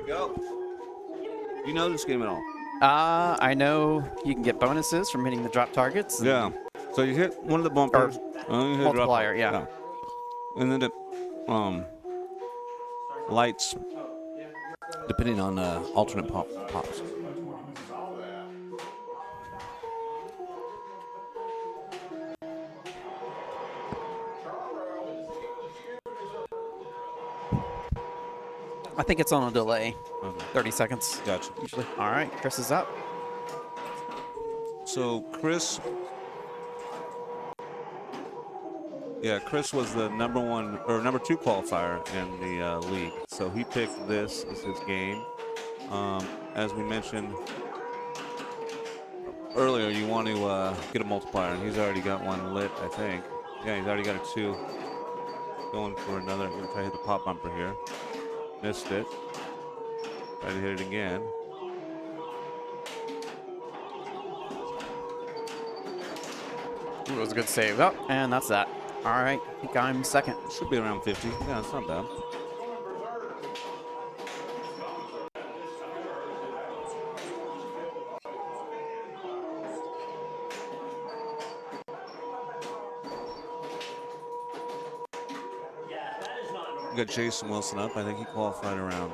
Go. You know this game at all? I know you can get bonuses from hitting the drop targets. Yeah. So you hit one of the bumpers. Or and you hit multiplier, yeah. And then it lights depending on alternate pops. I think it's on a delay. Okay. 30 seconds. Gotcha. Usually. All right, Chris is up. So Chris was the number 2 qualifier in the league. So he picked this as his game. As we mentioned earlier, you want to get a multiplier, and he's already got one lit, I think. Yeah, he's already got a 2. Going for another. I'm going to try to hit the pop bumper here. Missed it. Try to hit it again. Ooh, it was a good save. Oh, and that's that. All right, I think I'm second. Should be around 50. Yeah, it's not bad. We got Jason Wilson up. I think he qualified around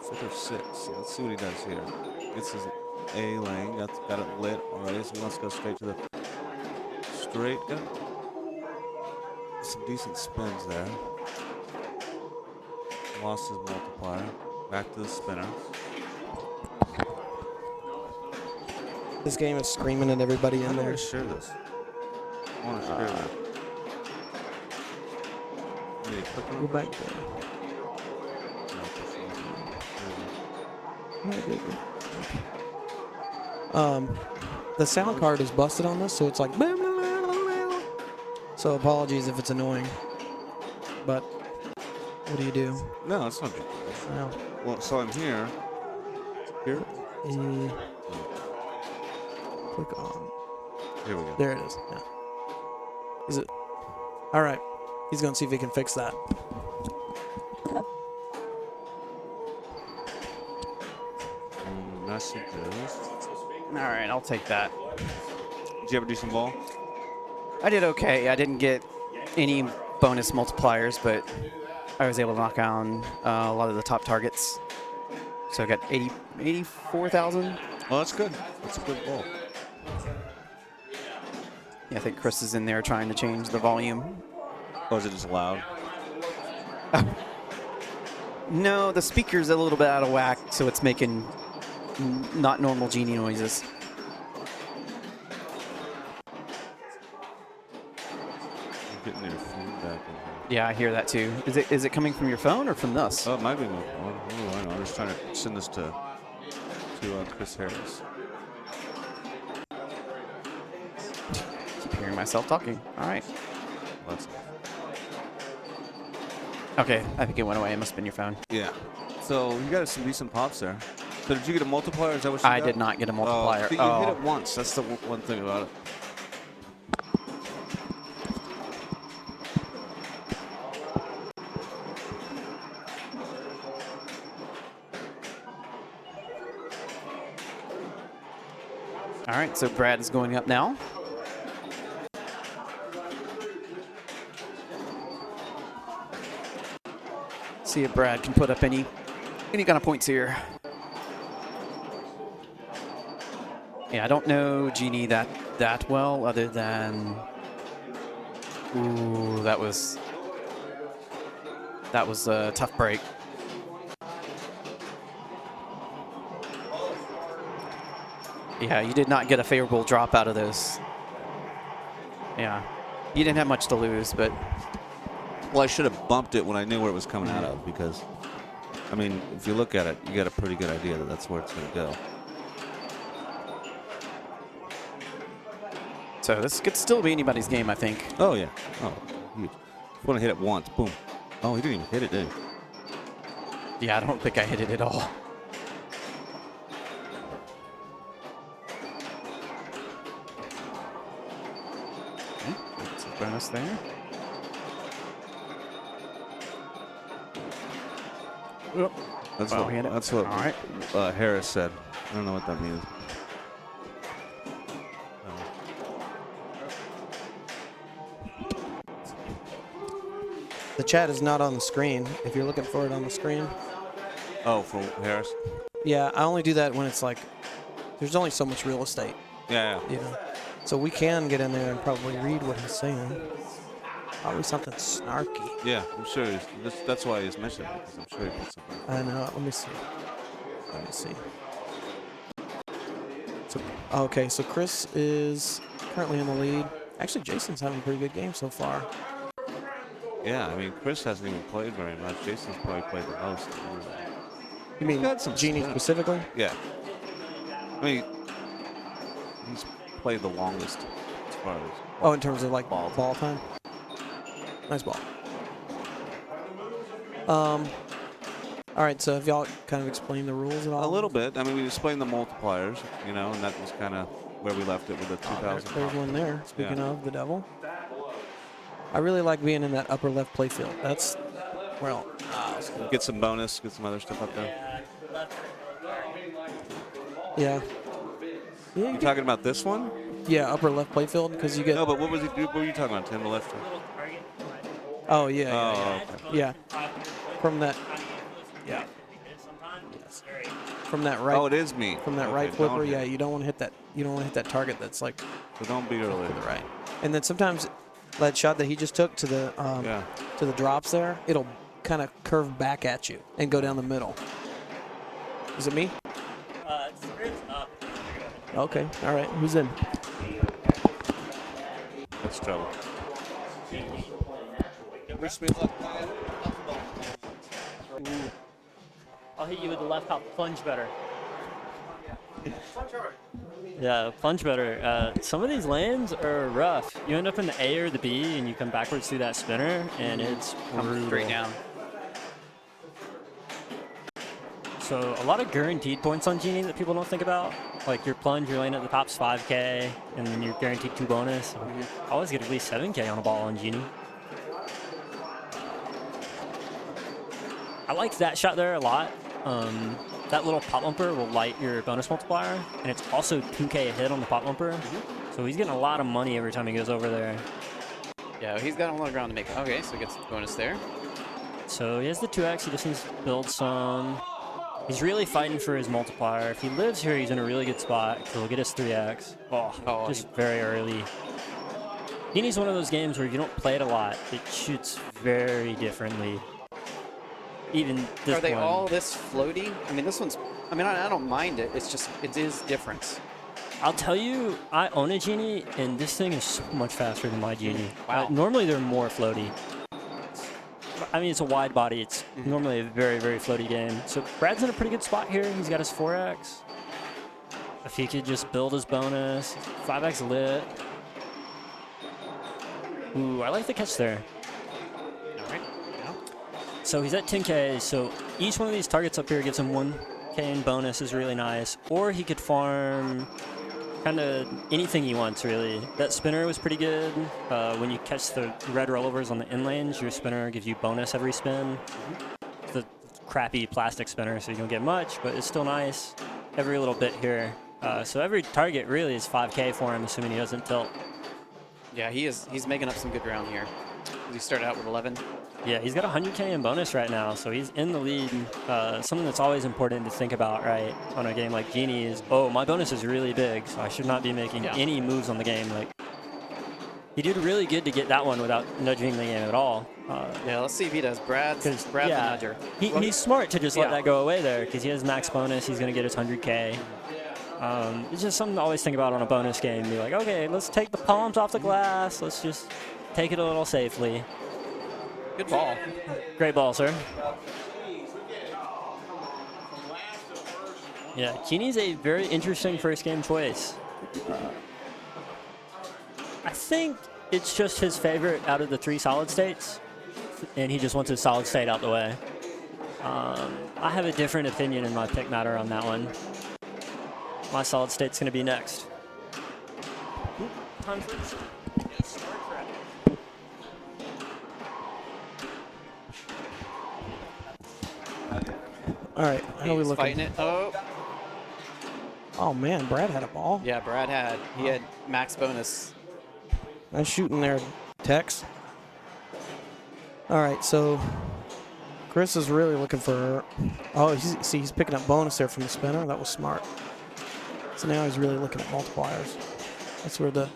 5th or 6th. So let's see what he does here. Gets his A lane. Got it lit already. So he wants to go straight to the straight. Got some decent spins there. Lost his multiplier. Back to the spinner. This game is screaming at everybody in I'm there. going to share this. I want to share that. Go back there. The sound card is busted on this, so it's like. So apologies if it's annoying, but what do you do? No, it's not. No. Well, so I'm here. Here? Click on. Here we go. There it is. Yeah. Is it? All right. He's gonna see if he can fix that. Messages. All right, I'll take that. Did you ever do some ball? I did okay. I didn't get any bonus multipliers, but I was able to knock down a lot of the top targets. So I got 84,000. Well, that's good. That's a good ball. Yeah, I think Chris is in there trying to change the volume. Oh, is it just loud? No, the speaker's a little bit out of whack, so it's making not normal genie noises. You're getting your feedback in here. Yeah, I hear that too. Is it coming from your phone or from this? Oh, it might be my phone. What do I know? I'm just trying to send this to Chris Harris. Keep hearing myself talking. All right. That's Okay, I think it went away. It must have been your phone. yeah. So you got some decent pops there. So did you get a multiplier? Is that what you I got? did not get a multiplier. See, you hit it once. That's the one thing about it. All right, so Brad is going up now. See if Brad can put up any kind of points here. Yeah, I don't know Genie that well, other than ooh, that was a tough break. Yeah, you did not get a favorable drop out of those. Yeah, you didn't have much to lose, but Well, I should have bumped it when I knew where it was coming out of, because, I mean, if you look at it, you got a pretty good idea that that's where it's going to go. so this could still be anybody's game, I think. Oh, yeah. Oh, huge. You want to hit it once. Boom. Oh, he didn't even hit it, did he? Yeah, I don't think I hit it at all. Okay, that's a bonus there. That's Wow, what, he had it. that's what All right. Harris said. I don't know what that means. The chat is not on the screen. If you're looking for it on the screen. Oh, for Harris? Yeah, I only do that when it's like, there's only so much real estate, Yeah, you know. So we can get in there and probably read what he's saying. Probably something snarky. yeah. I'm sure that's why he's mentioned it, because I'm sure he put something. I know. Let me see. Let me see. So, okay, so Chris is currently in the lead. Actually, Jason's having a pretty good game so far. Yeah, I mean, Chris hasn't even played very much. Jason's probably played the most. You mean got some Genie spin. specifically? Yeah. I mean, he's played the longest as far as. Oh, in terms of like Ball ball time? Nice ball. All right, so have y'all kind of explained the rules at all? A little bit. I mean, we explained the multipliers, you know, and that was kind of where we left it with the 2,000. There's one there. Speaking Yeah. of the devil. I really like being in that upper left play field. That's, well, Get some bonus, get some other stuff up there. yeah. You talking about this one? Yeah, upper left play field because you get. No, but what was he? What were you talking about? 10 to left. Oh yeah, Oh, yeah. From that. Yeah. Yes. From that right. Oh, it is me. From that Okay, right flipper, don't yeah. hit. You don't want to hit that. You don't want to hit that target that's like So don't be early. to the right. And then sometimes that shot that he just took to the Yeah. to the drops there, it'll kind of curve back at you and go down the middle. Is it me? It's up. Okay. All right. Who's in? That's trouble. I'll hit you with the left hop plunge better. Yeah, plunge better. Some of these lanes are rough. You end up in the A or the B, and you come backwards through that spinner, and it's Come straight brutal. down. So a lot of guaranteed points on Genie that people don't think about. Like your plunge, your lane at the top's 5K, and then you're guaranteed 2 bonus. I always get at least 7K on a ball on Genie. I liked that shot there a lot. That little pop bumper will light your bonus multiplier, and it's also 2K a hit on the pop bumper. So he's getting a lot of money every time he goes over there. Yeah, he's got a lot of ground to make. Okay, so gets bonus there. So he has the 2x, he just needs to build some. He's really fighting for his multiplier. If he lives here, he's in a really good spot, because he'll get his 3x. Oh, just very early. Genie's one of those games where if you don't play it a lot, it shoots very differently. Even this Are they one. all this floaty? I mean, this one's. I mean, I don't mind it. It's just it is different. I'll tell you, I own a Genie, and this thing is so much faster than my Genie. Wow. Normally, they're more floaty. I mean, it's a wide body. It's normally a very, very floaty game. So Brad's in a pretty good spot here. He's got his 4x. If he could just build his bonus, 5x lit. Ooh, I like the catch there. All right. Yeah. So he's at 10K, so each one of these targets up here gives him 1K in bonus is really nice. Or he could farm kind of anything he wants, really. That spinner was pretty good. When you catch the red rollovers on the in lanes, your spinner gives you bonus every spin. The crappy plastic spinner, so you don't get much, but it's still nice. Every little bit here. So every target really is 5K for him, assuming he doesn't tilt. Yeah, he is. He's making up some good ground here. He started out with 11. Yeah, he's got 100K in bonus right now, so he's in the lead. Something that's always important to think about, right, on a game like Genie is, oh, my bonus is really big, so I should not be making any moves on the game. Like, he did really good to get that one without nudging the game at all. Yeah, let's see if he does. Brad's a nudger. He's smart to just let that go away there because he has max bonus. He's going to get his 100K. It's just something to always think about on a bonus game. Be like, okay, let's take the palms off the glass. Let's just take it a little safely. Good ball. Great ball, sir. Yeah, Genie's a very interesting first game choice. I think it's just his favorite out of the 3 solid states, and he just wants his solid state out the way. I have a different opinion in my pick matter on that one. My solid state's going to be next. Time for All right, how are we He's looking? fighting it. Oh, Oh man, Brad had a ball. yeah, Brad had. He had max bonus. Nice shooting there, Tex. All right, so Chris is really looking for. Oh, he's picking up bonus there from the spinner. That was smart. So now he's really looking at multipliers. That's where the.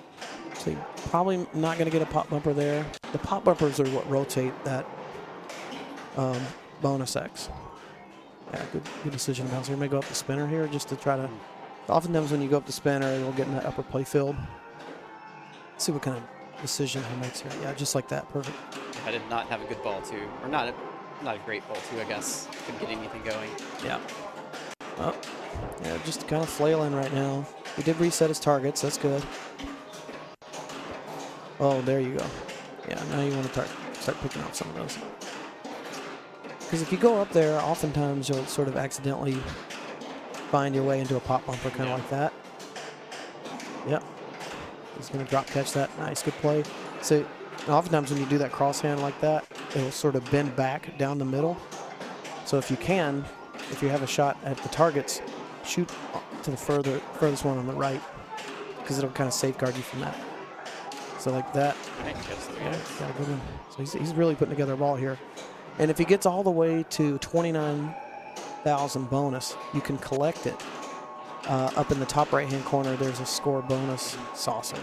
So you're probably not going to get a pop bumper there. The pop bumpers are what rotate that bonus X. Yeah, good decision, Mouse. Here may go up the spinner here just to try to. Oftentimes when you go up the spinner, it'll get in that upper play field. Let's see what kind of decision he makes here. Yeah, just like that. Perfect. I did not have a good ball too, or not a great ball too. I guess couldn't get anything going. Yeah. Oh, yeah, just kind of flailing right now. He did reset his targets. That's good. Oh, there you go. Yeah, now you want to start picking off some of those. Because if you go up there, oftentimes you'll sort of accidentally find your way into a pop bumper, kind of like that. Yep. He's going to drop catch that. Nice, good play. So oftentimes when you do that crosshand like that, it'll sort of bend back down the middle. So if you can, if you have a shot at the targets, shoot to the furthest one on the right, because it'll kind of safeguard you from that. So like that. Yeah, got a good one. So he's really putting together a ball here. And if he gets all the way to 29,000 bonus, you can collect it. Up in the top right-hand corner, there's a score bonus saucer.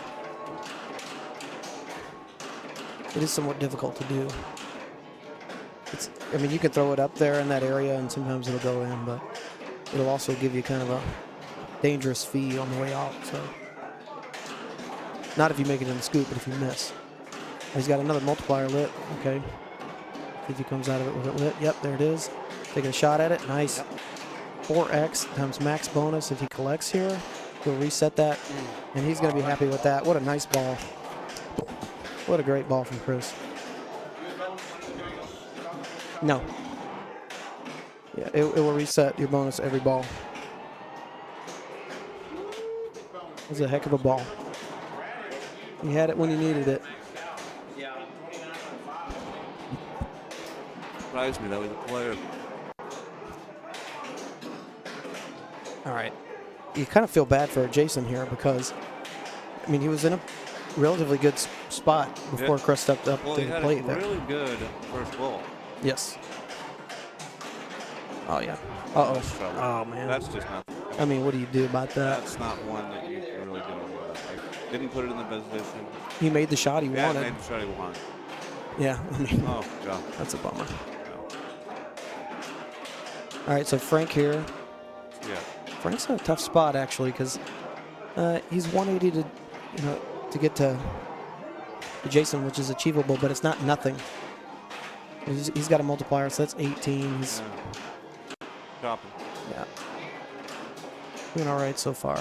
It is somewhat difficult to do. I mean, you can throw it up there in that area, and sometimes it'll go in, but it'll also give you kind of a dangerous fee on the way out. So, not if you make it in the scoop, but if you miss. He's got another multiplier lit. Okay. See if he comes out of it with it lit. Yep, there it is. Taking a shot at it. Nice. 4x times max bonus if he collects here. He'll reset that, and he's going to be happy with that. What a nice ball. What a great ball from Chris. No. Yeah, it will reset your bonus every ball. It was a heck of a ball. You had it when you needed it. Surprised me that was a player. All right. You kind of feel bad for Jason here because, I mean, he was in a relatively good spot before Chris stepped up Well, to he the had plate a there. really good first ball. Yes. Oh, yeah. Uh-oh. That's trouble. Oh, man. That's just nothing. I mean, what do you do about that? That's not one that you can really do. Like, didn't put it in the position. He made the shot he Yeah, wanted. made the shot he wanted. Yeah, I mean, Oh, God. that's a bummer. No. All right, so Frank here. Yeah. Frank's in a tough spot, actually, because he's 180 to get to Jason, which is achievable, but it's not nothing. He's got a multiplier, so that's 18. He's Chopping. yeah, doing all right so far.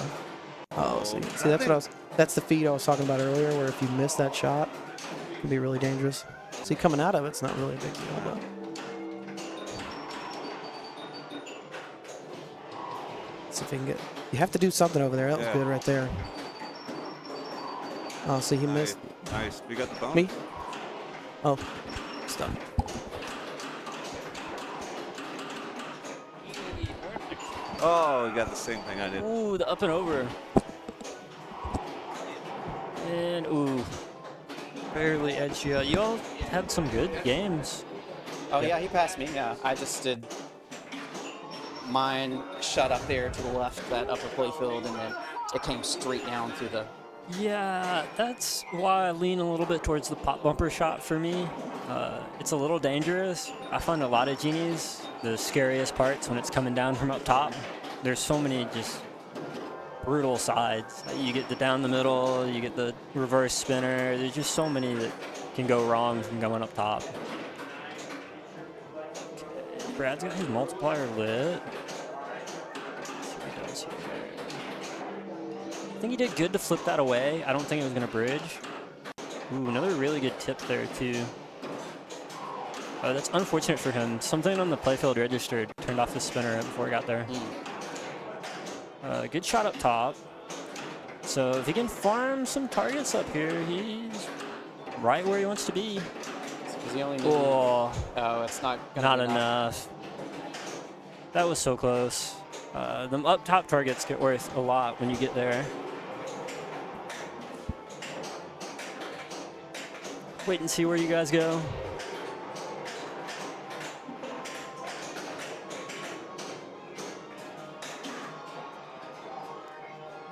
Oh, see, that's the feed I was talking about earlier, where if you miss that shot, it can be really dangerous. See, coming out of it's not really a big deal, but. See if he can get. You have to do something over there. That was good right there. Oh, see, he missed. Nice. We got the bump. Me? Oh, stuck. Oh, we got the same thing I did. Ooh, the up and over. And ooh, barely edged you out. You all had some good games. Oh yeah, he passed me. Yeah, I just did mine shot up there to the left, that upper play field, and then it came straight down through the. Yeah, that's why I lean a little bit towards the pop bumper shot for me. It's a little dangerous. I find a lot of genies, the scariest parts when it's coming down from up top. There's so many just brutal sides. You get the down the middle, you get the reverse spinner. There's just so many that can go wrong from going up top. Okay, Brad's got his multiplier lit. Let's see what he does here. I think he did good to flip that away. I don't think it was going to bridge. Ooh, another really good tip there, too. That's unfortunate for him. Something on the playfield registered. Turned off the spinner before he got there. Good shot up top. So if he can farm some targets up here, he's right where he wants to be. He only Oh, it's not. not enough. That was so close. Them up top targets get worth a lot when you get there. Wait and see where you guys go.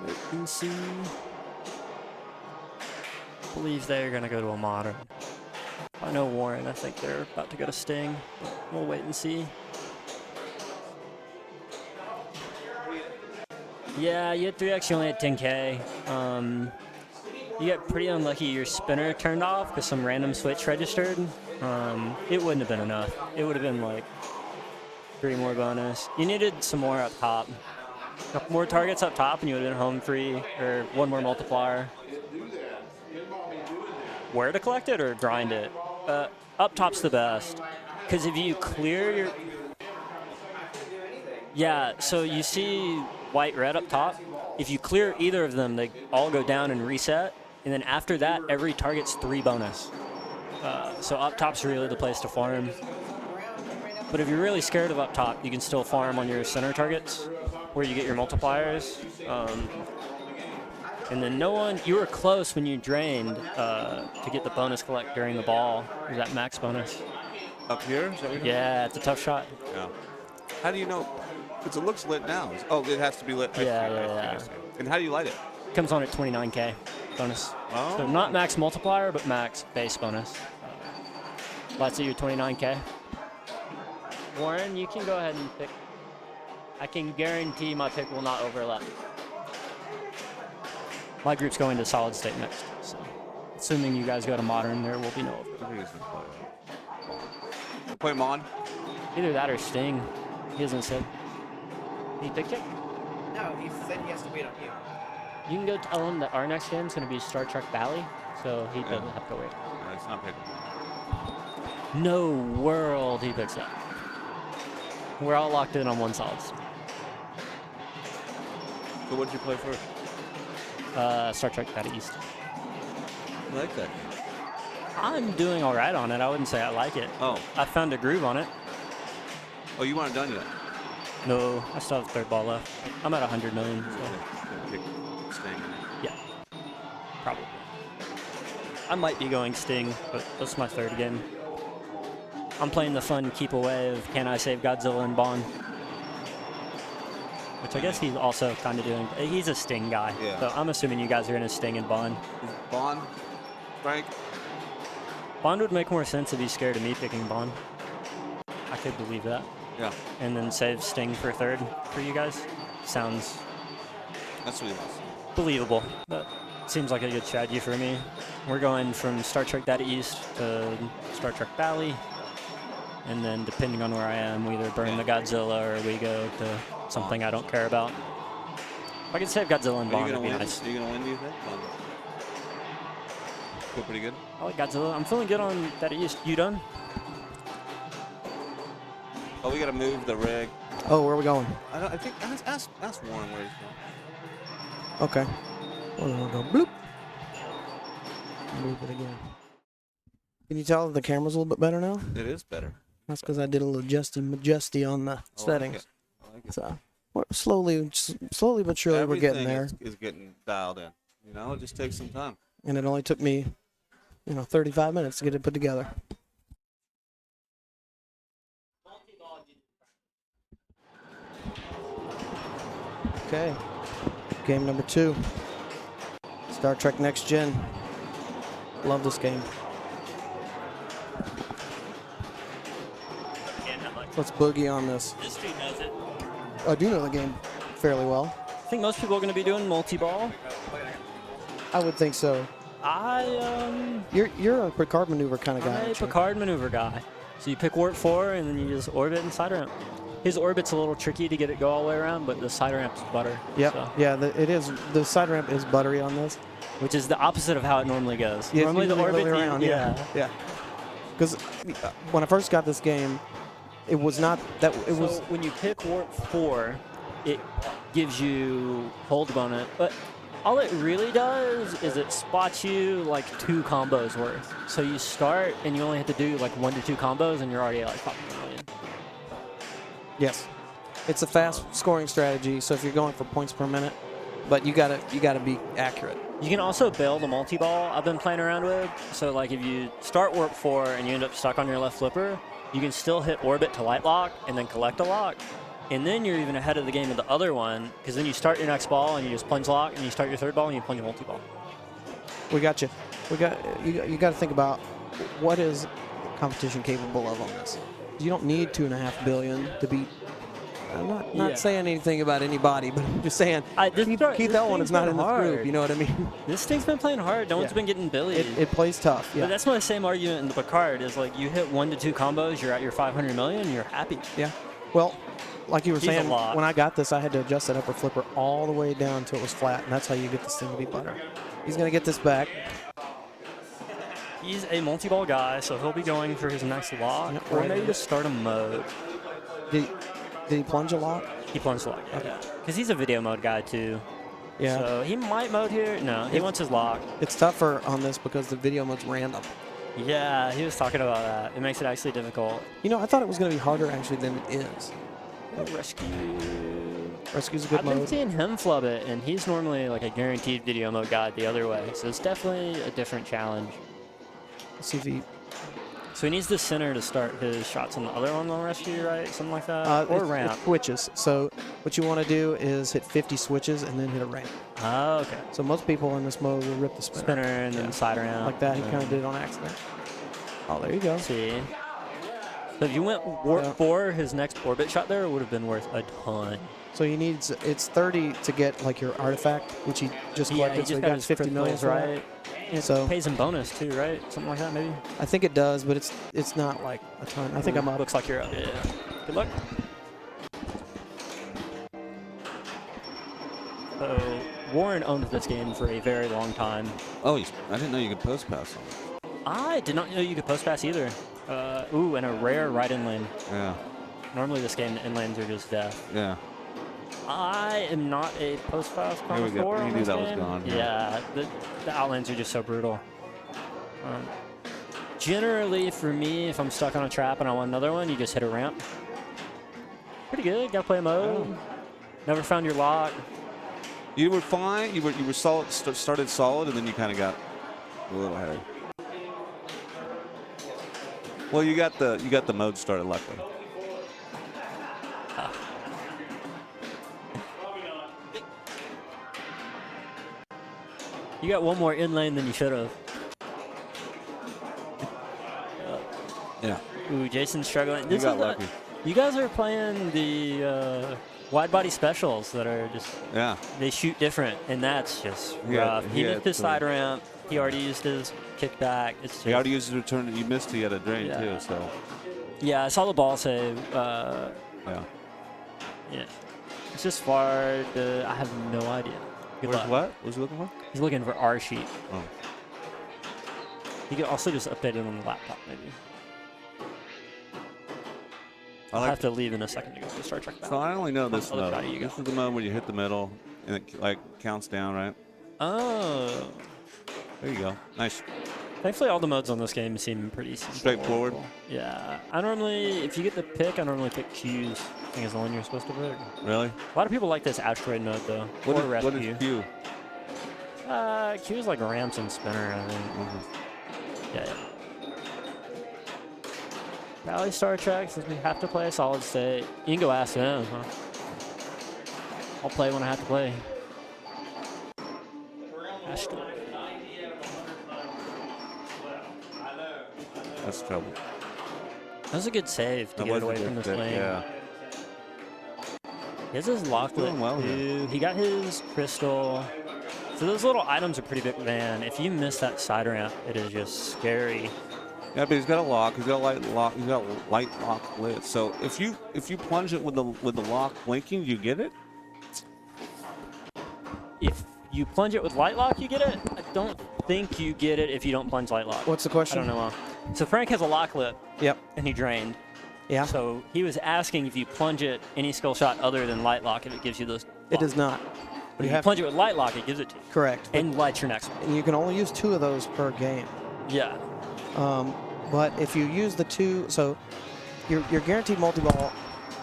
Wait and see. I believe they're gonna go to a modern. I know Warren, I think they're about to go to Sting. We'll wait and see. Yeah, you had 3x, you only had 10K. You got pretty unlucky your spinner turned off because some random switch registered. It wouldn't have been enough. It would have been like 3 more bonus. You needed some more up top. A couple more targets up top and you would have been home free, or 1 more multiplier. Where to collect it or grind it? Up top's the best. Because if you clear your... Yeah, so you see white, red up top. If you clear either of them, they all go down and reset. And then after that, every target's 3 bonus. So up top's really the place to farm. But if you're really scared of up top, you can still farm on your center targets where you get your multipliers. And then you were close when you drained to get the bonus collect during the ball. Is that max bonus? Up here? Is that what you're Yeah, it's a tough shot. Yeah. How do you know? Because it looks lit now. Oh, it has to be lit. Yeah. And how do you light it? Comes on at 29K bonus. Oh. So not max multiplier, but max base bonus. Lights at your 29K. Warren, you can go ahead and pick. I can guarantee my pick will not overlap. My group's going to solid state next, so assuming you guys go to modern, there will be no overlap. I think he's going to play. Play Mon? Either that or Sting. He hasn't said. Did he pick it? No, he said he has to wait on you. You can go tell him that our next game's going to be Star Trek Valley, so he doesn't have to wait. No, it's not picking. No world he picks up. We're all locked in on one solid state. So what did you play first? Star Trek Valley East. I like that. I'm doing all right on it. I wouldn't say I like it. Oh. I found a groove on it. Oh, you weren't done yet? No, I still have the 3rd ball left. I'm at 100 million. So. Pick Sting. Yeah, probably. I might be going Sting, but that's my 3rd game. I'm playing the fun keep away of Can I Save Godzilla and Bond? Which I guess he's also kind of doing. He's a Sting guy. Yeah. So I'm assuming you guys are in a Sting and Bond. Is Bond, Frank? Bond would make more sense if he's scared of me picking Bond. I could believe that. Yeah. And then save Sting for 3rd for you guys. Sounds That's what he wants. believable. That seems like a good strategy for me. We're going from Star Trek Data East to Star Trek Valley. And then depending on where I am, we either burn the Godzilla or we go to something I don't care about. If I could save Godzilla and Bond, it'd be nice. Are you going to win, do you think? Feel pretty good? I like Godzilla. I'm feeling good on Data East. You done? Oh, we got to move the rig. Oh, where are we going? I think, ask Warren where he's going. Okay. We're going to go bloop. Move it again. Can you tell that the camera's a little bit better now? It is better. That's because I did a little adjusty on the settings. I like it. So we're slowly but surely we're getting there. Everything is getting dialed in. You know, it just takes some time. And it only took me, 35 minutes to get it put together. Okay. Game number 2. Star Trek Next Gen. Love this game. Let's boogie on this. This dude knows it. I do know the game fairly well. I think most people are going to be doing multi-ball. I would think so. You're a Picard maneuver kind of guy. I'm a aren't you? Picard maneuver guy. So you pick warp 4 and then you just orbit and side ramp. His orbit's a little tricky to get it go all the way around, but the side ramp's butter. Yep. So. Yeah, it is. The side ramp is buttery on this. Which is the opposite of how it normally goes. Yeah, Normally the orbit, around. Yeah. Because when I first got this game, it was not that. It was when you pick warp 4, it gives you hold bonus, but all it really does is it spots you like 2 combos worth. So you start and you only have to do like 1 to 2 combos, and you're already at like 5 million. yes. It's a fast scoring strategy, so if you're going for points per minute, but you gotta be accurate. You can also bail the multi-ball I've been playing around with. So like if you start warp 4 and you end up stuck on your left flipper, you can still hit orbit to light lock and then collect a lock. And then you're even ahead of the game with the other one, because then you start your next ball and you just plunge lock, and you start your third ball and you plunge a multi-ball. We got you. You got to think about what is competition capable of on this. You don't need $2.5 billion to beat. I'm not saying anything about anybody, but I'm just saying Keith Elwin is not in this group. You know what I mean? This thing's been playing hard. No one's been getting billied. It plays tough. Yeah. But that's my same argument in the Picard. Is like you hit 1 to 2 combos, you're at your 500 million, you're happy. Yeah. Well, like you were He's saying, a lot. when I got this, I had to adjust that upper flipper all the way down until it was flat, and that's how you get this thing to be butter. He's gonna get this back. He's a multi-ball guy, so he'll be going for his next lock, Yep, or right. maybe to start a mode. Did he plunge a lot? He plunged lock, yeah. Because he's a video mode guy too. Yeah. So he might mode here. No, he wants his lock. It's tougher on this because the video mode's random. Yeah, he was talking about that. It makes it actually difficult. You know, I thought it was gonna be harder actually than it is. Rescue. Rescue's a good I've been mode. seeing him flub it, and he's normally like a guaranteed video mode guy the other way. So it's definitely a different challenge. Let's see if he. So he needs the center to start his shots on the other one on rescue, right? Something like that? Or ramp. It switches. So what you want to do is hit 50 switches and then hit a ramp. Oh, okay. So most people in this mode will rip the spinner. Spinner and then side around. Like that. He kind of did it on accident. Oh, there you go. See. So if you went warp 4, his next orbit shot there would have been worth a ton. So he needs, it's 30 to get like your artifact, which he just collected. Yeah, he so just he got got his 50 million crystals, for that. right? So Pays him bonus too, right? Something like that, maybe? I think it does, but it's not like a ton. I think I'm up. Looks like you're up. Yeah. Good luck. So Warren owned this game for a very long time. Oh, I didn't know you could post pass on it. I did not know you could post pass either. Ooh, and a rare right in lane. Yeah. Normally this game in lanes are just death. Yeah. I am not a post pass There we go. connoisseur You on knew this that was game. gone, yeah. Yeah, the outlanes are just so brutal. Generally, for me, if I'm stuck on a trap and I want another one, you just hit a ramp. Pretty good. Gotta play a mode. Oh. Never found your lock. You were fine. You were solid. Started solid, and then you kind of got a little ahead. Well, you got the mode started luckily. You got one more in lane than you should have. Yeah. Ooh, Jason's struggling. You got lucky. You guys are playing the wide body specials that are just, Yeah. they shoot different, and that's just Yeah, rough. He yeah, used his it's, side ramp. He already used his kickback. It's just, He already used his return. You missed. He had a drain Yeah. too. So yeah, I saw the ball save. yeah. Yeah. It's just far to, I have no idea. Good Where's luck. what? What was he looking for? He's looking for our sheet. Oh. He could also just update it on the laptop, maybe. I I'll like have to leave in a second to go to Star Trek. So I only know this Other mode. side you go. This is the mode where you hit the middle and it like counts down, right? Oh. There you go. Nice. Thankfully, all the modes on this game seem pretty simple. Straightforward. Yeah. I normally, if you get the pick, I normally pick Q's. I think it's the one you're supposed to pick. Really? A lot of people like this asteroid mode, though. What or is rescue. Q? Q is like a ramps and spinner, I think. Mhm. Yeah. Valley Star Trek, since we have to play a solid state. You can go ask them, huh? I'll play when I have to play. Asteroid. That's trouble. That was a good save to That get was a away good from this pick, lane. Yeah. He has his lock doing lit well here. too. He got his crystal. So those little items are pretty big, man. If you miss that side ramp, it is just scary. Yeah, but he's got a lock. He's got a light lock. He's got a light lock lit. So if you plunge it with the lock blinking, you get it. If you plunge it with light lock, you get it. I don't think you get it if you don't plunge light lock. What's the question? I don't know. So Frank has a lock lit, Yep. and he drained. Yeah. So he was asking if you plunge it any skill shot other than light lock, if it gives you those. It does not. But if you plunge it with light lock, it gives it to you. Correct. And lights your next one. And you can only use 2 of those per game. Yeah. But if you use the 2, so your guaranteed multi-ball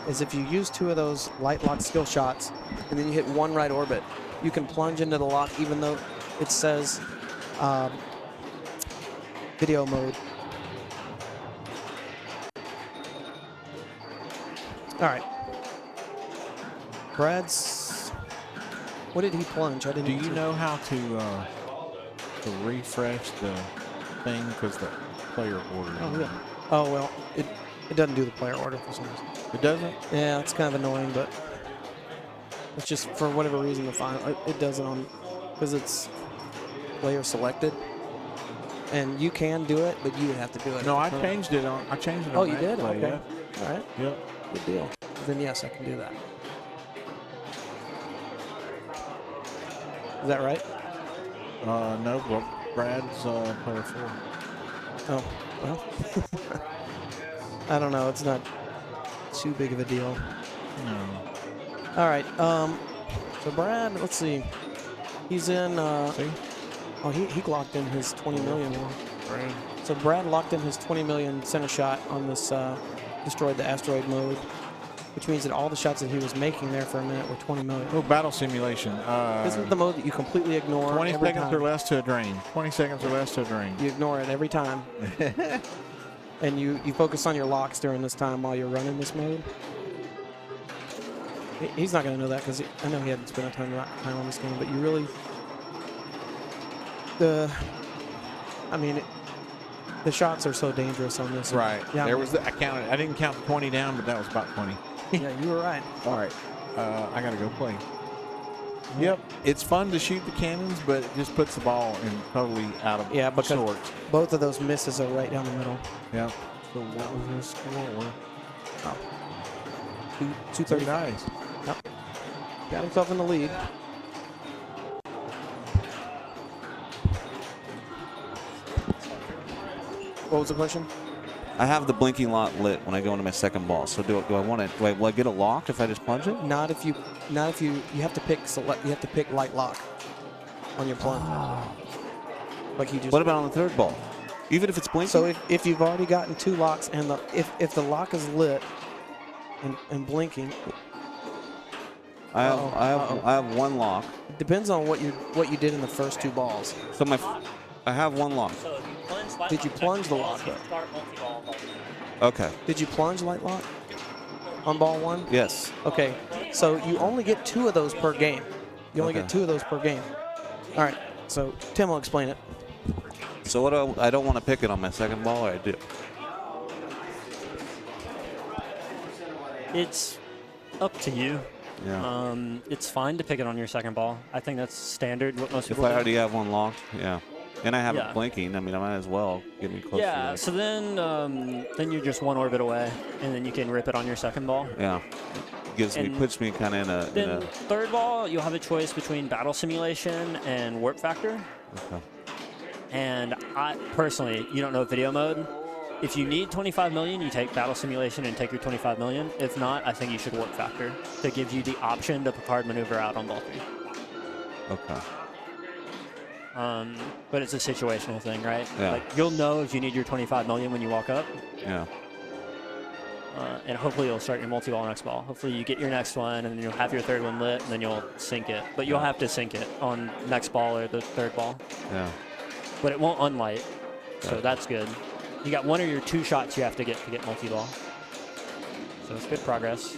is if you use 2 of those light lock skill shots and then you hit 1 right orbit, you can plunge into the lock even though it says video mode. All right. Brad's. What did he plunge? I didn't. Do you know how to refresh the thing because the player order? Oh yeah. Oh well, it doesn't do the player order for some reason. It doesn't. Yeah, it's kind of annoying, but it's just for whatever reason the final it doesn't on because it's player selected, and you can do it, but you would have to do it. No, I changed it on. I changed it. Oh, on you did? Play, Okay. All right. Yeah. Yep. Good deal. Then yes, I can do that. Is that right? No, well, Brad's player 4. Oh, well. I don't know. It's not too big of a deal. No. All right. So Brad, let's see. He's in. See? Oh, he locked in his 20 million one. Brad. So Brad locked in his 20 million center shot on this destroyed the asteroid mode, which means that all the shots that he was making there for a minute were 20 million. Oh, battle simulation. This is the mode that you completely ignore. 20 every seconds time. or less to a drain. 20 seconds or less to a drain. You ignore it every time. And you focus on your locks during this time while you're running this mode. He's not going to know that because I know he hadn't spent a ton of time on this game, but you really... The shots are so dangerous on this. Right. Yeah. There was I counted. I didn't count the 20 down, but that was about 20. Yeah, you were right. All right. I got to go play. Yep. It's fun to shoot the cannons, but it just puts the ball in totally out of Yeah, because sorts. both of those misses are right down the middle. Yeah. So what was his score? Oh. 30 230. dice. Yep. Got himself in the lead. What was the question? I have the blinking lot lit when I go into my second ball. So do I want to? Will I get it locked if I just plunge it? Not if you have to pick select. You have to pick light lock on your plunge. Like you just. What about on the third ball? Even if it's blinking. So if you've already gotten 2 locks and if the lock is lit and blinking, I have 1 lock. it depends on what you did in the first 2 balls. So I have 1 lock. So if you plunge light Did you lock, plunge the you lock? start multi-ball. Okay. Did you plunge light lock on ball 1? Yes. Okay, so you only get 2 of those per game. You only Okay. get 2 of those per game. All right, so Tim will explain it. So what? I don't want to pick it on my second ball, or I do. It's up to you. Yeah. It's fine to pick it on your second ball. I think that's standard. What most If people I do. already have 1 locked, yeah. And I have Yeah. it blinking. I mean, I might as well get me close. Yeah, To so then you're just 1 orbit away, and then you can rip it on your second ball. yeah. And Puts me kind of in a. Then third ball, you'll have a choice between battle simulation and warp factor. Okay. And I personally, you don't know video mode. If you need 25 million, you take battle simulation and take your 25 million. If not, I think you should warp factor to give you the option to Picard maneuver out on ball 3. Okay. But it's a situational thing, right? Yeah. Like you'll know if you need your 25 million when you walk up. Yeah. And hopefully you'll start your multi-ball next ball. Hopefully you get your next one, and then you'll have your third one lit, and then you'll sync it. But you'll have to sync it on next ball or the third ball. Yeah. But it won't unlight, so Right. that's good. You got 1 of your 2 shots you have to get multi-ball. So it's good progress.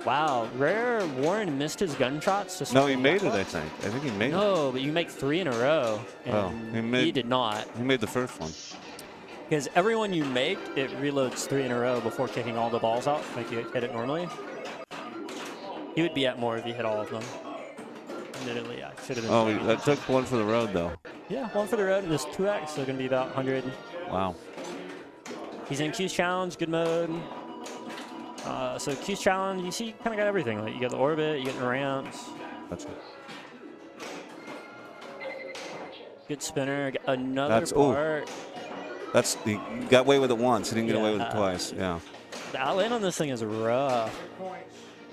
Wow, rare Warren missed his gunshots. To No, he start made it. the I think. I think he made it. No, but you make 3 in a row, Oh, and he did not. He made the first one. Because every one you make, it reloads 3 in a row before kicking all the balls out, like you hit it normally. He would be at more if he hit all of them. Admittedly, I should have been. Oh, playing. that took 1 for the road though. Yeah, 1 for the road, and there's 2x, so going to be about 100. Wow. He's in Q's challenge, good mode. So Q's challenge, you see, you kind of got everything. Like you got the orbit, you got the ramps, That's it. good spinner, got another That's- ooh. part. He got away with it once. He didn't get away with it Yeah. twice. Yeah. The outland on this thing is rough.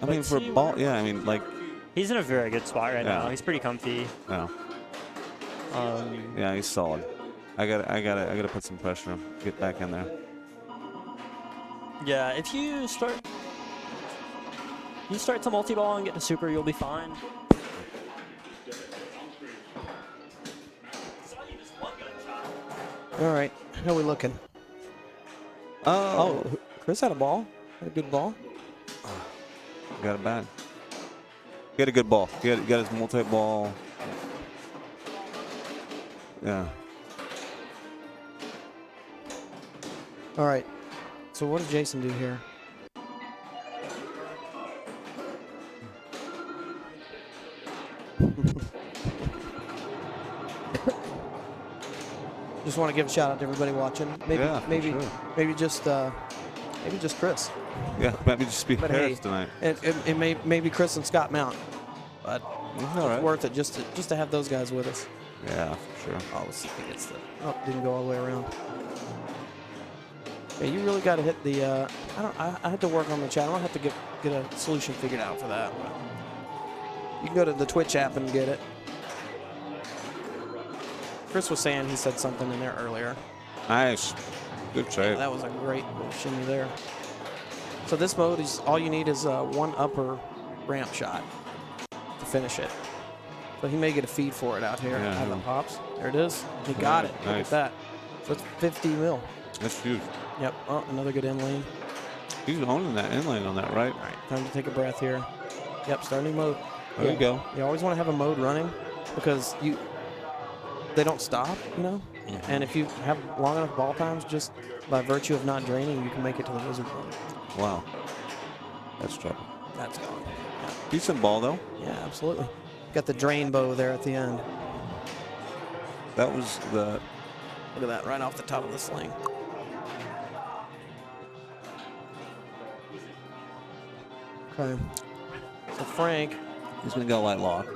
I mean, But for a see, ball, yeah. I mean, like, He's in a very good spot right Yeah. now. He's pretty comfy. yeah, yeah. He's solid. I gotta put some pressure. Get back in there. Yeah, if you start You start to multi-ball and get to super, you'll be fine. All right, how we looking? Oh, Oh, Chris had a ball. Had a good ball. got it back. He had a good ball. He got his multi-ball. Yeah. All right. So what did Jason do here? Just want to give a shout out to everybody watching. Maybe, Yeah, for maybe, sure. maybe just Chris. Yeah, maybe just be But Harris hey, tonight. it may maybe Chris and Scott Mount, but All it's right. worth it just to have those guys with us. Yeah, for sure. Oh, let's see if he gets the. Oh, didn't go all the way around. Yeah, you really got to hit the. I had to work on the channel. I have to get a solution figured out for that. But you can go to the Twitch app and get it. Chris was saying he said something in there earlier. Nice. Good save. That was a great little shimmy there. So this mode is all you need is one upper ramp shot to finish it. So he may get a feed for it out here. Yeah, Out of the he'll- pops. There it is. He got it. Look at Nice. that. So it's 50 mil. That's huge. Yep. Oh, another good in lane. He's owning that inlane on that, right? All right, time to take a breath here. Yep, starting mode. There you go. You always want to have a mode running because they don't stop, you know? And if you have long enough ball times, just by virtue of not draining, you can make it to the wizard mode. Wow. That's trouble. That's gone. Decent ball, though. Yeah, absolutely. Got the drain bow there at the end. That was the... Look at that, right off the top of the sling. Okay. So Frank, He's going to go light lock.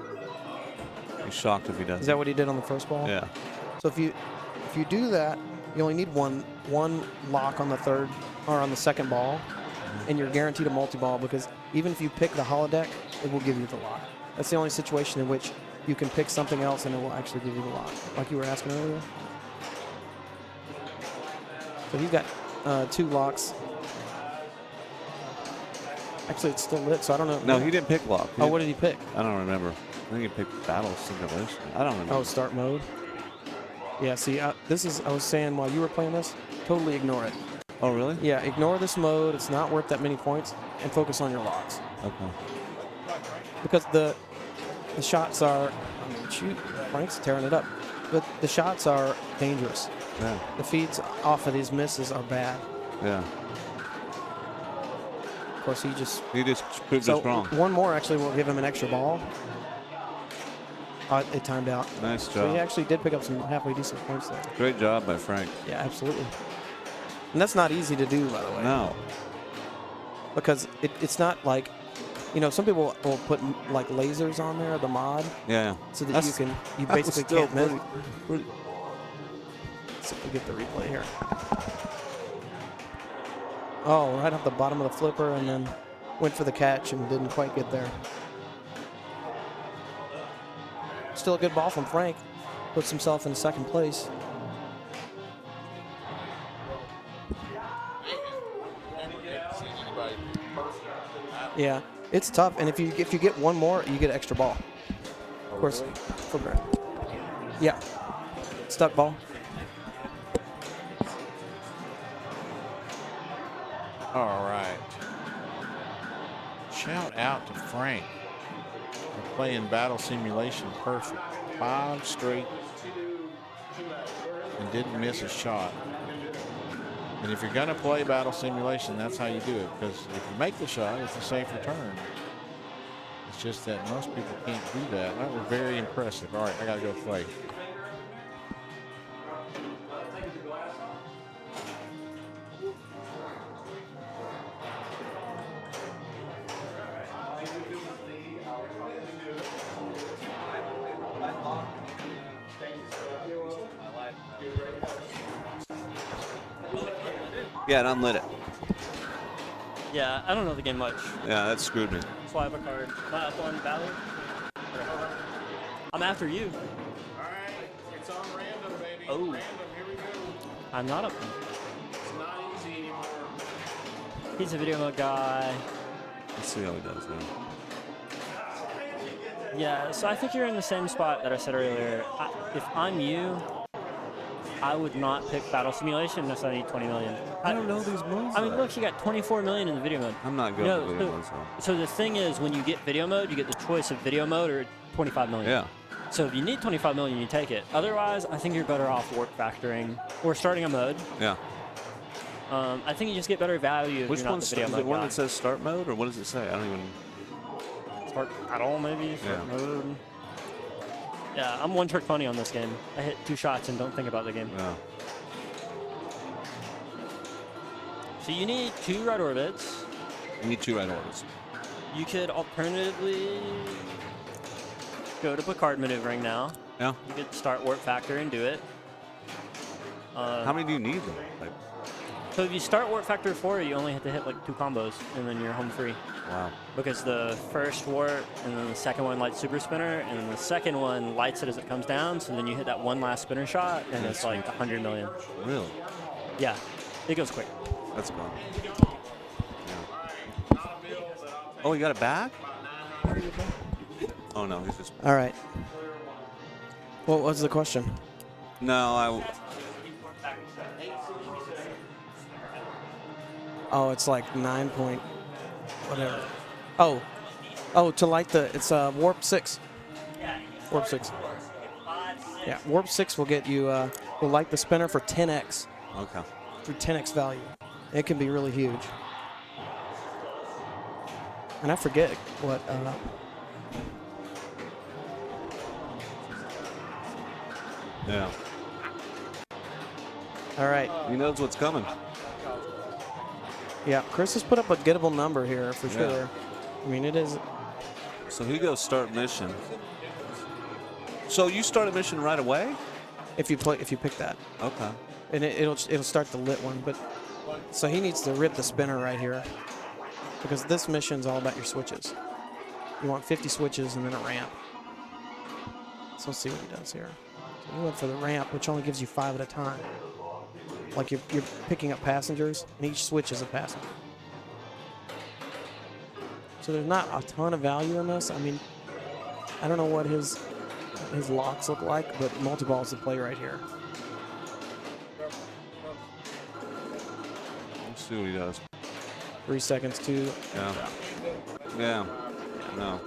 He's shocked if he doesn't. is that what he did on the first ball? Yeah. So if you do that, you only need one lock on the third or on the second ball, and you're guaranteed a multi-ball because even if you pick the holodeck, it will give you the lock. That's the only situation in which you can pick something else and it will actually give you the lock, like you were asking earlier. So he's got 2 locks. Actually, it's still lit, so I don't know. No, he didn't pick lock. Oh, what did he pick? I don't remember. I think he picked battle simulation. I don't remember. Oh, start mode. Yeah, see, I was saying while you were playing this, totally ignore it. Oh, really? Yeah, ignore this mode. It's not worth that many points, and focus on your locks. Okay. Because the shots are, I mean, shoot, Frank's tearing it up. But the shots are dangerous. Yeah. The feeds off of these misses are bad. Yeah. Of course, he just proved so us wrong. one more actually will give him an extra ball. It timed out. Nice So he job. actually did pick up some halfway decent points there. Great job by Frank. Yeah, absolutely. And that's not easy to do, by the way. No. Because it's not like, you know, some people will put like lasers on there, the mod, Yeah. so that That's- you that was basically still can't miss. pretty- Let's see if we get the replay here. Oh, right off the bottom of the flipper and then went for the catch and didn't quite get there. Still a good ball from Frank. Puts himself in second place. Yeah, it's tough, and if you get one more, you get an extra ball. Of course, flipper. Yeah, stuck ball. All right. Shout out to Frank for playing Battle Simulation perfect. 5 straight and didn't miss a shot. And if you're going to play Battle Simulation, that's how you do it. Because if you make the shot, it's a safe return. It's just that most people can't do that. That was very impressive. All right, I got to go play. Yeah, it unlit it. Yeah, I don't know the game much. Yeah, that screwed me. So I have a card. Am I up on Valor? I'm after you. All right, it's on random, baby. Oh. Random, here we go. I'm not up. It's not easy anymore. He's a video mode guy. Let's see how he does there. Yeah, so I think you're in the same spot that I said earlier. If I'm you, I would not pick Battle Simulation unless I need 20 million. I don't know these modes. I mean, look, you got 24 million in the video mode. I'm not good No, at video modes, though. So the thing is, when you get video mode, you get the choice of video mode or 25 million. Yeah. So if you need 25 million, you take it. Otherwise, I think you're better off warp factoring or starting a mode. Yeah. I think you just get better value if Which you're not one's the video is mode it? One guy. that says start mode, or what does it say? I don't even. Start at all, maybe? Start Yeah. mode. Yeah, I'm one-trick pony on this game. I hit 2 shots and don't think about the game. Yeah. So you need 2 red orbits. You need 2 right orders. You could alternatively go to Picard maneuvering now. Yeah. You could start warp factor and do it. How many do you need, though? Like, So if you start warp factor 4, you only have to hit like 2 combos, and then you're home free. wow. Because the first warp, and then the second one lights super spinner, and then the second one lights it as it comes down. So then you hit that one last spinner shot, and it's like 100 million. Really? Yeah, it goes quick. That's fun. Yeah. Oh, you got it back? Oh, no, he's just. All right. What was the question? No, Oh, it's like 9 point, whatever. Oh, to light it's warp 6. Warp 6. Yeah, warp 6 will get you will light the spinner for 10x Okay. through 10x value. It can be really huge. And I forget what. Yeah. All right. He knows what's coming. Yeah, Chris has put up a gettable number here for Yeah. sure. I mean, it is. So he goes start mission. So you start a mission right away? If you pick that, Okay. and it'll start the lit one. But so he needs to rip the spinner right here, because this mission's all about your switches. You want 50 switches and then a ramp. So let's see what he does here. So he went for the ramp, which only gives you 5 at a time. Like you're picking up passengers, and each switch is a passenger. So there's not a ton of value in this. I mean, I don't know what his locks look like, but multi-ball is the play right here. Let's see what he does. 3 seconds, 2. Yeah. Yeah. No.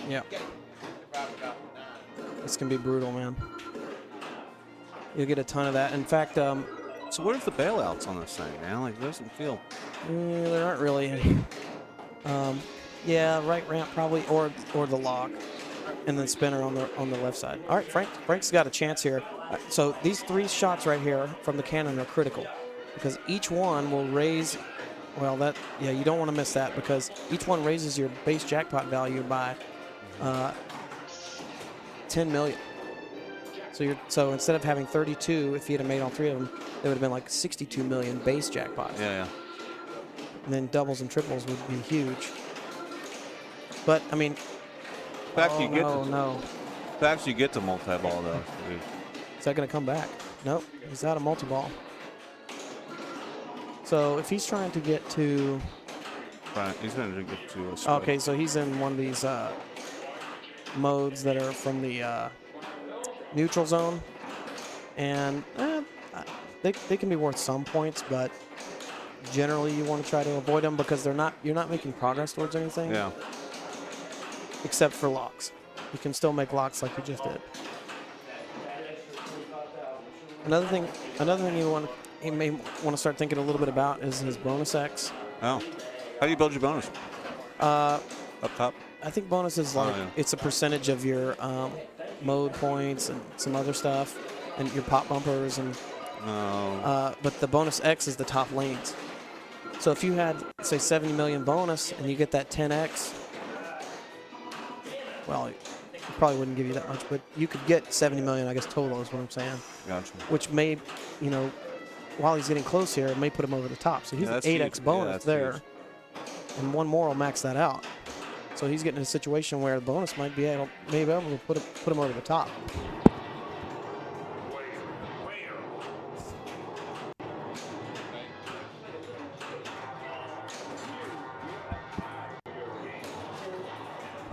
Yeah. This can be brutal, man. You'll get a ton of that. In fact, So where's the bailouts on this thing, man? Like, it doesn't feel. there aren't really any. Yeah, right ramp probably, or the lock, and then spinner on the left side. All right, Frank's got a chance here. So these 3 shots right here from the cannon are critical, because each one will raise. Well, you don't want to miss that, because each one raises your base jackpot value by 10 million. So instead of having 32, if you'd have made all 3 of them, it would have been like 62 million base jackpots. Yeah, yeah. And then doubles and triples would be huge. But I mean, The fact you get to multi-ball though. Dude. Is that going to come back? Nope, he's out of multi-ball. So if he's trying to get to... Right, he's going to get to a switch. Okay, so he's in one of these modes that are from the neutral zone. And they can be worth some points, but generally you want to try to avoid them, because you're not making progress towards anything. Yeah. Except for locks. You can still make locks like you just did. Another thing you may want to start thinking a little bit about is his bonus X. Oh. How do you build your bonus? Up top? I think bonus is like, yeah. it's a percentage of your mode points and some other stuff, and your pop bumpers, and No. but the bonus X is the top lanes. So if you had, say, 70 million bonus and you get that 10X, well, it probably wouldn't give you that much, but you could get 70 million, I guess, total is what I'm saying. Gotcha. Which may, while he's getting close here, it may put him over the top. So he's Yeah, an that's 8X huge. bonus Yeah, that's there. huge. And one more will max that out. So he's getting in a situation where the bonus might be able to put him over the top.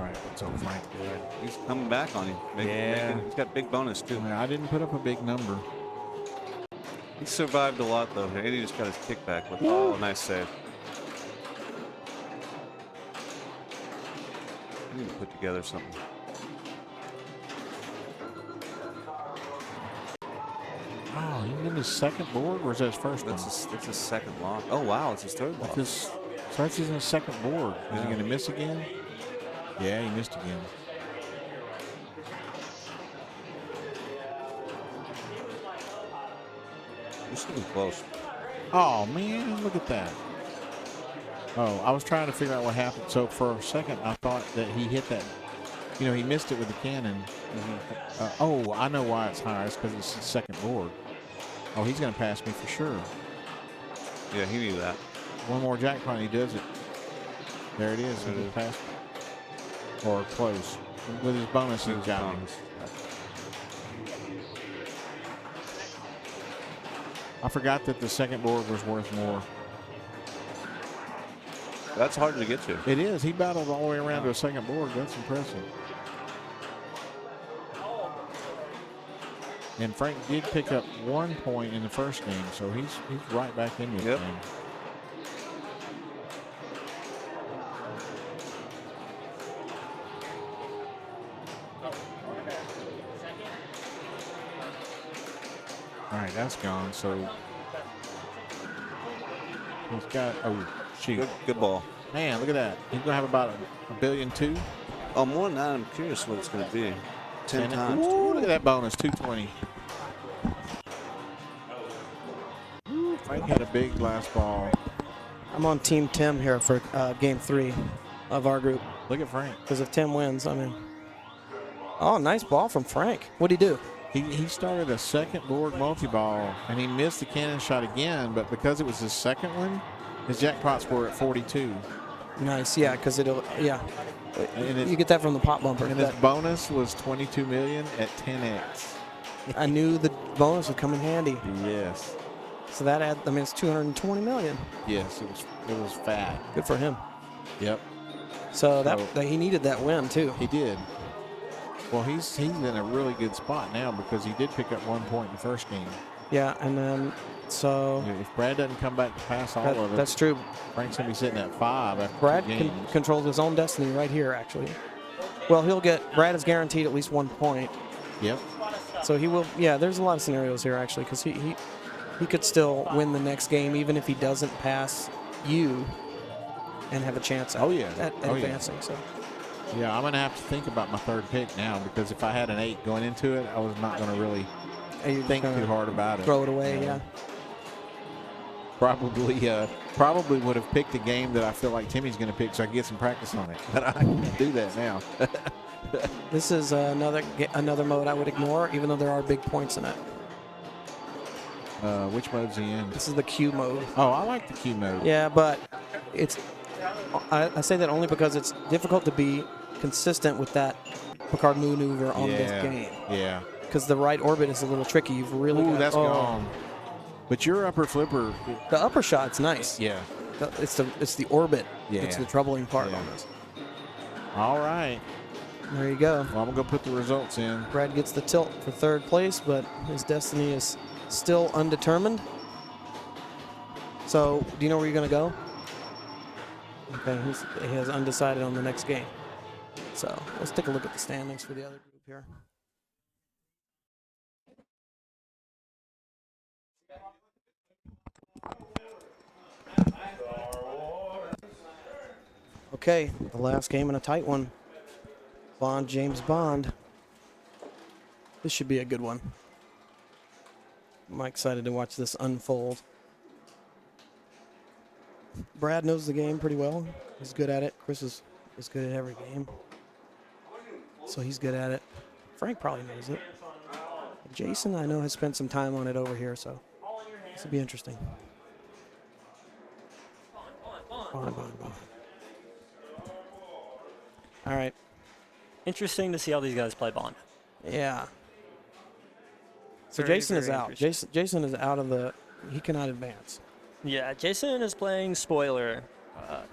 right. What's old Frank doing? He's coming back on you. Yeah. He's got big bonus, too. I didn't put up a big number. He survived a lot, though. And he just got his kickback with oh, nice save. I need to put together something. Oh, he's in his second board, or is that his first one? That's his second loss. Oh, wow. It's his third loss. So that's his second board. Is he going to miss again? Yeah, he missed again. This is getting close. Oh, man, look at that. Oh, I was trying to figure out what happened. So for a second, I thought that he hit that. You know, he missed it with the cannon. Oh, I know why it's higher. It's because it's his second board. Oh, he's going to pass me for sure. Yeah, he knew that. One more jackpot, and he does it. There it is. He just passed me. Or close. With his bonus, he's got me. I forgot that the second board was worth more. That's hard to get to. It is. He battled all the way around to a second board. That's impressive. And Frank did pick up 1 point in the first game, so he's right back into the game. All right, that's gone. So he's got, oh, shoot. Good ball. Man, look at that. He's going to have about $1.2 billion. Oh, more than that, I'm curious what it's going to be. 10 times. Ooh, look at that bonus, 220. Frank had a big last ball. I'm on Team Tim here for game 3 of our group. Look at Frank. Because if Tim wins, I'm in. Oh, nice ball from Frank. What'd he do? He started a second board multi-ball, and he missed the cannon shot again, but because it was his second one, his jackpots were at 42. Nice, yeah, because it'll, yeah. And You get that from the pop bumper. And his bonus was 22 million at 10x. I knew the bonus would come in handy. Yes. So that had, I mean, it's 220 million. Yes, it was fat. Good for him. Yep. So that he needed that win too. He did. Well, he's in a really good spot now because he did pick up 1 point in the first game. Yeah, and then so if Brad doesn't come back to pass all of it, that's true. Frank's gonna be sitting at 5 after Brad 2 games. controls his own destiny right here, actually. Well, Brad is guaranteed at least 1 point. Yep. So he will. Yeah, there's a lot of scenarios here actually because he could still win the next game even if he doesn't pass you and have a chance at, at advancing. So. Yeah, I'm going to have to think about my third pick now because if I had an 8 going into it, I was not going to really think too hard about it. Throw it away, yeah. Probably would have picked a game that I feel like Timmy's going to pick so I can get some practice on it. But I can't do that now. This is another mode I would ignore, even though there are big points in it. Which mode's he in? This is the Q mode. Oh, I like the Q mode. Yeah, but it's. I say that only because it's difficult to be consistent with that Picard maneuver on this game. Yeah. Because the right orbit is a little tricky. You've really got, that's gone. But your upper flipper. The upper shot's nice. Yeah. It's the orbit. Yeah. It's the troubling part on this. All right. There you go. Well, I'm going to put the results in. Brad gets the tilt for third place, but his destiny is still undetermined. So, do you know where you're going to go? Okay, he has undecided on the next game. So, let's take a look at the standings for the other group here. Okay, the last game in a tight one. Bond, James Bond. This should be a good one. I'm excited to watch this unfold. Brad knows the game pretty well. He's good at it. Chris is good at every game. So he's good at it. Frank probably knows it. Jason, I know, has spent some time on it over here, so this will be interesting. Bond. All right. Interesting to see how these guys play Bond. Yeah. So Very, Jason is very out. Jason is out of the. He cannot advance. Yeah, Jason is playing spoiler.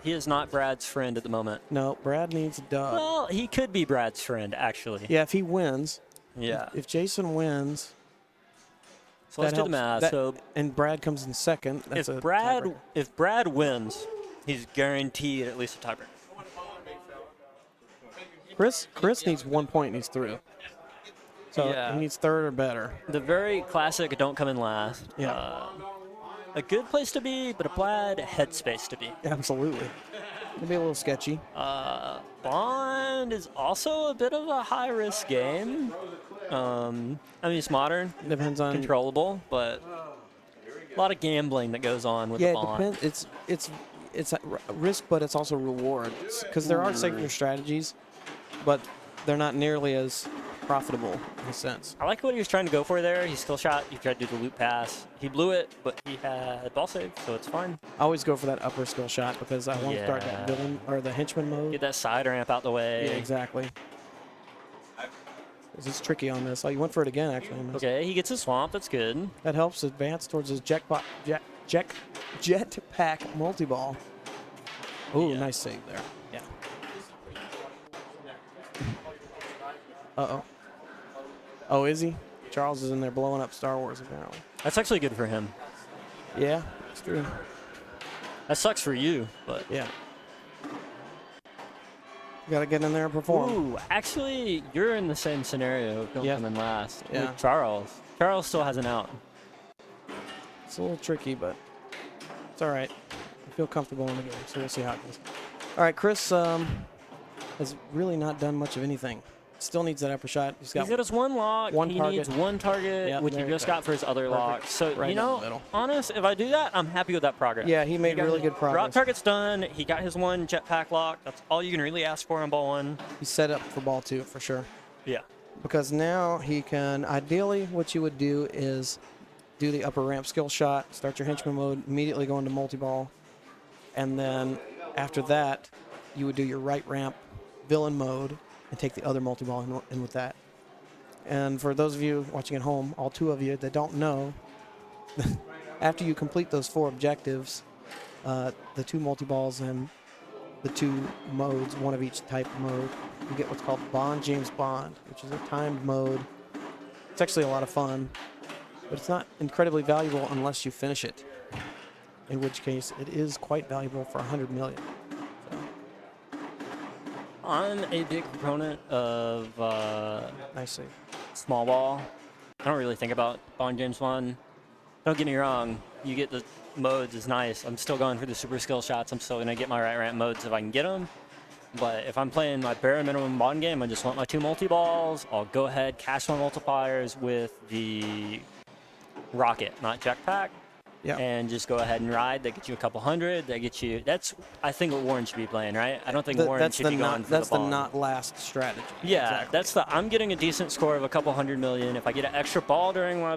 He is not Brad's friend at the moment. No, Brad needs a dub. Well, he could be Brad's friend, actually. Yeah, if he wins. Yeah. If Jason wins. So let's that do the helps. math. So And Brad comes in second. That's if a Brad tiebreaker. if Brad wins, he's guaranteed at least a tiebreaker. Chris needs 1 point and he's through. So Yeah. he needs third or better. The very classic don't come in last. Yeah. A good place to be, but a bad headspace to be. Absolutely. It'll be a little sketchy. Bond is also a bit of a high-risk game. I mean, it's modern, Depends on. controllable, but a lot of gambling that goes on with Yeah, the it Bond. depends. It's a risk, but it's also reward. Because there are safer strategies, but they're not nearly as profitable in a sense. I like what he was trying to go for there. He skill shot. He tried to do the loop pass. He blew it, but he had ball save, so it's fine. I always go for that upper skill shot because I want to start that Yeah. villain or the henchman mode. Get that side ramp out the way. Yeah, exactly. It's tricky on this. Oh, you went for it again, actually. on this. Okay, he gets a swamp. That's good. That helps advance towards his jetpack multi-ball. Ooh, Yeah. nice save there. Yeah. Uh-oh. Oh, is he? Charles is in there blowing up Star Wars, apparently. That's actually good for him. Yeah, it's true. That sucks for you, but. Yeah. Got to get in there and perform. Ooh, actually, you're in the same scenario. Don't Yeah. come in last. Yeah. With Charles. Charles still has an out. It's a little tricky, but it's all right. I feel comfortable in the game, so we'll see how it goes. All right, Chris has really not done much of anything. Still needs that upper shot. He's got his one lock. one he target. needs one target, Yep, which he there you just go. got for his other Perfect. lock. So, Right you down know, the middle. honest, if I do that, I'm happy with that progress. Yeah, he made got really his good progress. Rock target's done. He got his one jetpack lock. That's all you can really ask for on ball one. He's set up for ball two for sure. Yeah. Because now he can, ideally what you would do is do the upper ramp skill shot, start your henchman mode, immediately go into multi-ball, and then after that, you would do your right ramp villain mode and take the other multi-ball in with that. And for those of you watching at home, all two of you that don't know, after you complete those 4 objectives, the 2 multi-balls and the 2 modes, one of each type mode, you get what's called Bond James Bond, which is a timed mode. It's actually a lot of fun, but it's not incredibly valuable unless you finish it, in which case it is quite valuable for 100 million. So, I'm a big proponent of nice save. small ball. I don't really think about Bond James Bond. Don't get me wrong. You get the modes is nice. I'm still going for the super skill shots. I'm still going to get my right ramp modes if I can get them. But if I'm playing my bare minimum Bond game, I just want my 2 multi-balls. I'll go ahead, cash my multipliers with the rocket, not jetpack. Yeah. And just go ahead and ride. That gets you a couple hundred. That gets you. That's I think what Warren should be playing, right? I don't think Warren should be going for that's the the Bond. not last strategy. Yeah, Exactly. that's the. I'm getting a decent score of a couple 100 million. If I get an extra ball during my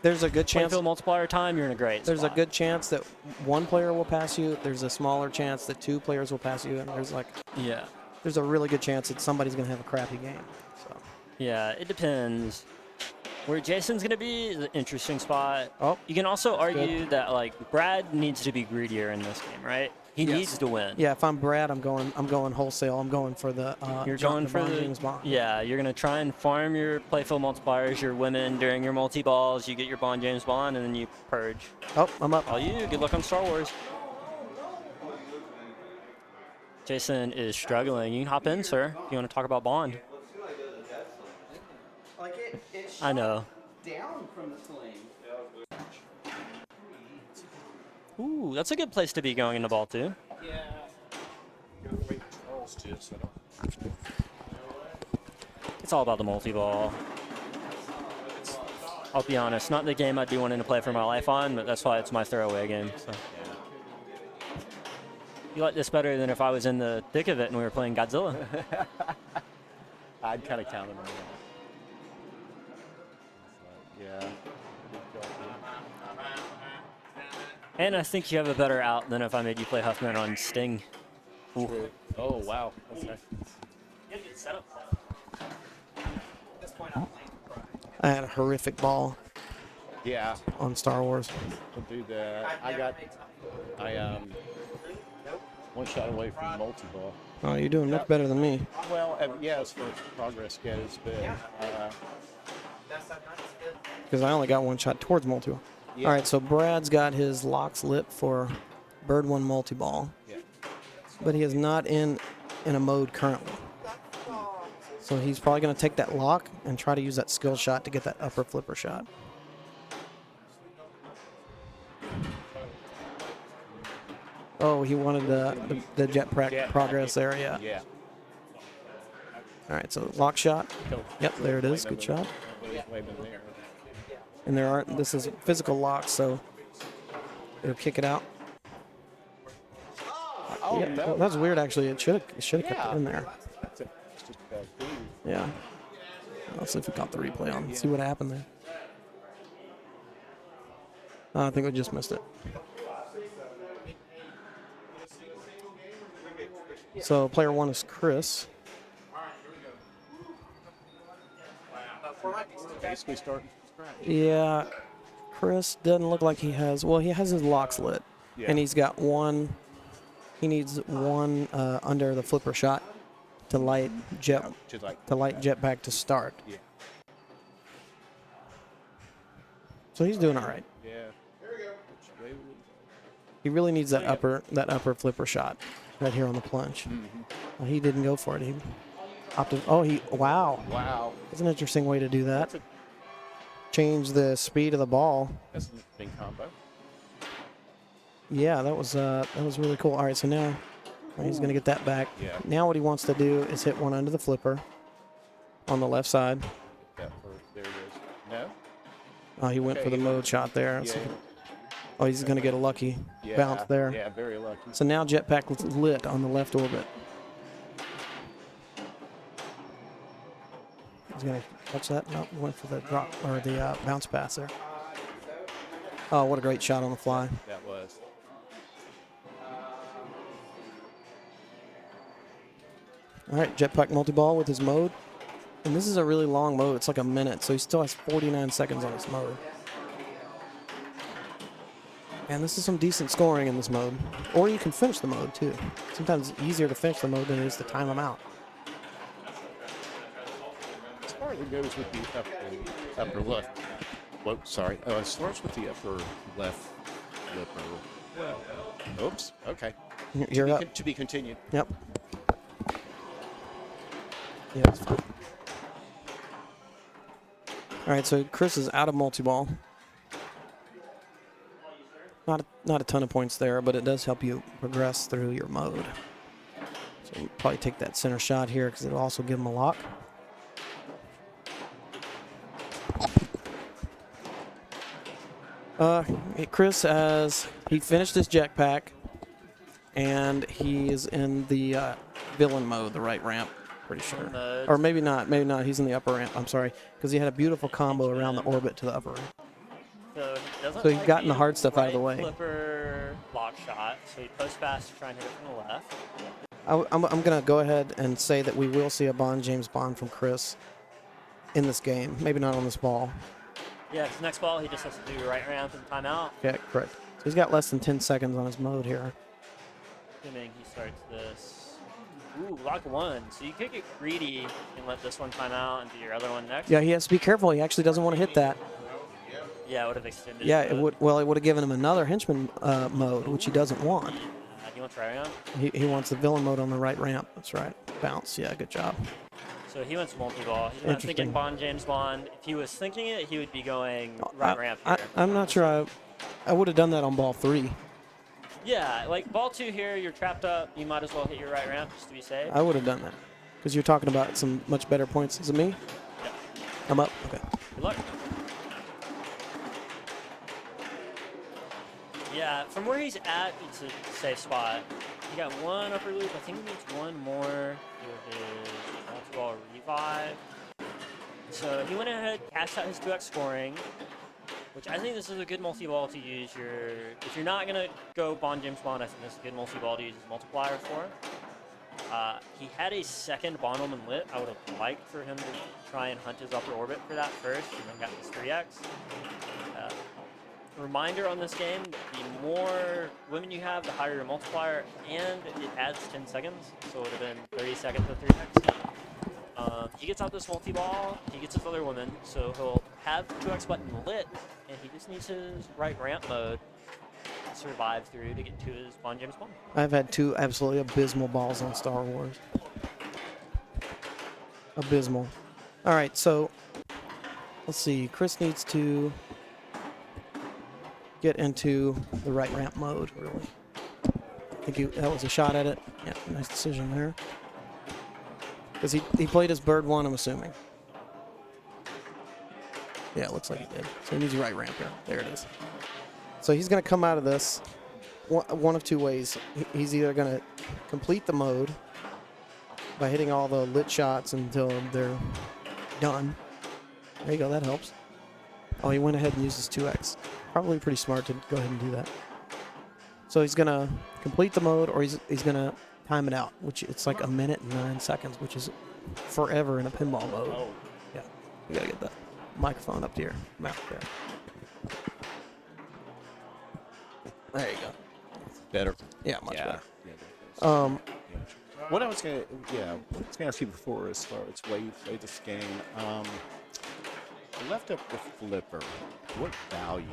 There's a good chance. playfield multiplier time, you're in a great There's a spot. good chance that 1 player will pass you. There's a smaller chance that 2 players will pass you, and there's a really good chance that somebody's going to have a crappy game. So. Yeah, it depends. Where Jason's going to be is an interesting spot. Oh, You can also argue good. that like Brad needs to be greedier in this game, right? He Yes. needs to win. yeah. If I'm Brad, I'm going wholesale. I'm going for the. You're going for Bond the James Bond. yeah. You're gonna try and farm your playfield multipliers, your women during your multi balls. You get your Bond James Bond, and then you purge. Oh, I'm up. All you. Good luck on Star Wars. Jason is struggling. You can hop in, sir, if you want to talk about Bond. Like it I know. down from the flame. Ooh, that's a good place to be going into ball two. It's all about the multi-ball. I'll be honest, not the game I'd be wanting to play for my life on, but that's why it's my throwaway game. So. You like this better than if I was in the thick of it and we were playing Godzilla. I'd kind of count him in. Yeah. And I think you have a better out than if I made you play Huffman on Sting. True. Oh, wow. Okay. I had a horrific ball. Yeah, on Star Wars. We'll do that. I one shot away from multi-ball. Oh, you're doing much better than me. Well, yeah, as far as progress goes, but Because I only got one shot towards multi-ball. yeah. All right, so Brad's got his locks lit for Bird 1 multi-ball, Yeah. but he is not in a mode currently. So he's probably going to take that lock and try to use that skill shot to get that upper flipper shot. Oh, he wanted the jet progress there, yeah. Yeah. All right, so lock shot. Yep, there it is. Good shot. And this is physical lock, so it'll kick it out. Oh, Yeah, no. that's weird, actually. It should have kept Yeah. it in there. It's just a bad move. Yeah. Let's see if we got the replay on. See what happened there. I think we just missed it. So player 1 is Chris. Basically starting from scratch. Yeah, Chris doesn't look like he has. Well, he has his locks lit, Yeah. and he's got one. He needs one under the flipper shot to light jetpack to start. Yeah. So he's doing all right. Yeah. He really needs that upper flipper shot right here on the plunge. Well, he didn't go for it. He opted. Oh, wow. Wow. That's an interesting way to do that. Change the speed of the ball. That's a big combo. Yeah, that was really cool. All right, so now he's going to get that back. Yeah. Now what he wants to do is hit one under the flipper on the left side. That first, there it is. No? Oh, he went for the mode shot there. Yeah. Oh, he's going to get a lucky bounce there. Yeah, very lucky. So now jetpack lit on the left orbit. He's going to catch that. Nope, went for the drop or the bounce pass there. Oh, what a great shot on the fly. That was. All right, jetpack multi-ball with his mode. And this is a really long mode. It's like a minute, so he still has 49 seconds on his mode. And this is some decent scoring in this mode. Or you can finish the mode, too. Sometimes it's easier to finish the mode than it is to time them out. As far as it goes with the upper left. Whoa, sorry. It starts with the upper left flipper. Well, oops. Okay. You're up. To be continued. Yep. Yeah, that's fine. All right, so Chris is out of multi-ball. Not a ton of points there, but it does help you progress through your mode. So you probably take that center shot here because it'll also give him a lock. Chris he finished his jetpack, and he is in the villain mode, the right ramp, pretty sure. Or maybe not. Maybe not. He's in the upper ramp. I'm sorry, because he had a beautiful combo around the orbit to the upper ramp. So he's gotten the hard stuff out of the way. Flipper lock shot. So he posts fast to try and hit it from the left. I'm going to go ahead and say that we will see a James Bond from Chris in this game. Maybe not on this ball. Yeah, his next ball, he just has to do right ramp and timeout. Yeah, correct. So he's got less than 10 seconds on his mode here. Assuming he starts this. Ooh, lock one. So you could get greedy and let this one time out and do your other one next. Yeah, he has to be careful. He actually doesn't want to hit that. Yeah, it would have extended. Yeah, it would. Well, it would have given him another henchman mode, which he doesn't want. Do you want to try ramp? He wants the villain mode on the right ramp. That's right. Bounce. Yeah, good job. So he went multi-ball. He's not thinking Bond, James Bond. If he was thinking it, he would be going right ramp here. I'm not sure I would have done that on ball 3. Yeah, like ball 2 here, you're trapped up. You might as well hit your right ramp just to be safe. I would have done that because you're talking about some much better points. Is it me? Yeah. I'm up. Okay. Good luck. Yeah, from where he's at, it's a safe spot. He got one upper loop. I think he needs one more for his multi-ball revive. So he went ahead, cashed out his 2x scoring, which I think this is a good multi-ball to use. If you're not going to go Bond James Bond, I think this is a good multi-ball to use his multiplier for. He had a second Bondelman lit. I would have liked for him to try and hunt his upper orbit for that first, and then got his 3x. reminder on this game, the more women you have, the higher your multiplier, and it adds 10 seconds, so it would have been 30 seconds to 3x. He gets out this multi-ball, he gets his other woman, so he'll have the 2x button lit, and he just needs his right ramp mode to survive through to get to his Bond James Bond. I've had 2 absolutely abysmal balls on Star Wars. Abysmal. All right, so let's see. Chris needs to get into the right ramp mode, really. I think that was a shot at it. Yeah, nice decision there. Because he played his bird one, I'm assuming. Yeah, it looks like he did. So he needs the right ramp here. There it is. So he's going to come out of this one of 2 ways. He's either going to complete the mode by hitting all the lit shots until they're done. There you go, that helps. Oh, he went ahead and used his 2x. Probably pretty smart to go ahead and do that. So he's going to complete the mode, or he's going to time it out, which it's like 1 minute and 9 seconds, which is forever in a pinball mode. Oh. Yeah, you got to get the microphone up to your mouth there. There you go. Better. Yeah, much Yeah. better. Yeah. What I was gonna ask you before as far as way you play this game, left up the flipper, what value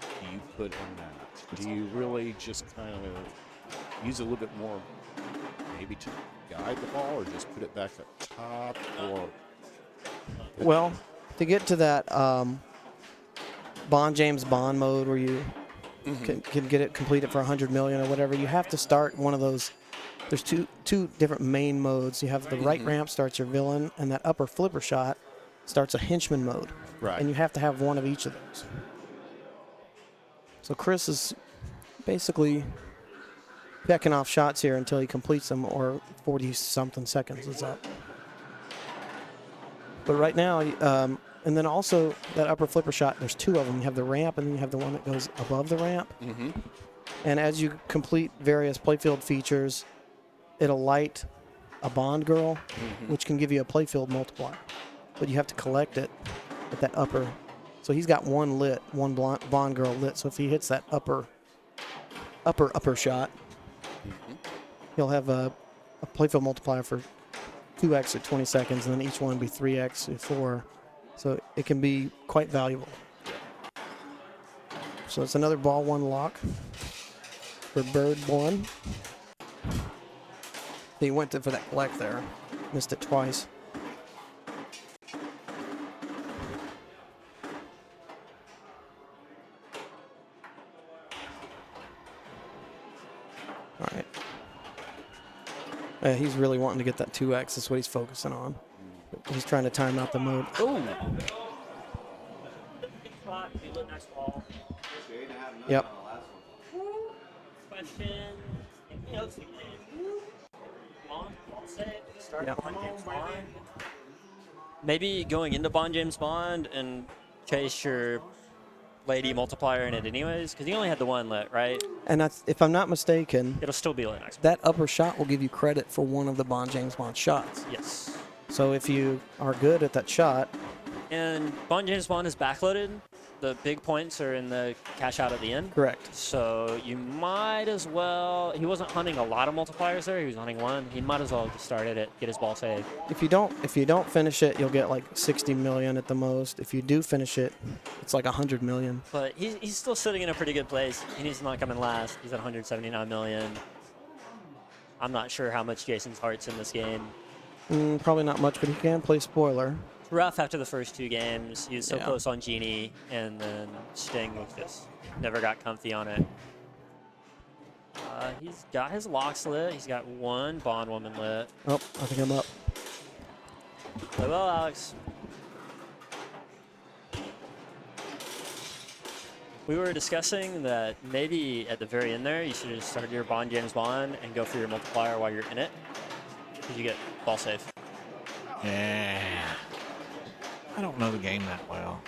do you put in that? Do you really just kind of use a little bit more, maybe to guide the ball, or just put it back up top, or? Well, to get to that James Bond mode where you can get it completed for 100 million or whatever, you have to start one of those. There's two different main modes. You have the right ramp starts your villain, and that upper flipper shot starts a henchman mode. Right. And you have to have one of each of those. So Chris is basically pecking off shots here until he completes them, or 40-something seconds is up. But right now, and then also that upper flipper shot, there's 2 of them. You have the ramp, and then you have the one that goes above the ramp. And as you complete various playfield features, it'll light a Bond girl, which can give you a playfield multiplier. But you have to collect it at that upper. So he's got one lit, one Bond girl lit. So if he hits that upper shot, he'll have a playfield multiplier for 2x at 20 seconds, and then each one will be 3x at 4. So it can be quite valuable. So it's another ball 1 lock for bird 1. He went for that collect there. Missed it twice. All right. He's really wanting to get that 2x. That's what he's focusing on. He's trying to time out the mode. Oh! Yep. Question. Anything else you can? Come on, start Yeah. Bond James Bond. Maybe going into Bond James Bond and chase your lady multiplier in it anyways, because you only had the one lit, right? And that's, if I'm not mistaken, It'll still be lit next. that upper shot will give you credit for one of the James Bond shots. Yes. So if you are good at that shot, And Bond James Bond is backloaded. The big points are in the cash out at the end. correct. So you might as well. He wasn't hunting a lot of multipliers there. He was hunting one. He might as well just started it, get his ball saved. If you don't finish it, you'll get like 60 million at the most. If you do finish it, it's like 100 million. But he's still sitting in a pretty good place. He needs to not come in last. He's at 179 million. I'm not sure how much Jason's heart's in this game. Probably not much, but he can play spoiler. Rough after the first 2 games. He was so Yeah. close on Genie, and then Sting was just never got comfy on it. He's got his locks lit. He's got 1 Bond woman lit. Oh, I think I'm up. Play well, Alex. We were discussing that maybe at the very end there, you should just start your Bond James Bond and go for your multiplier while you're in it, because you get ball safe. Yeah. I don't know the game that well.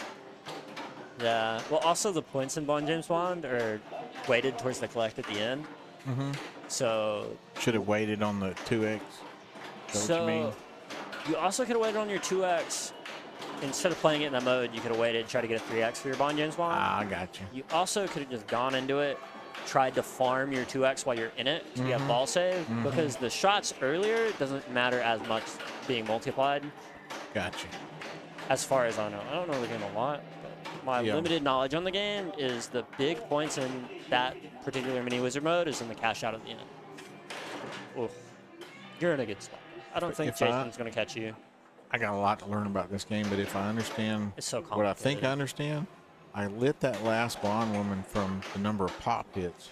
Yeah. Well, also the points in Bond James Bond are weighted towards the collect at the end. So. Should have waited on the 2x. Is that what you mean? You also could have waited on your 2x instead of playing it in that mode, you could have waited, try to get a 3x for your Bond James Bond. I got you. You also could have just gone into it, tried to farm your 2x while you're in it, so you have ball save, because the shots earlier doesn't matter as much being multiplied, Got you. as far as I know. I don't know the game a lot, but my limited knowledge on the game is the big points in that particular mini wizard mode is in the cash out at the end. Oof. You're in a good spot. I don't think If I- Jason's going to catch you. I got a lot to learn about this game, but if I understand It's so what I think I complicated. understand, I lit that last Bond woman from the number of pop hits.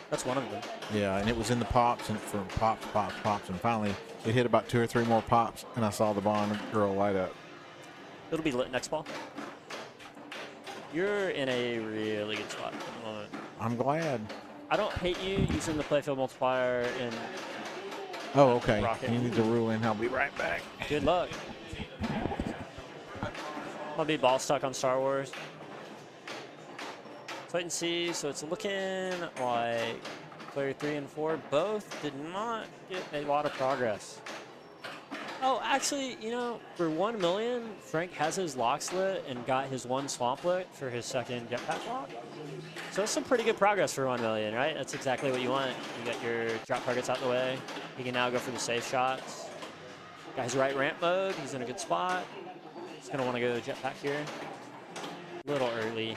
That's one of them. Yeah, and it was in the pops and from pops, pops, pops, and finally it hit about 2 or 3 more pops, and I saw the Bond girl light up. It'll be lit next ball. You're in a really good spot at the moment. I'm glad. I don't hate you using the playfield multiplier, and Oh, okay. Rocket. You need to rule in. I'll be right back. good luck. I'll be ball stuck on Star Wars. Let's wait and see. So it's looking like player 3 and 4 both did not get a lot of progress. Oh, actually, you know, for 1 million, Frank has his locks lit and got his 1 swamp lit for his second jetpack lock. So that's some pretty good progress for 1 million, right? That's exactly what you want. You got your drop targets out the way. He can now go for the safe shots. Got his right ramp mode. He's in a good spot. He's going to want to go jetpack here. A little early.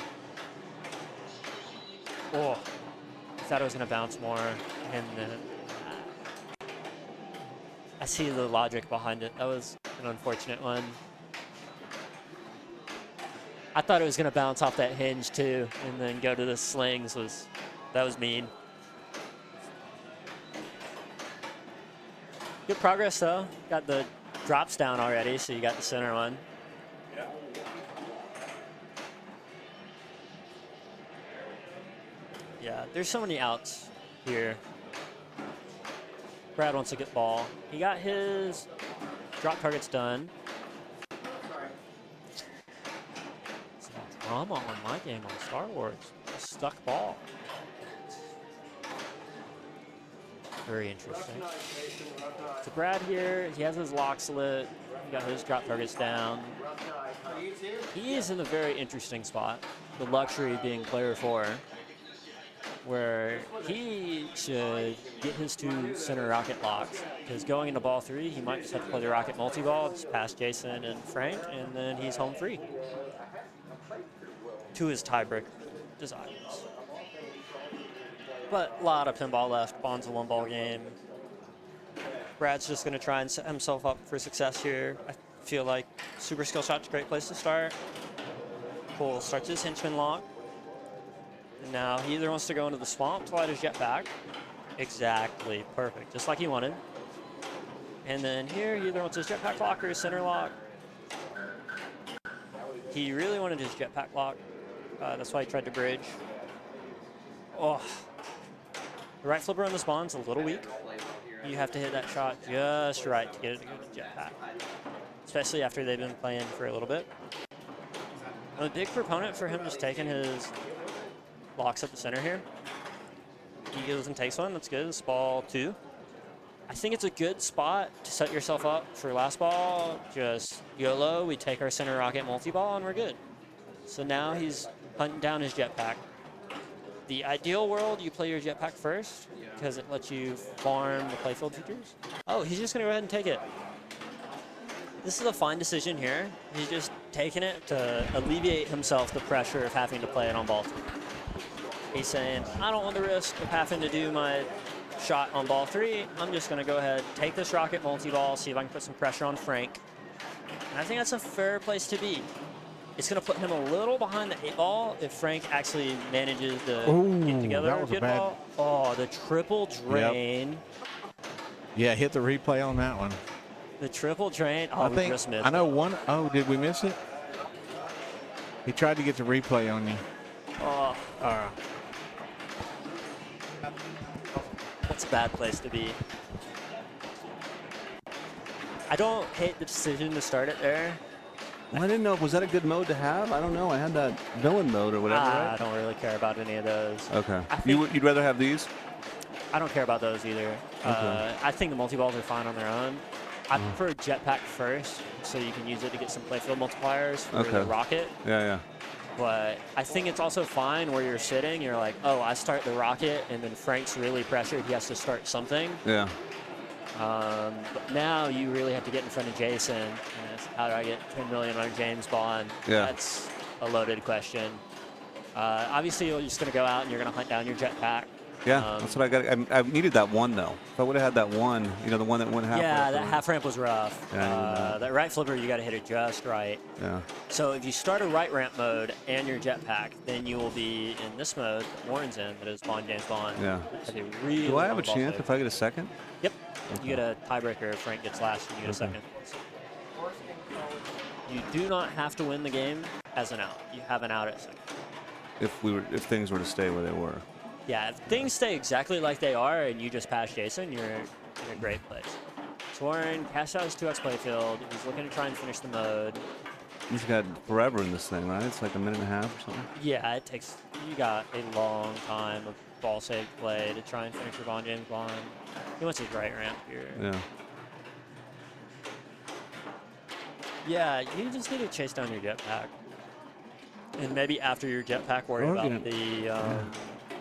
Oh, I thought it was going to bounce more. And then I see the logic behind it. That was an unfortunate one. I thought it was going to bounce off that hinge too, and then go to the slings. That was mean. Good progress though. Got the drops down already, so you got the center one. Yeah, there's so many outs here. Brad wants to get ball. He got his drop targets done. Some drama on my game on Star Wars. A stuck ball. Very interesting. So Brad here, he has his locks lit. He got his drop targets down. He is in a very interesting spot. The luxury being player 4. Where he should get his 2 center rocket locks, because going into ball 3, he might just have to play the rocket multi-ball, just past Jason and Frank, and then he's home free. To his tiebreaker desires. But a lot of pinball left. Bond's a 1-ball game. Brad's just going to try and set himself up for success here. I feel like super skill shot's a great place to start. Cole starts his henchman lock. And now he either wants to go into the swamp to light his jetpack. Exactly, perfect, just like he wanted. And then here, he either wants his jetpack lock or his center lock. He really wanted his jetpack lock. That's why he tried to bridge. Oh, the right flipper on the spawn's a little weak. You have to hit that shot just right to get it to go to jetpack. Especially after they've been playing for a little bit. I'm a big proponent for him just taking his locks at the center here. He goes and takes one. That's good. It's ball 2. I think it's a good spot to set yourself up for last ball. Just YOLO. We take our center rocket multi-ball and we're good. So now he's hunting down his jetpack. The ideal world, you play your jetpack first because it lets you farm the playfield features. Oh, he's just going to go ahead and take it. This is a fine decision here. He's just taking it to alleviate himself the pressure of having to play it on ball 3. He's saying, I don't want the risk of having to do my shot on ball 3. I'm just going to go ahead, take this rocket multi-ball, see if I can put some pressure on Frank. And I think that's a fair place to be. It's going to put him a little behind the 8 ball if Frank actually manages to get together that a was a good bad- ball. Oh, the triple drain. Yeah, hit the replay on that one. The triple drain. Oh, I we think just missed I it. know one. Oh, did we miss it? He tried to get the replay on you. Oh, that's a bad place to be. I don't hate the decision to start it there. Well, I didn't know. Was that a good mode to have? I don't know. I had that villain mode or whatever, I right? don't really care about any of those. Okay. I think- You'd rather have these? I don't care about those either. I think the multi-balls are fine on their own. I prefer jetpack first, so you can use it to get some playfield multipliers for the Okay. rocket. Yeah. But I think it's also fine where you're sitting. You're like, oh, I start the rocket, and then Frank's really pressured. He has to start something. Yeah. But now you really have to get in front of Jason. And it's, how do I get 10 million on James Bond? Yeah. That's a loaded question. Obviously, you're just going to go out and you're going to hunt down your jetpack. Yeah, that's what I got. I needed that one, though. If I would have had that one, the one that went halfway. Yeah, that half ramp was rough. Yeah, I needed that right flipper, you got to hit it just right. Yeah. So if you start a right ramp mode and your jetpack, then you will be in this mode that Warren's in, that is Bond James Bond. Yeah. That'd be really Do I have a long ball chance save. if I get a second? Yep. You get a tiebreaker if Frank gets last and you get a second. You do not have to win the game as an out. You have an out at second. If things were to stay where they were. Yeah, if things stay exactly like they are and you just pass Jason, you're in a great place. So Warren cashed out his 2x playfield. He's looking to try and finish the mode. He's got forever in this thing, right? It's like a minute and a half or something. Yeah, it takes, you got a long time of ball save play to try and finish your Bond James Bond. He wants his right ramp here. Yeah. Yeah, you just need to chase down your jetpack. And maybe after your jetpack, worry Or about get the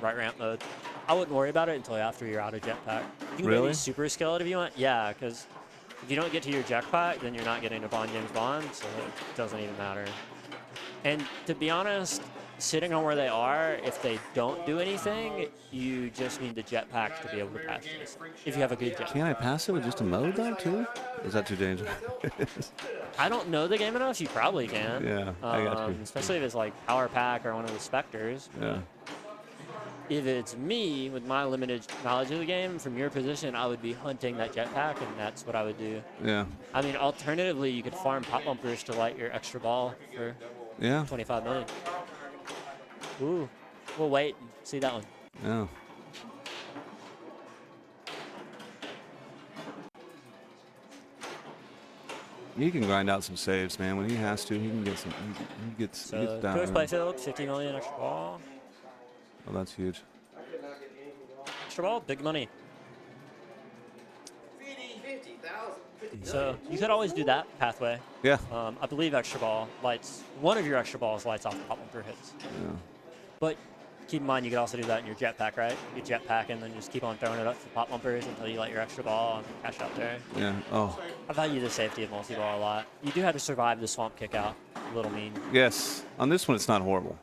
right ramp mode. I wouldn't worry about it until after you're out of jetpack. You can Really? maybe super scale it if you want. Yeah, because if you don't get to your jetpack, then you're not getting to Bond James Bond, so it doesn't even matter. And to be honest, sitting on where they are, if they don't do anything, you just need the jetpack to be able to pass this. If you have a good jetpack. Can I pass it with just a mode, though, too? Is that too dangerous? I don't know the game enough. You probably can. Yeah, I got you. Especially if it's like Power Pack or one of the Spectres. Yeah. If it's me, with my limited knowledge of the game, from your position, I would be hunting that jetpack, and that's what I would do. Yeah. I mean, alternatively, you could farm pop bumpers to light your extra ball for Yeah. 25 million. Ooh. We'll wait and see that one. Yeah. He can grind out some saves, man. When he has to, he can get some. He gets So, down. Coach there. Playfield, 50 million extra ball. Oh, that's huge. Extra ball, big money. So you could always do that pathway. Yeah. I believe extra ball lights, one of your extra balls lights off the pop bumper hits. Yeah. But keep in mind, you could also do that in your jetpack, right? You jetpack and then just keep on throwing it up for pop bumpers until you light your extra ball and cash out there. Yeah. Oh. I value the safety of multi-ball a lot. You do have to survive the swamp kick out, a little mean. Yes. On this one, it's not horrible.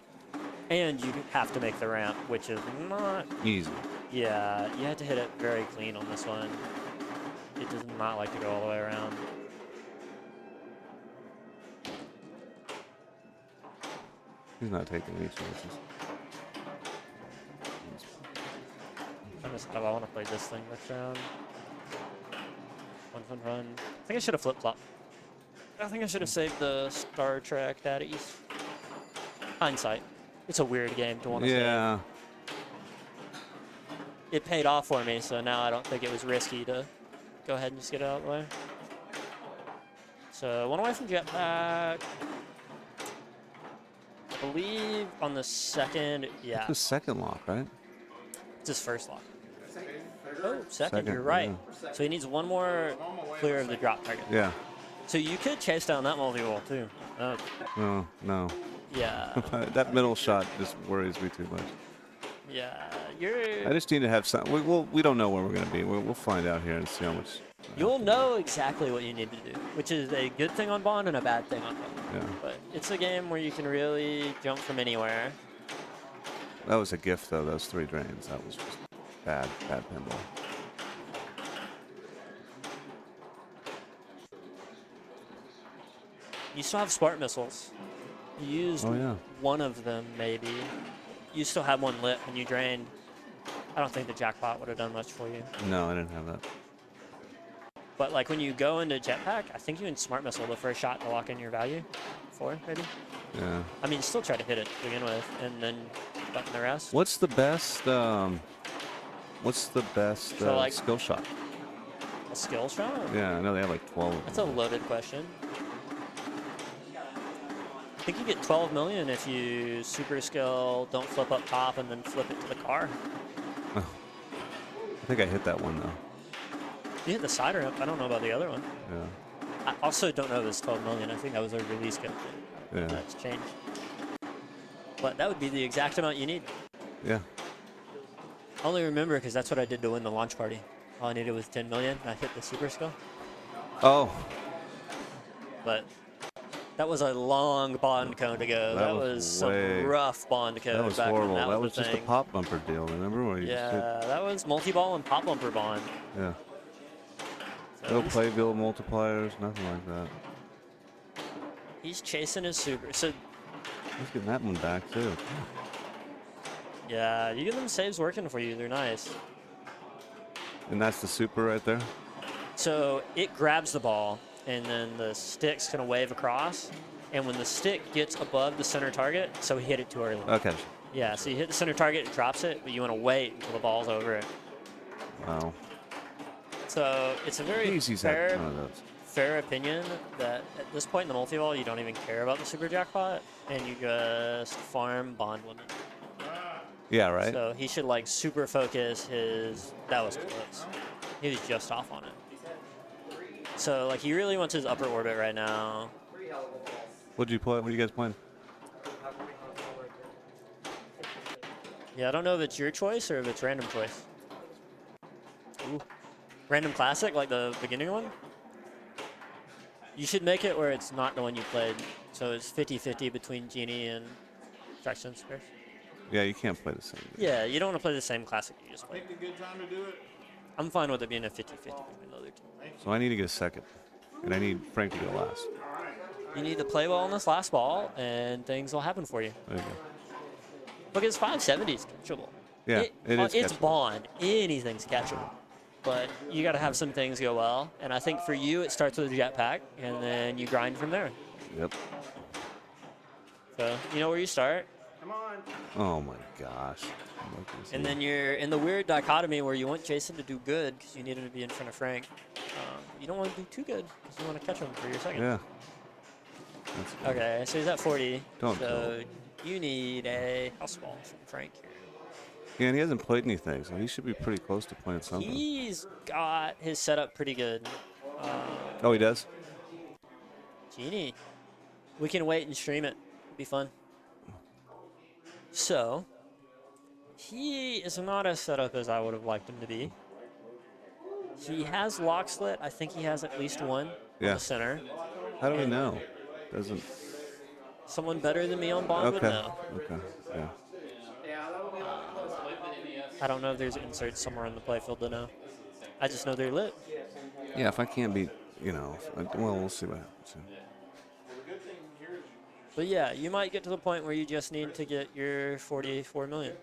And you have to make the ramp, which is not, Easy. yeah, you had to hit it very clean on this one. It does not like to go all the way around. He's not taking any chances. I want to play this thing next round. Run. I think I should have flip-flopped. I think I should have saved the Star Trek daddies. Hindsight. It's a weird game to want to save. Yeah. It paid off for me, so now I don't think it was risky to go ahead and just get it out of the way. So, one away from jetpack. I believe on the second, yeah, It's his second lock, right? it's his first lock. Oh, second, Second, you're right. yeah. So he needs one more clear of the drop target. Yeah. So you could chase down that multi-wall too. No. Yeah, That middle shot just worries me too much. yeah. I just need to have some. We don't know where we're going to be. We'll find out here and see how much. You'll know exactly what you need to do, which is a good thing on Bond and a bad thing on Bond. Yeah. But it's a game where you can really jump from anywhere. That was a gift, though, those 3 drains. That was just bad pinball. You still have Spark missiles. You used Oh, yeah. one of them, maybe. You still had one lit when you drained. I don't think the jackpot would have done much for you. No, I didn't have that. But like when you go into jetpack, I think you can smart missile the first shot to lock in your value. 4, maybe. Yeah. I mean, still try to hit it to begin with, and then button the rest. What's the best? So, like- skill shot? A skill shot? Yeah, I know they have like 12. of That's a them. loaded question. I think you get 12 million if you super skill, don't flip up top, and then flip it to the car. I think I hit that one though. You hit the side ramp. I don't know about the other one. Yeah. I also don't know if it's 12 million. I think that was a release code. Yeah. That's changed. But that would be the exact amount you need. Yeah. I only remember because that's what I did to win the launch party. All I needed was 10 million. And I hit the super skill. Oh, But that was a long bond code to go. That That was was some way- rough bond code that was back horrible. when That was the just a thing. pop bumper deal. Remember where you just Yeah, that was multi-ball and pop bumper bond. hit? So No he's- playbill multipliers, nothing like that. He's chasing his super. So He's getting that one back too. yeah, you get them saves working for you. They're nice. And that's the super right there. So it grabs the ball, and then the stick's gonna wave across. And when the stick gets above the center target, so he hit it too early. Okay. Yeah, so you hit the center target, it drops it, but you want to wait until the ball's over it. Wow. So it's a very Easy's had fair, one of those. fair opinion that at this point in the multi-ball, you don't even care about the super jackpot, and you just farm bond limit. Yeah, right. So he should like super focus his. That was close. He was just off on it. So like he really wants his upper orbit right now. What'd you play? What are you guys playing? Yeah, I don't know if it's your choice or if it's random choice. Ooh. Random classic, like the beginning one? You should make it where it's not the one you played. So it's 50-50 between Genie and Traction Spares. Yeah, you can't play the same. Game. Yeah, you don't want to play the same classic you just played. Picked a good time to do it. I'm fine with it being a 50-50 between the other two. So I need to get a second, and I need Frank to go last. You need to play well on this last ball, and things will happen for you. There you go. Because 570 is catchable. Yeah, it is It's catchable. Bond. Anything's catchable. But you got to have some things go well. And I think for you, it starts with a jetpack, and then you grind from there. Yep. So you know where you start. Oh my gosh. Look at this And here. then you're in the weird dichotomy where you want Jason to do good because you need him to be in front of Frank. You don't want to do too good because you want to catch him for your second. Yeah. That's good. Okay, so he's at 40. Don't So you need a house ball from Frank here. Yeah, and he hasn't played anything, so he should be pretty close to playing something. He's got his setup pretty good. Oh, he does? Genie. We can wait and stream it. Be fun. So, he is not as set up as I would have liked him to be. He has lock slit. I think he has at least one Yeah. on the center. How do we know? Doesn't. Someone better than me on Bond would Okay. know. Okay. Yeah. I don't know if there's inserts somewhere on the playfield to know. I just know they're lit. Yeah, if I can't beat, well, we'll see what happens. But yeah, you might get to the point where you just need to get your 44 million.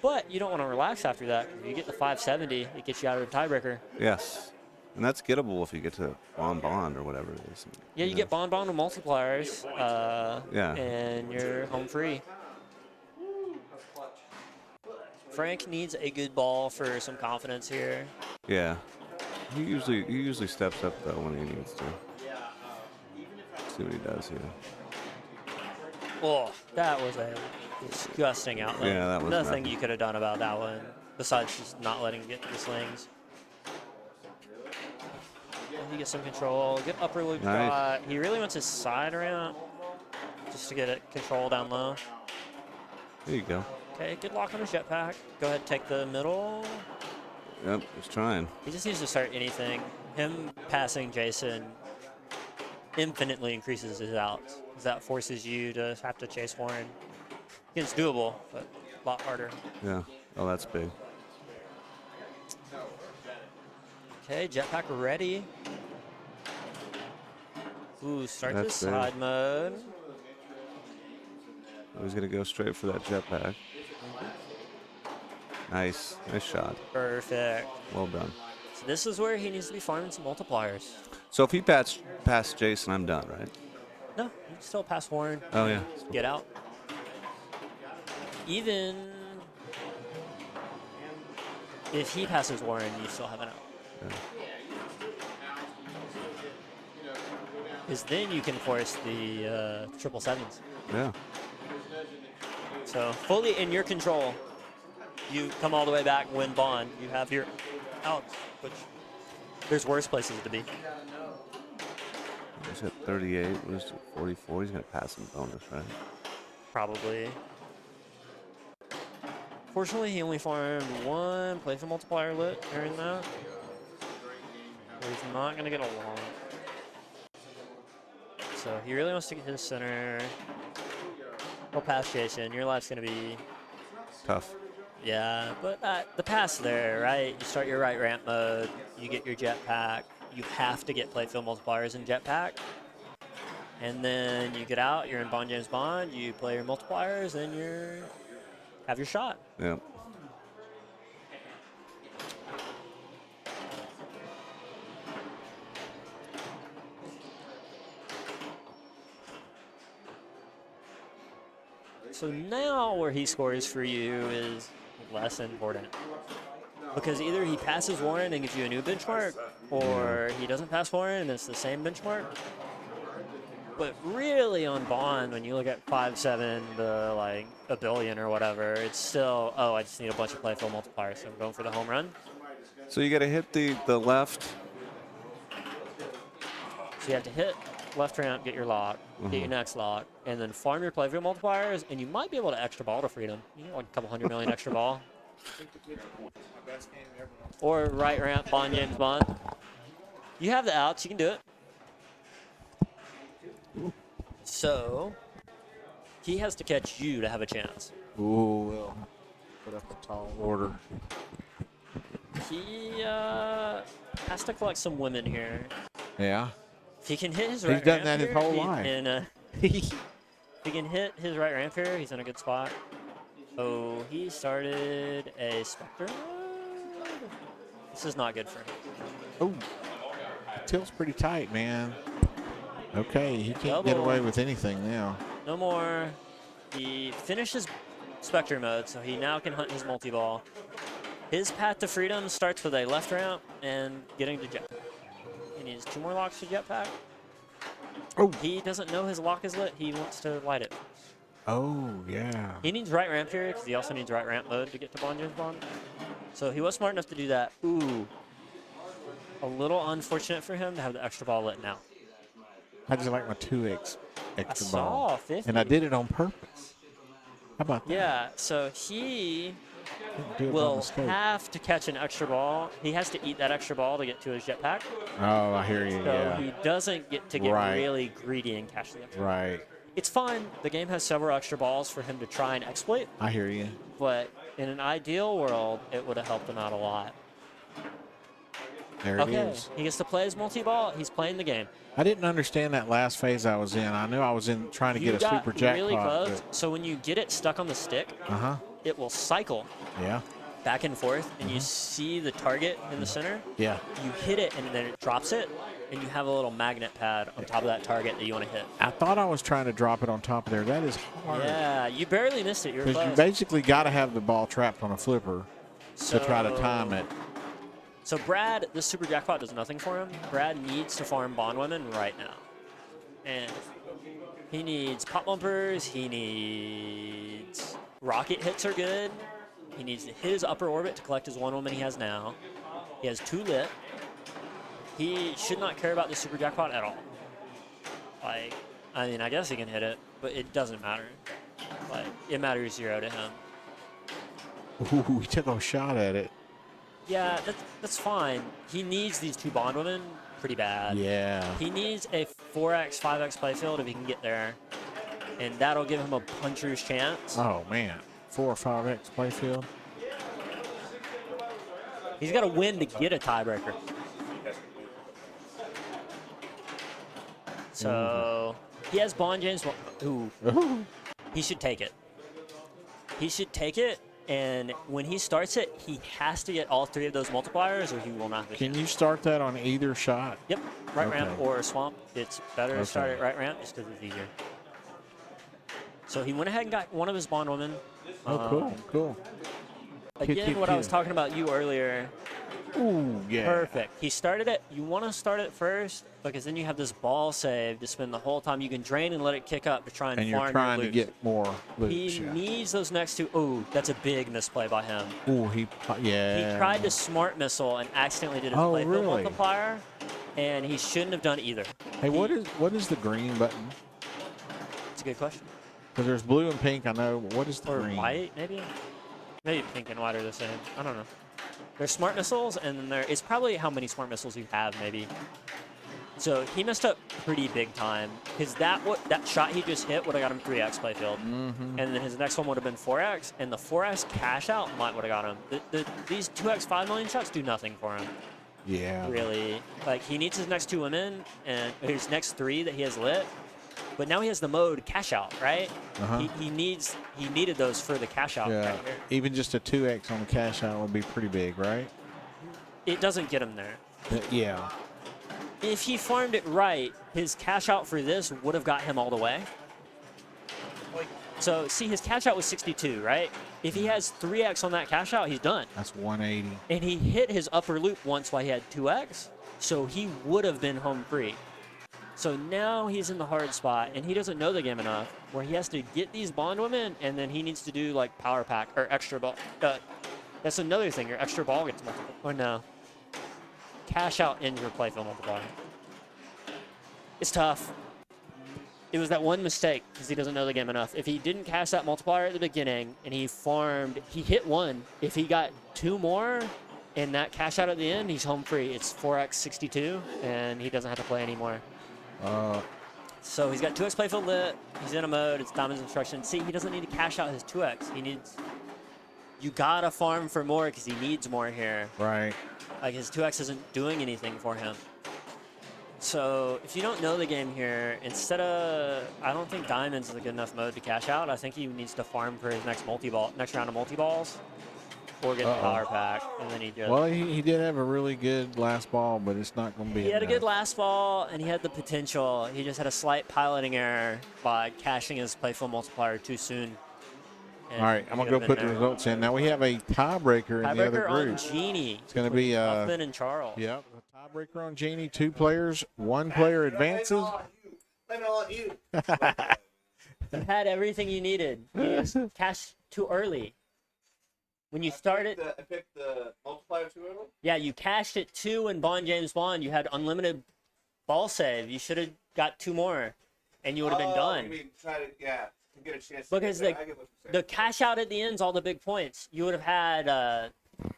But you don't want to relax after that. If you get the 570, it gets you out of the tiebreaker. Yes. And that's gettable if you get to Bond or whatever it is. Yeah, you get Bond with multipliers. Yeah. And you're home free. Frank needs a good ball for some confidence here. Yeah. He usually steps up though when he needs to. See what he does here. Oh, that was a disgusting outlet. Yeah, that was nothing nothing. you could have done about that one besides just not letting him get to the slings. He gets some control. Good upper loop Nice. shot. He really wants his side ramp just to get it control down low. There you go. Okay, good lock on his jetpack. Go ahead and take the middle. Yep, he's trying. He just needs to start anything. Him passing Jason infinitely increases his outs. 'Cause that forces you to have to chase Warren. It's doable, but a lot harder. Yeah. Oh, that's big. Okay, jetpack ready. Ooh, start the That's big. side mode. Oh, he's gonna go straight for that jetpack. Nice shot. Perfect. Well done. So this is where he needs to be farming some multipliers. So if he past Jason, I'm done, right? No, you can still pass Warren. Oh yeah. Get out. Even if he passes Warren, you still have an out. Yeah. Because then you can force the 777s. Yeah. So fully in your control. You come all the way back, win Bond. You have your outs, which There's worse places to be. He's at 38. What is it, 44? He's going to pass in bonus, right? Probably. Fortunately, he only farmed one playfield multiplier lit during that. So he's not going to get a lot. So he really wants to get his center. He'll pass Jason. Your life's going to be... Tough. Yeah, but the pass there, right? You start your right ramp mode. You get your jetpack. You have to get playfield multipliers in jetpack. And then you get out. You're in Bond James Bond. You play your multipliers, and have your shot. Yeah. So now where he scores for you is less important. Because either he passes Warren and gives you a new benchmark, or he doesn't pass Warren and it's the same benchmark. But really on Bond, when you look at 5.7 to like a billion or whatever, it's still, oh, I just need a bunch of playfield multipliers, so I'm going for the home run. So you got to hit the left. So you have to hit left ramp, get your lock, get your next lock, and then farm your playfield multipliers, and you might be able to extra ball to freedom. You get like a couple 100 million extra ball. Or right ramp, Bond James Bond. You have the outs, you can do it. So he has to catch you to have a chance. Ooh, we'll put up a tall order. He has to collect some women here. Yeah. If he can hit his He's right done ramp that his here, whole life. if he can hit his right ramp here, he's in a good spot. Oh, he started a Spectre mode? This is not good for him. Oh, tilt's pretty tight, man. Okay, he can't get Double. away with anything now. No more. He finishes Spectre mode, so he now can hunt his multi-ball. His path to freedom starts with a left ramp and getting to jetpack. He needs 2 more locks to jetpack. Oh. He doesn't know his lock is lit. He wants to light it. Oh, yeah. He needs right ramp here because he also needs right ramp mode to get to Bond James Bond. So he was smart enough to do that. Ooh. A little unfortunate for him to have the extra ball lit now. I just like my 2x extra I ball. saw 50. And I did it on purpose. How about that? Yeah, so he Didn't do it by will mistake. have to catch an extra ball. He has to eat that extra ball to get to his jetpack. Oh, I hear you, So yeah. he doesn't get to get Right. really greedy and catch the extra. Right. It's fine. The game has several extra balls for him to try and exploit, I hear you. but in an ideal world, it would have helped him out a lot. There it Okay, is. he gets to play his multi-ball. He's playing the game. I didn't understand that last phase I was in. I knew I was in trying to You get a got super jackpot. really close, so when you get it stuck on the stick, Uh-huh. it will cycle Yeah. back and forth, and Mm-hmm. you see the target in the center. Yeah. You hit it, and then it drops it, and you have a little magnet pad on top of that target that you want to hit. I thought I was trying to drop it on top of there. That is hard. Yeah, you barely missed it. You're Because you close. basically got to have the ball trapped on a flipper to try to So- time it. So Brad, this super jackpot does nothing for him. Brad needs to farm bond women right now. And he needs pop bumpers. He needs rocket hits are good. He needs to hit his upper orbit to collect his 1 woman he has now. He has 2 lit. He should not care about the super jackpot at all. Like, I mean, I guess he can hit it, but it doesn't matter. Like, it matters 0 to him. Ooh, he took a shot at it. Yeah, that's fine. He needs these 2 bond women pretty bad. Yeah. He needs a 4x, 5x playfield if he can get there, and that'll give him a puncher's chance. Oh, man. 4 or 5x playfield. He's got to win to get a tiebreaker. So he has Bond James. Ooh. He should take it. He should take it, and when he starts it, he has to get all 3 of those multipliers, or he will not. Can you start that on either shot? Yep, right Okay. ramp or swamp. It's better to start Okay. at right ramp just because it's easier. So he went ahead and got one of his bond women. Oh, cool, cool. Again, what I was talking about you earlier. Ooh, yeah. Perfect. He started it. You want to start it first because then you have this ball save to spend the whole time. You can drain and let it kick up to try and And farm you're trying your to loot. get more loot. He needs those next two. Ooh, that's a big misplay by him. Ooh, yeah. He tried to smart missile and accidentally did a Oh, playfield really? multiplier, and he shouldn't have done either. Hey, what is the green button? It's a good question. Because there's blue and pink, I know. But what is the Or green? white, maybe? Maybe pink and white are the same. I don't know. There's smart missiles, and then it's probably how many smart missiles you have, maybe. So he messed up pretty big time because that shot he just hit would have got him 3x playfield, and then his next one would have been 4x, and the 4x cash out might would have got him. These 2x 5 million shots do nothing for him. Yeah. Really, like he needs his next 2 women and his next 3 that he has lit. But now he has the mode cash out, right? He needed those for the cash out. Yeah. Right here. Even just a 2x on the cash out would be pretty big, right? It doesn't get him there. Yeah. If he farmed it right, his cash out for this would have got him all the way. So see, his cash out was 62, right? If he has 3x on that cash out, he's done. That's 180. And he hit his upper loop once while he had 2x, so he would have been home free. So now he's in the hard spot, and he doesn't know the game enough, where he has to get these bond women, and then he needs to do like power pack or extra ball. That's another thing. Your extra ball gets multiple. Or no, cash out in your playfield multiplier. It's tough. It was that one mistake because he doesn't know the game enough. If he didn't cash that multiplier at the beginning and he hit 1. If he got 2 more and that cash out at the end, he's home free. It's 4x 62, and he doesn't have to play anymore. So he's got 2x playfield lit. He's in a mode. It's Diamond's instruction. See, he doesn't need to cash out his 2x. You gotta farm for more because he needs more here. Right. Like his 2x isn't doing anything for him. So if you don't know the game here, I don't think Diamonds is a good enough mode to cash out. I think he needs to farm for his next round of multi-balls, or get the power pack, and then he just. Well, he did have a really good last ball, but it's not going to be He had a enough. good last ball, and he had the potential. He just had a slight piloting error by cashing his playful multiplier too soon. All right, I'm going to go put the results in. Now we have a tiebreaker in the other Tiebreaker on group. Genie. It's going to be Huffman and Charles. Yep, a tiebreaker on Genie. 2 players, 1 player advances. Blame it all on you. You had everything you needed. You just cashed too early. When you started, I picked the multiplier too early. yeah, you cashed it 2 in James Bond. You had unlimited ball save. You should have got 2 more, and you would have been done. You mean try to get a chance. Because I get what you're saying. the cash out at the end is all the big points. You would have had.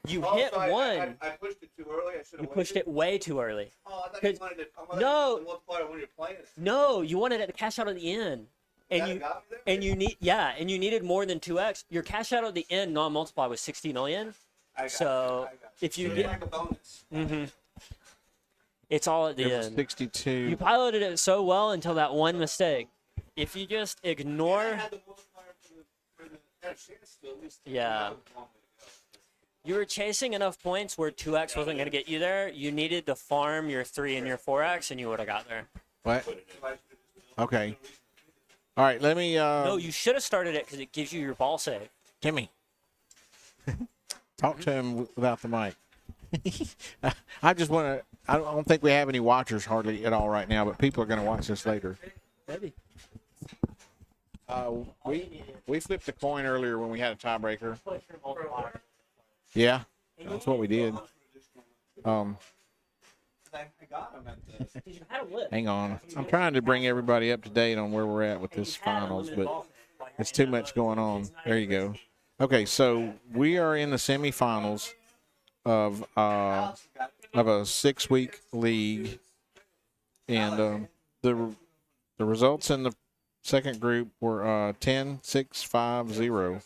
You hit so 1. I pushed it too early. I should have. You pushed it way too early. Oh, I thought you 'Cause- wanted to. No. The multiplier when you're playing it. No, you wanted it to cash out at the end, and That you got me there? and you needed more than 2x. Your cash out at the end non-multiply was 60 million. I got So you. if you It's get, like a bonus. it's all at the It was end. 62. You piloted it so well until that one mistake. If you just I ignore, had the multiplier for the had a chance to at least. Yeah. you were chasing enough points where 2x wasn't going to get you there. You needed to farm your 3 and your 4x, and you would have got there. What? Okay. All right, let me. No, you should have started it because it gives you your ball save. Timmy. Talk to him without the mic. I just want to. I don't think we have any watchers hardly at all right now, but people are going to watch this later. Maybe. We flipped a coin earlier when we had a tiebreaker. Yeah, that's what we did. I got him at the. You had a lip. Hang on. I'm trying to bring everybody up to date on where we're at with this finals, but it's too much going on. There you go. Okay, so we are in the semifinals of a 6-week league, and the results in the second group were 10-6-5-0.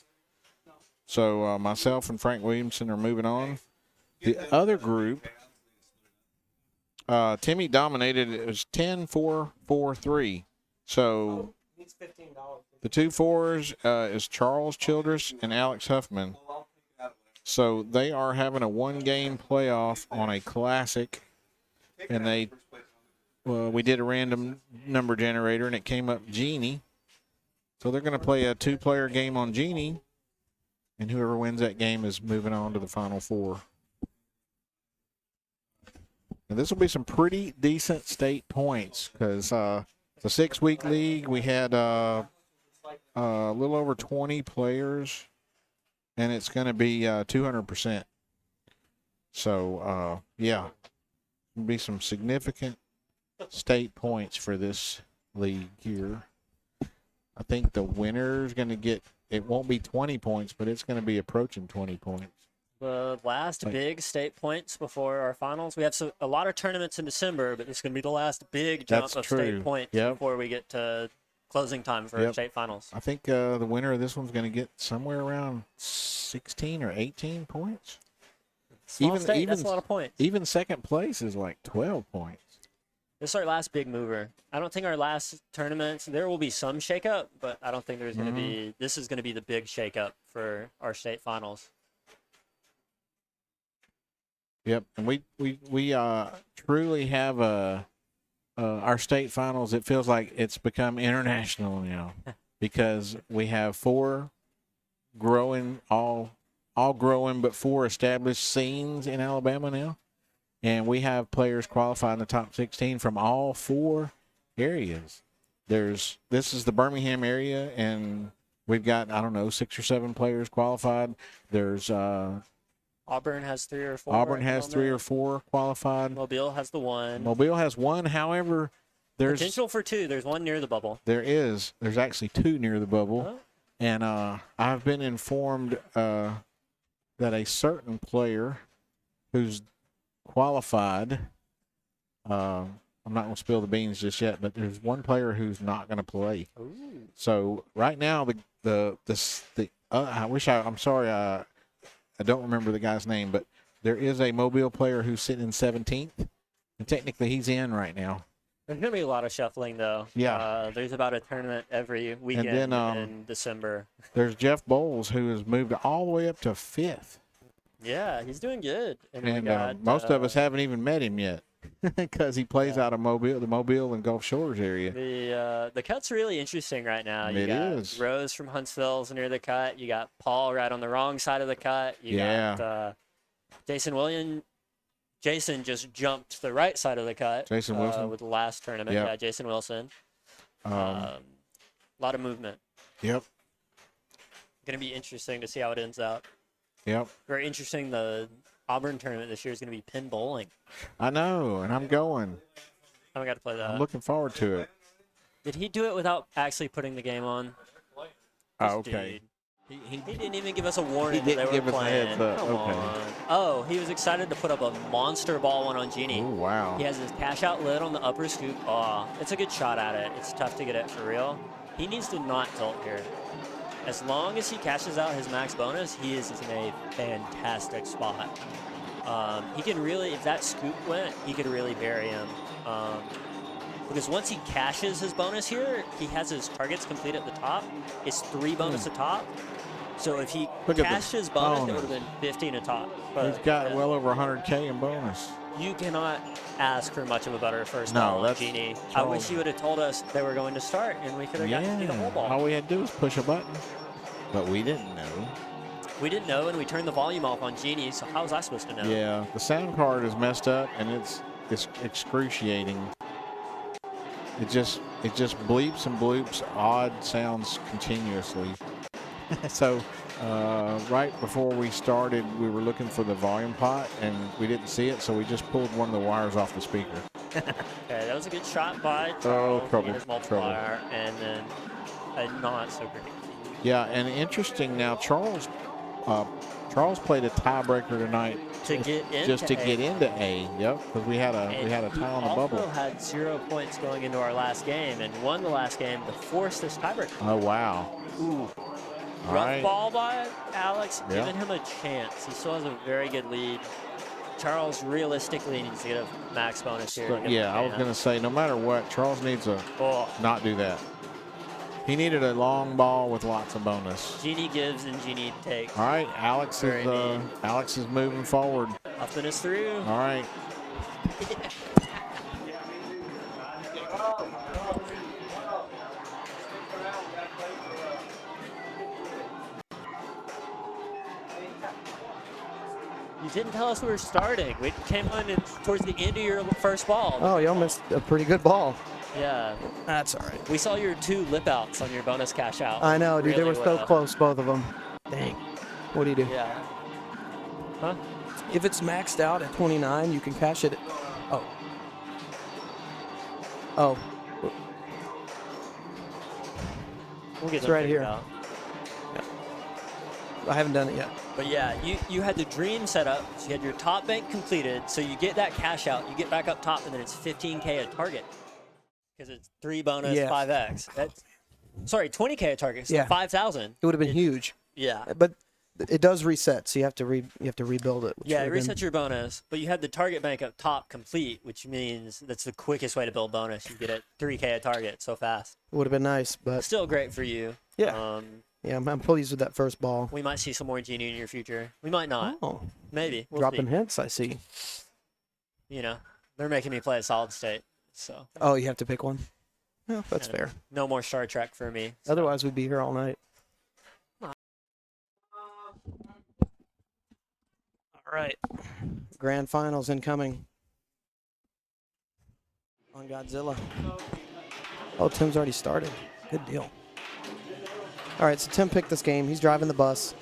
So myself and Frank Williamson are moving on. The other group, Timmy dominated. It was 10-4-4-3. So the 2 4s is Charles Childress and Alex Huffman. So they are having a 1-game playoff on a classic, and we did a random number generator, and it came up Genie. So they're going to play a 2-player game on Genie, And whoever wins that game is moving on to the Final Four. And this will be some pretty decent state points because the 6-week league, we had a little over 20 players, and it's going to be 200%. So, yeah, there'll be some significant state points for this league here. I think the winner is going to get, it won't be 20 points, but it's going to be approaching 20 points. The last big state points before our finals. We have a lot of tournaments in December, but this is going to be the last big jump That's of true. state points before we get to closing time for state finals. I think the winner of this one's going to get somewhere around 16 or 18 points. Small state, that's a lot of points. Even second place is like 12 points. This is our last big mover. I don't think our last tournaments, there will be some shakeup, but I don't think there's going to be, this is going to be the big shakeup for our state finals. Yep, and we truly have our state finals. It feels like it's become international now because we have 4 growing, all growing, but 4 established scenes in Alabama now, and we have players qualified in the top 16 from all 4 areas. This is the Birmingham area, and we've got 6 or 7 players qualified. There's Auburn has 3 or 4. Auburn has 3 or 4 qualified. Mobile has the 1. Mobile has 1. However, there's potential for 2. There's 1 near the bubble. There's actually 2 near the bubble. Oh. And I've been informed that a certain player who's qualified, I'm not going to spill the beans just yet, but there's one player who's not going to play. Ooh. So right now, I don't remember the guy's name, but there is a Mobile player who's sitting in 17th, and technically he's in right now. There's going to be a lot of shuffling, though. Yeah. There's about a tournament every weekend And then, in December. There's Jeff Bowles, who has moved all the way up to 5th. Yeah, he's doing good. And most of us haven't even met him yet because he plays out of Mobile, the Mobile and Gulf Shores area. The cut's really interesting right now. You It got is. Rose from Huntsville's near the cut. You got Paul right on the wrong side of the cut. You got Jason just jumped to the right side of the cut. Jason Wilson? With the last tournament. Yep. Yeah, Jason Wilson. A lot of movement. Yep. Going to be interesting to see how it ends out. Yep. Very interesting. The Auburn tournament this year is going to be pin bowling. I know, and I'm going. I haven't got to play that. I'm looking forward to it. Did he do it without actually putting the game on? Oh, okay. He didn't even give us a warning He that didn't they give were us a playing. heads up. Come Okay. on. Oh, he was excited to put up a monster ball one on Genie. Oh, wow. He has his cash out lid on the upper scoop. Oh, it's a good shot at it. It's tough to get it for real. He needs to not tilt here. As long as he cashes out his max bonus, he is in a fantastic spot. He can really, if that scoop went, he could really bury him. Because once he cashes his bonus here, he has his targets complete at the top. It's 3 bonus atop. So if he cashed his bonus, it would have been 15 atop. But He's got well over 100K in bonus. you cannot ask for much of a better first No, ball on that's Genie. I wish you would have told us they were going to start, and we could have gotten to see the whole ball. All we had to do was push a button. But we didn't know. We didn't know, and we turned the volume off on Genie, so how was I supposed to know? Yeah, the sound card is messed up, and it's excruciating. It just bleeps and bloops odd sounds continuously. So right before we started, we were looking for the volume pot, and we didn't see it, so we just pulled one of the wires off the speaker. Okay, that was a good shot by Charles. trouble, His multiplier, and then a not so great. Yeah, and interesting now, Charles played a tiebreaker tonight To get into just to A. get into A. Yep, because we had a tie on the bubble. He also had 0 points going into our last game and won the last game to force this tiebreaker. Oh wow! Ooh. All Rough right. ball by Alex, Yeah. giving him a chance. He still has a very good lead. Charles realistically needs to get a max bonus here. to get Yeah, the I was chance. going to say, no matter what, Charles needs to Oh, not do that. He needed a long ball with lots of bonus. Genie gives and Genie takes. All right, Very neat. Alex is moving forward. Upping us through. All right. You didn't tell us we were starting. We came on towards the end of your first ball. Oh, y'all missed a pretty good ball. Yeah. That's all right. We saw your 2 lip outs on your bonus cash out. I know, dude. They Really were so well. close, both of them. Dang. What do you do? Yeah. Huh? If it's maxed out at 29, you can cash it. Oh. Oh. We'll get It's that right figured here. out. I haven't done it yet. But yeah, you had the dream set up. So you had your top bank completed. So you get that cash out. You get back up top, and then it's 15K a target. Because it's 3 bonus, Yeah. 5x. That's, sorry, 20K a target. So Yeah. 5,000. It would have been huge. Yeah. But it does reset, so you have to rebuild it. which Yeah, it would have resets your bonus, but you had the target bank up top complete, which means that's the quickest way to build bonus. You get it 3K a target so fast. would have been nice, but Still great for you. yeah, yeah, I'm pleased with that first ball. We might see some more Genie in your future. We might not. Oh, Maybe. We'll dropping see. hints, I see. You know, they're making me play a solid state, so Oh, you have to pick one. Yeah, that's Yeah. fair. no more Star Trek for me. so. Otherwise, we'd be here all night. All right, grand finals incoming on Godzilla. Oh, Tim's already started. Good deal. All right, so Tim picked this game. He's driving the bus.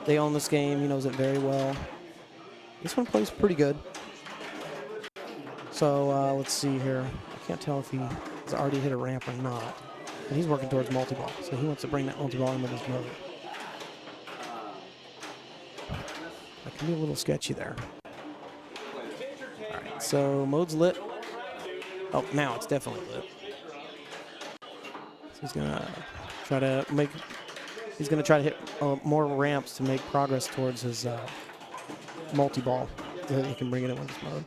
They own this game. He knows it very well. This one plays pretty good. So let's see here. I can't tell if he has already hit a ramp or not. And he's working towards multi-ball, so he wants to bring that multi-ball in with his mode. That can be a little sketchy there. All right, so mode's lit. Oh, now it's definitely lit. So he's gonna try to make. He's gonna try to hit more ramps to make progress towards his multi-ball, so that he can bring it in with his mode.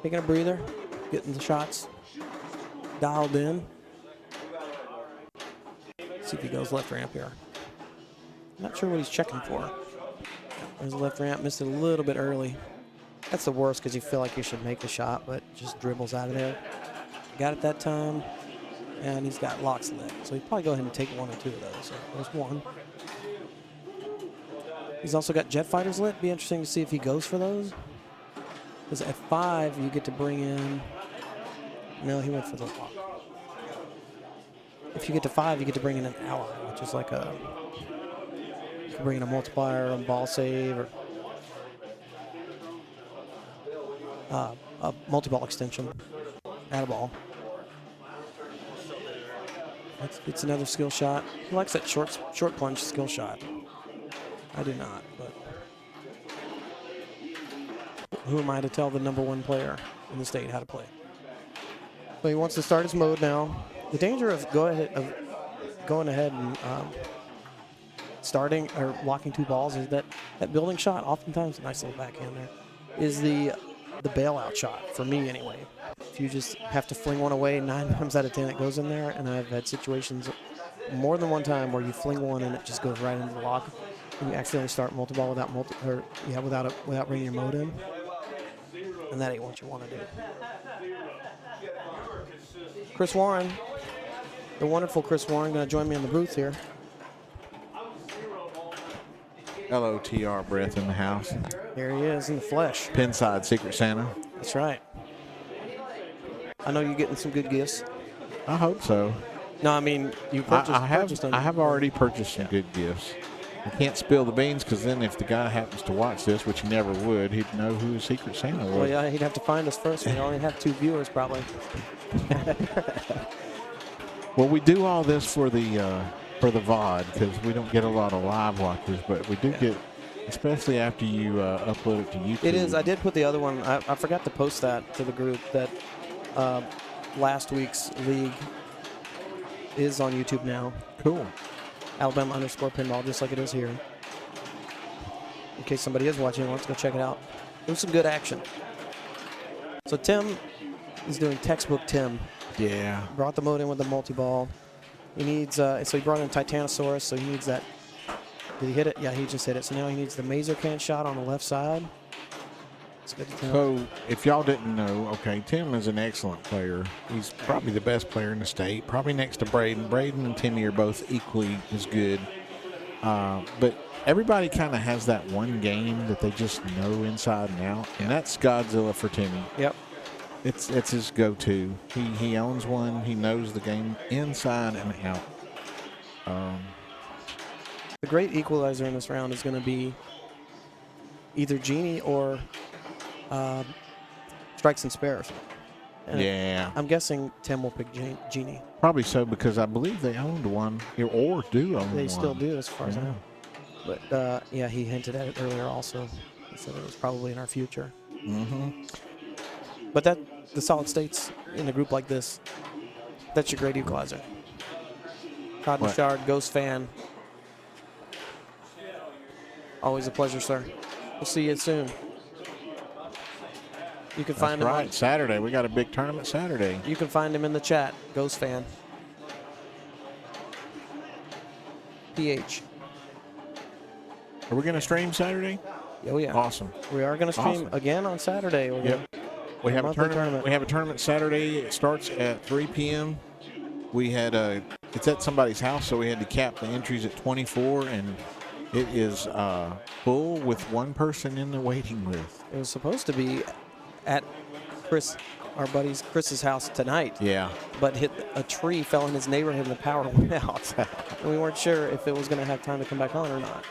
Taking a breather, getting the shots dialed in. See if he goes left ramp here. Not sure what he's checking for. There's a left ramp, missed it a little bit early. That's the worst because you feel like you should make the shot, but just dribbles out of there. Got it that time, and he's got locks lit. So he'd probably go ahead and take 1 or 2 of those. So there's 1. He's also got jet fighters lit. Be interesting to see if he goes for those. Because at 5, you get to bring in. No, he went for the lock. If you get to 5, you get to bring in an ally, which is like a. You can bring in a multiplier, a ball save, or a multi-ball extension. Add a ball. It's another skill shot. He likes that short plunge skill shot. I do not, but who am I to tell the #1 player in the state how to play? So he wants to start his mode now. The danger of going ahead and starting or locking 2 balls is that building shot, oftentimes a nice little backhand there, is the bailout shot, for me anyway. If you just have to fling one away, 9 times out of 10 it goes in there, and I've had situations more than one time where you fling one and it just goes right into the lock, and you accidentally start multi-ball without bringing your mode in, and that ain't what you want to do. Chris Warren, the wonderful Chris Warren, going to join me in the booth here. LOTR breath in the house. Here he is in the flesh. Pinside Secret Santa. That's right. I know you're getting some good gifts. I hope so. No, I mean you purchased. I have already purchased some good gifts. I can't spill the beans because then if the guy happens to watch this, which he never would, he'd know who Secret Santa was. Well, yeah, he'd have to find us first. We only have 2 viewers probably. Well, we do all this for the VOD because we don't get a lot of live watchers, but we do get, especially after you upload it to YouTube. It is. I did put the other one. I forgot to post that to the group. That last week's league is on YouTube now. Cool. Alabama_pinball, just like it is here. In case somebody is watching and wants to go check it out. It was some good action. So Tim is doing textbook Tim. Yeah. Brought the mode in with the multi-ball. He needs, so he brought in Titanosaurus, so he needs that. Did he hit it? Yeah, he just hit it. So now he needs the Mazer can shot on the left side. It's good to tell. So, if y'all didn't know, okay, Tim is an excellent player. He's probably the best player in the state, probably next to Braden. Braden and Timmy are both equally as good. But everybody kind of has that one game that they just know inside and out, and that's Godzilla for Timmy. Yep. It's his go-to. He owns one. He knows the game inside and out. The great equalizer in this round is going to be either Genie or Strikes and Spares. And Yeah, I'm guessing Tim will pick Genie. probably so because I believe they owned one or do own one. They still do, as far as I Yeah. know. But yeah, he hinted at it earlier also. He said it was probably in our future. Mm-hmm. But the solid states in a group like this, that's your great equalizer. Todd What? Bouchard, Ghost fan. Always a pleasure, sir. We'll see you soon. You can That's find him right. Saturday. We got a big tournament Saturday. You can find him in the chat, Ghost fan. PH. Are we going to stream Saturday? Oh yeah. Awesome. We are going to stream Awesome. again on Saturday. We're Yep. We have a monthly tournament. We have a tournament Saturday. It starts at 3 p.m. We had it's at somebody's house, so we had to cap the entries at 24, and it is full with one person in the waiting list. It was supposed to be at Chris, our buddy's Chris's house tonight, Yeah. but hit a tree, fell in his neighborhood, and the power went out. And we weren't sure if it was going to have time to come back on or not.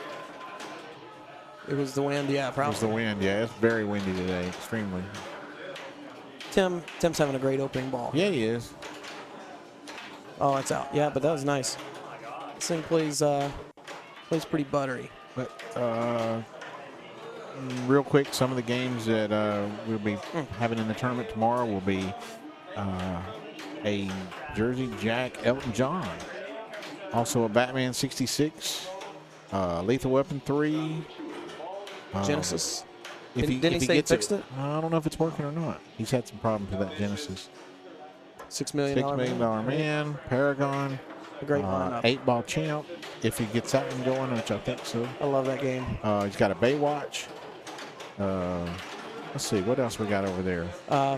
It was the wind, yeah, It probably. was the wind. Yeah, it's very windy today. Extremely. Tim's having a great opening ball. Yeah, he is. Oh, it's out. Yeah, but that was nice. This thing plays pretty buttery. But real quick, some of the games that we'll be having in the tournament tomorrow will be a Jersey Jack Elton John, also a Batman 66, Lethal Weapon 3, Genesis. If Didn't he say he gets fixed it? I don't know if it's working or not. He's had some problems with that Genesis. $6 million. $6 million man, Paragon, A great lineup. 8-ball champ. If he gets that one going, which I think so. I love that game. He's got a Baywatch. Let's see, what else we got over there?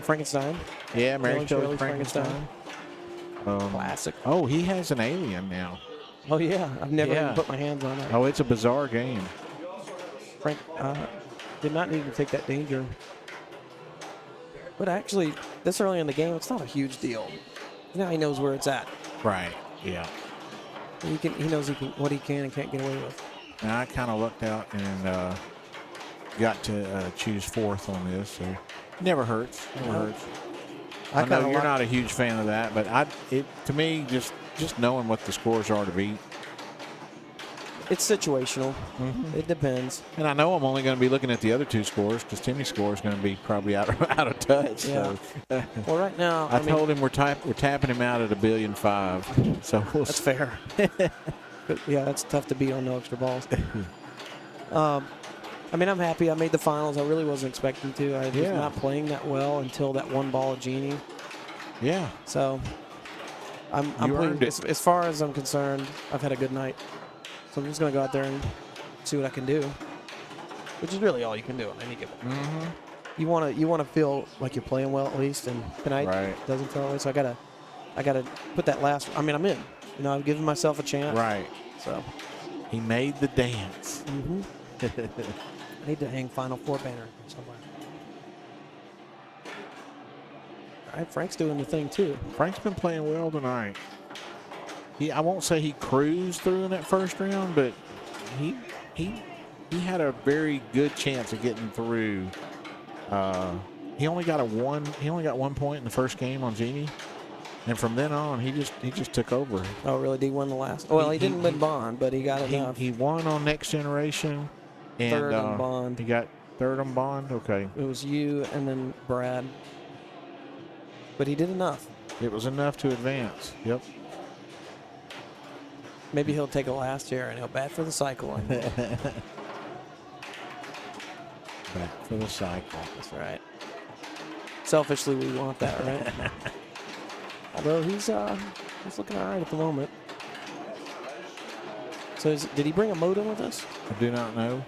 Frankenstein. Yeah, Mary Shelley Shelley's Shelley's Frankenstein. Classic. Oh, he has an alien now. Oh, yeah. I've never Yeah. even put my hands on it. Oh, it's a bizarre game. Frank did not need to take that danger. But actually, this early in the game, it's not a huge deal. Now he knows where it's at. Right. Yeah. He knows what he can and can't get away with. And I kind of lucked out and got to choose fourth on this, so never hurts. Never hurts. I know kinda you're like- not a huge fan of that, but to me, just knowing what the scores are to beat. It's situational. It depends. And I know I'm only going to be looking at the other two scores because Timmy's score is going to be probably out of touch. Yeah. So Well, right now, I I mean, told him we're tapping him out at $1.5 billion. So we'll that's see. fair. But, yeah, that's tough to beat on no extra balls. I mean, I'm happy. I made the finals. I really wasn't expecting to. I was Yeah. not playing that well until that one ball of Genie. Yeah. So I'm You earned pleased. it. As far as I'm concerned, I've had a good night. So I'm just going to go out there and see what I can do, which is really all you can do on any given night. You want to feel like you're playing well at least, and tonight Right. doesn't feel that way. So I gotta put that last. I mean, I'm in. You know, I've given myself a chance. Right. So He made the dance. I need to hang Final Four banner somewhere. All right, Frank's doing the thing too. Frank's been playing well tonight. I won't say he cruised through in that first round, but he had a very good chance of getting through. He only got 1 point in the first game on Genie, and from then on he just took over. Oh, really? Did he win the last? Well, he didn't win Bond, but he got enough. He won on Next Generation, and Third on Bond. He got third on Bond. Okay, It was you and then Brad. But he did enough. it was enough to advance. Yep. Maybe he'll take a last year and he'll bat for the cycle. Back for the cycle. That's right. Selfishly, we want that, right? Although he's looking all right at the moment. So did he bring a modem with us? I do not know.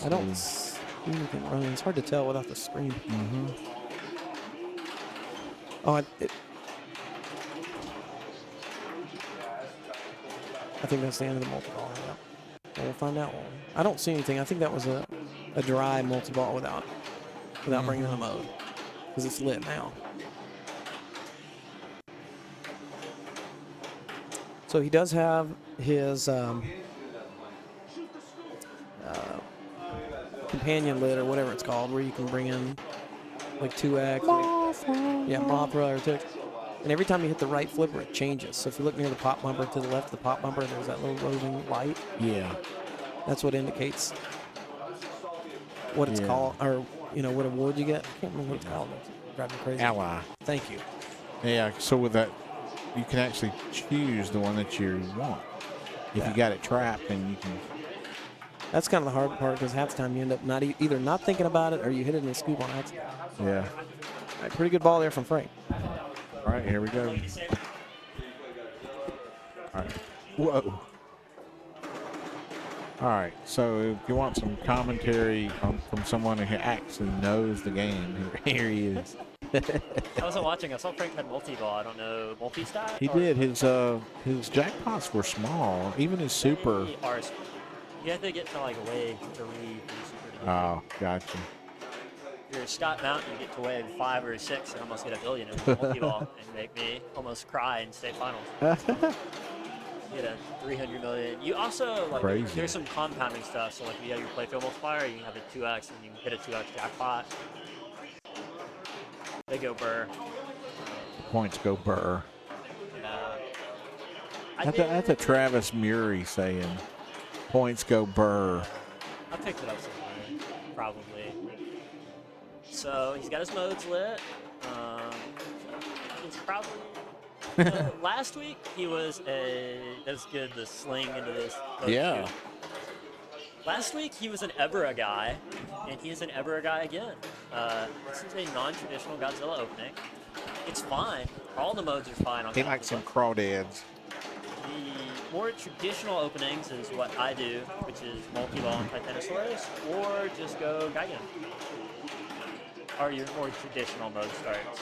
I don't see anything running. It's hard to tell without the screen. Mm-hmm. Oh, I think that's the end of the multi-ball. Yeah. Well, we'll find out. I don't see anything. I think that was a dry multi-ball without bringing in the mode because it's lit now. So he does have his companion lit or whatever it's called, where you can bring in like 2x. Yeah, Mothra or 2x. And every time you hit the right flipper, it changes. So if you look near the pop bumper to the left of the pop bumper, there's that little roving light. Yeah. That's what indicates what it's called, or what award you get. I can't remember what it's called. It's driving me crazy. Ally. Thank you. Yeah, so with that, you can actually choose the one that you want. If you got it trapped, then you can. That's kind of the hard part because half the time you end up not either not thinking about it or you hit it in the scoop on accident. Yeah. All right, pretty good ball there from Frank. All right, here we go. All right. Whoa. All right, so if you want some commentary from someone who actually knows the game, here he is. I wasn't watching. I saw Frank had multi-ball. I don't know. Multi-stat? He did. His jackpots were small. Even his super. You have to get to like wave 3 for the super to get Oh, gotcha. You're Scott Mountain, you get to wave 5 or 6 and almost get $1 billion in multi-ball and make me almost cry in state finals. You get a 300 million. You also like Crazy. There's some compounding stuff. So like if you have your playfield multiplier, you can have a 2x and you can hit a 2x jackpot. They go burr. Points go burr. Yeah. That's a Travis Murray saying. Points go burr. I picked it up somewhere, probably. So he's got his modes lit. He's probably last week he was that's good to sling into this. Yeah. Shoot. Last week he was an Ebera guy, and he is an Ebera guy again. This is a non-traditional Godzilla opening. It's fine. All the modes are fine on He likes some crawdads. The more traditional openings is what I do, which is multi-ball and Titanosaurus, or just go Gigan. Are your more traditional mode starts.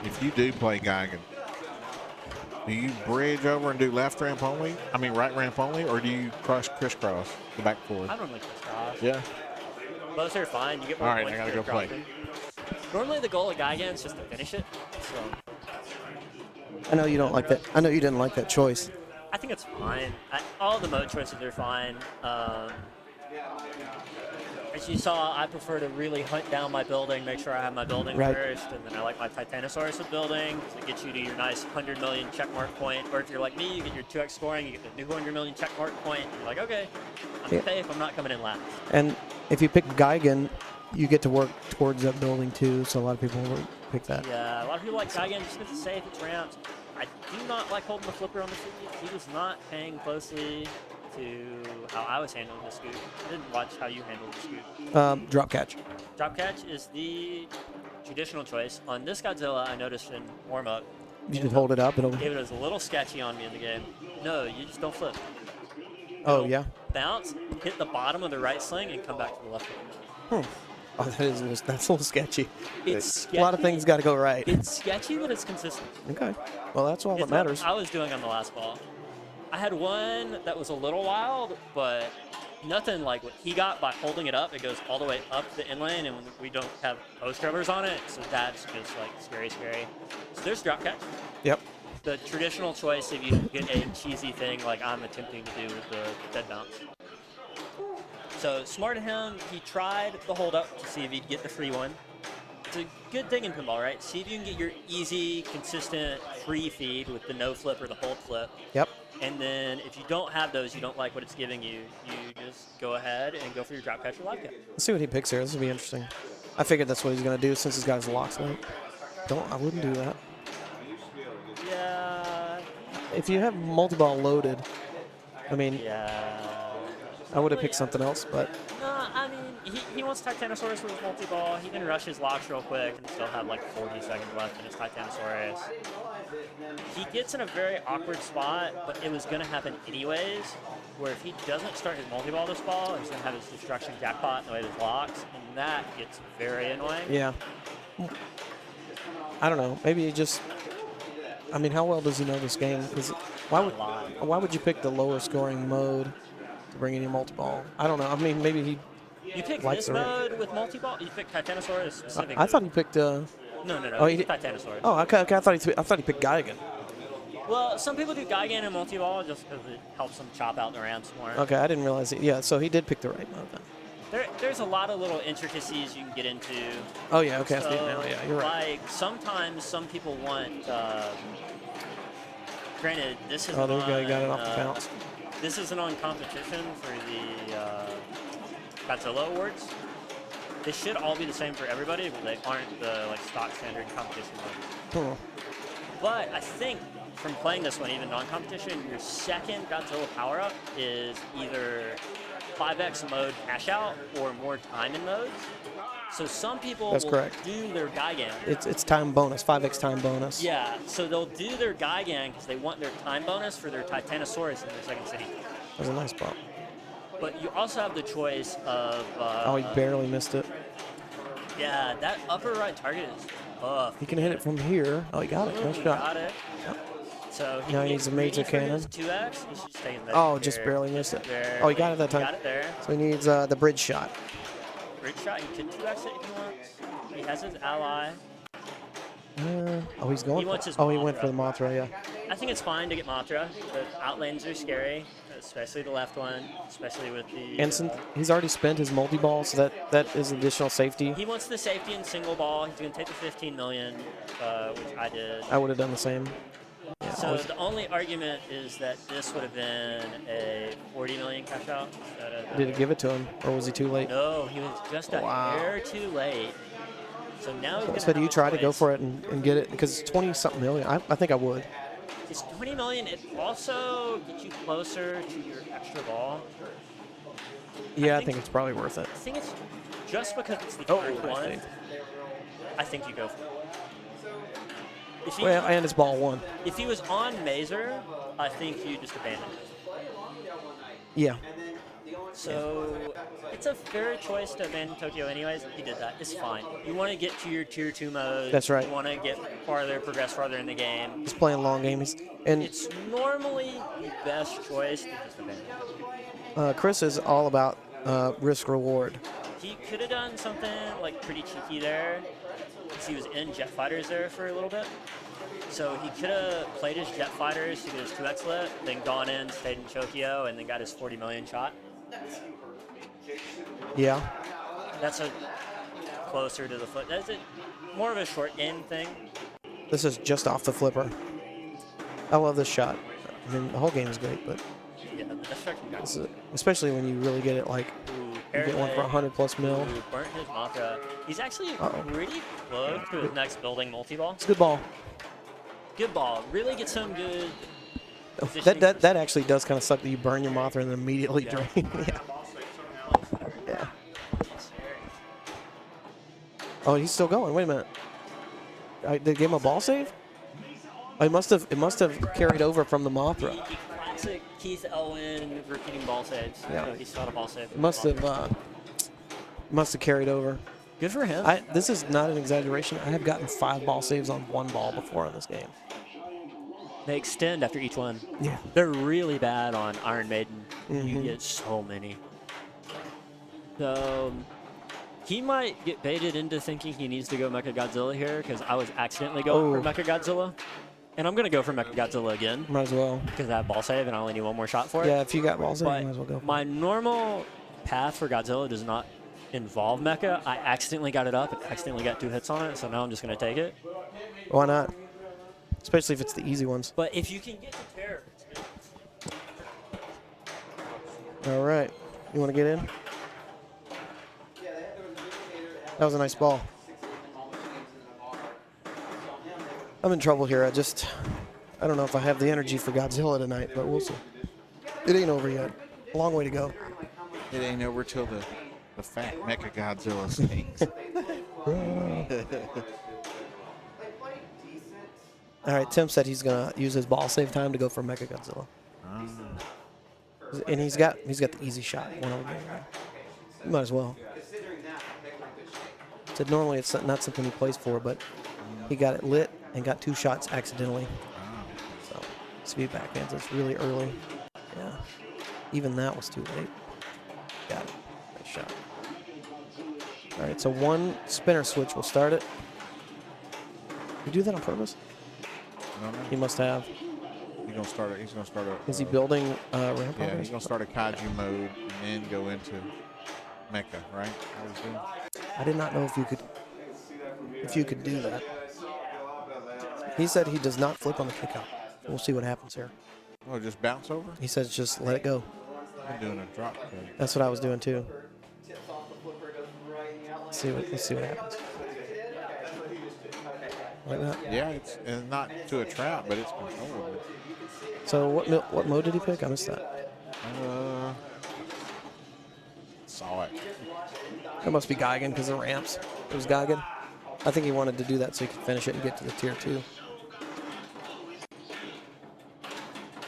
If you do play Gigan, do you bridge over and do left ramp only? I mean right ramp only, or do you crisscross the back forward? I normally crisscross. Yeah. Both are fine. You get more All right, points I gotta for go play. crossing. Normally the goal of Gigan is just to finish it. So I know you don't like that. I know you didn't like that choice. I think it's fine. All the mode choices are fine. As you saw, I prefer to really hunt down my building, make sure I have my building Right. first, and then I like my Titanosaurus of building to get you to your nice 100 million checkmark point. Or if you're like me, you get your 2x scoring, you get the new 100 million checkmark point. You're like, okay, I'm safe. I'm not coming in last. And if you pick Gigan, you get to work towards that building too. So a lot of people will pick that. Yeah, a lot of people like Gigan just because it's safe, it's ramped. I do not like holding the flipper on the feet. He was not paying closely to how I was handling the scoop. I didn't watch how you handled the scoop. Drop catch. Drop catch is the traditional choice. On this Godzilla, I noticed in warm-up, You just hold it up. It'll. it was a little sketchy on me in the game. No, you just don't flip. Oh yeah. Bounce, hit the bottom of the right sling, and come back to the left. Oh, that's a little sketchy. It's A lot of things got to go right. It's sketchy, but it's consistent. Okay. Well, that's all that It's what matters. I was doing on the last ball. I had one that was a little wild, but nothing like what he got by holding it up. It goes all the way up the inlane, and we don't have post rubbers on it, so that's just like scary. So there's drop catch. Yep. The traditional choice if you get a cheesy thing like I'm attempting to do with the dead bounce. So smart of him, he tried the hold up to see if he'd get the free one. It's a good thing in pinball, right? See if you can get your easy, consistent free feed with the no flip or the hold flip. Yep. And then if you don't have those, you don't like what it's giving you, you just go ahead and go for your drop catch or live catch. Let's see what he picks here. This will be interesting. I figured that's what he's gonna do since he's got his locks lit. I wouldn't do that. Yeah. If you have multi-ball loaded, I mean, Yeah. I would have picked something else, but No, I mean, he wants Titanosaurus with his multi-ball. He can rush his locks real quick and still have like 40 seconds left in his Titanosaurus. He gets in a very awkward spot, but it was going to happen anyways, where if he doesn't start his multi-ball this ball, he's going to have his destruction jackpot in the way there's locks, and that gets very annoying. Yeah. I don't know. Maybe he just. I mean, how well does he know this game? Why would you pick the lower scoring mode to bring in your multi-ball? I don't know. I mean, maybe he. You picked Likes this the mode with multi-ball? You picked Titanosaurus specifically? I thought he picked. No, Oh, he he did- picked Titanosaurus. Oh, okay. I thought he picked Geigen. Well, some people do Gigan and multi-ball just because it helps them chop out the ramps more. Okay, I didn't realize it. Yeah, so he did pick the right mode then. There's a lot of little intricacies you can get into. Oh yeah, okay. I see it So, now. Yeah, you're right. Like, sometimes some people want, granted, this is Oh, there we go. You got it off the bounce. This isn't on competition for the Godzilla Awards. They should all be the same for everybody, but they aren't the like stock standard competition ones. But I think from playing this one, even non-competition, your second Godzilla power-up is either 5x mode cash out or more time in modes. So some people That's will correct. do their Gigan. It's time bonus, 5x time bonus. Yeah, so they'll do their Gigan because they want their time bonus for their Titanosaurus in their second city. That was a nice ball. But you also have the choice of... Oh, he barely missed it. Yeah, that upper right target is tough. He can hit it from here. Oh, he got it. Nice shot. Got it. So Now can he needs get a major greedy for cannon. his 2x. He should stay in there. Oh, just barely missed it. Oh, he got it that time. Got it there. So he needs the bridge shot. Bridge shot. He could 2x it if he wants. He has his ally. Oh, he's going. He wants his he went Mothra. for the Mothra. Yeah. I think it's fine to get Mothra. The outlanes are scary, especially the left one, especially with the... And he's already spent his multi-ball, so that is additional safety. he wants the safety in single ball. He's going to take the 15 million, which I did. I would have done the same. Yeah, So always- the only argument is that this would have been a 40 million cash out. Instead of Did it give it to him, or was he too late? No, he was just a Wow. hair too late. So now he's going So do you try to go for it and get it? Because it's 20-something million. I think I would. It's 20 million. It also gets you closer to your extra ball. Yeah, I think- think it's probably worth it. I think it's just because it's the Oh, current nice one. save. I think you go for it. If he, Well, and it's ball one. if he was on Mazer, I think you just abandon it. Yeah. So it's a fair choice to abandon Tokyo anyways. He did that. It's fine. You want to get to your tier 2 mode. That's right. You want to get farther, progress farther in the game. He's playing long game. And It's normally the best choice to just abandon. Chris is all about risk reward. He could have done something like pretty cheeky there, because he was in jet fighters there for a little bit. So he could have played his jet fighters to get his 2x lit, then gone in, stayed in Tokyo, and then got his 40 million shot. Yeah. That's a closer to the foot. That's more of a short game thing. This is just off the flipper. I love this shot. I mean, the whole game is great, but Yeah, the destruction guy. this is, especially when you really get it like you get one for 100+ mil. Who burnt his Mothra. He's actually Uh-oh. pretty close to his next building multi-ball. It's a good ball. Good ball. Really get some good positioning. That actually does kind of suck that you burn your Mothra and then immediately drain. Yeah. Yeah. Oh, he's still going. Wait a minute. They gave him a ball save? Oh, it must have carried over from the Mothra. Classic Keith Elwin repeating ball saves. Yeah. So he still had a ball save. It must have carried over. Good for him. This is not an exaggeration. I have gotten 5 ball saves on 1 ball before in this game. They extend after each one. Yeah. They're really bad on Iron Maiden. You Mhm. get so many. So he might get baited into thinking he needs to go Mechagodzilla here, because I was accidentally going for Mechagodzilla. And I'm going to go for Mechagodzilla again, Might as well. because I have ball save and I only need one more shot for it. Yeah, if you got ball save, you But might as well go. my normal path for Godzilla does not involve Mecha. I accidentally got it up and accidentally got 2 hits on it, so now I'm just going to take it. Why not? Especially if it's the easy ones. But if you can get to terror, All right. You want to get in? That was a nice ball. I'm in trouble here. I don't know if I have the energy for Godzilla tonight, but we'll see. It ain't over yet. A long way to go. It ain't over till the fat Mechagodzilla stings. All right, Tim said he's going to use his ball save time to go for Mechagodzilla. And he's got the easy shot. One over there. You might as well. Said normally it's not something he plays for, but he got it lit and got 2 shots accidentally. So speed backhands. It's really early. Yeah. Even that was too late. Got it. Nice shot. All right. So 1 spinner switch will start it. You do that on purpose? No, no. He must have. He's gonna start a. Is he building ramp? Yeah, progress? he's gonna start a kaiju mode and then go into mecha, right? How he's doing? I did not know if you could do that. He said he does not flip on the kick out. We'll see what happens here. Oh, just bounce over? He says just let it go. I'm doing a drop kick. That's what I was doing too. Let's see what happens. Like that. Yeah, it's not to a trap, but it's controllable. So what mode did he pick? I missed that. Saw it. That must be Geigen because of ramps. It was Geigen. I think he wanted to do that so he could finish it and get to the tier 2.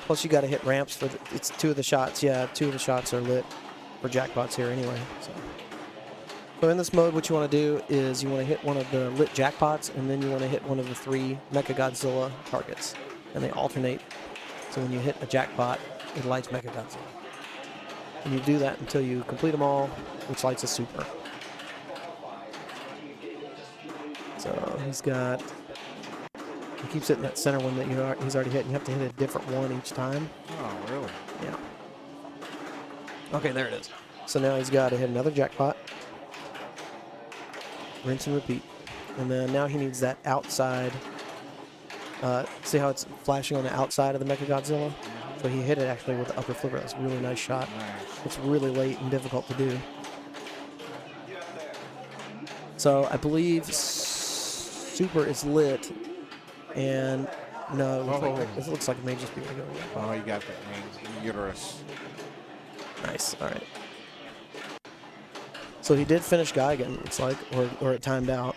Plus you got to hit ramps for it's 2 of the shots. Yeah, 2 of the shots are lit for jackpots here anyway. So in this mode, what you want to do is you want to hit one of the lit jackpots, and then you want to hit one of the 3 Mechagodzilla targets, and they alternate. So when you hit a jackpot, it lights Mechagodzilla. And you do that until you complete them all, which lights a super. So he keeps hitting that center one that he's already hit, and you have to hit a different one each time. Oh, really? Yeah. Okay, there it is. So now he's got to hit another jackpot. Rinse and repeat. And then now he needs that outside. See how it's flashing on the outside of the Mechagodzilla? So he hit it actually with the upper flipper. That's a really nice shot. Nice. It's really late and difficult to do. So I believe super is lit. And no, it looks like it may just be regular. Oh, you got that name. Uterus. Nice. All right. So he did finish Geigen, it's like, or it timed out.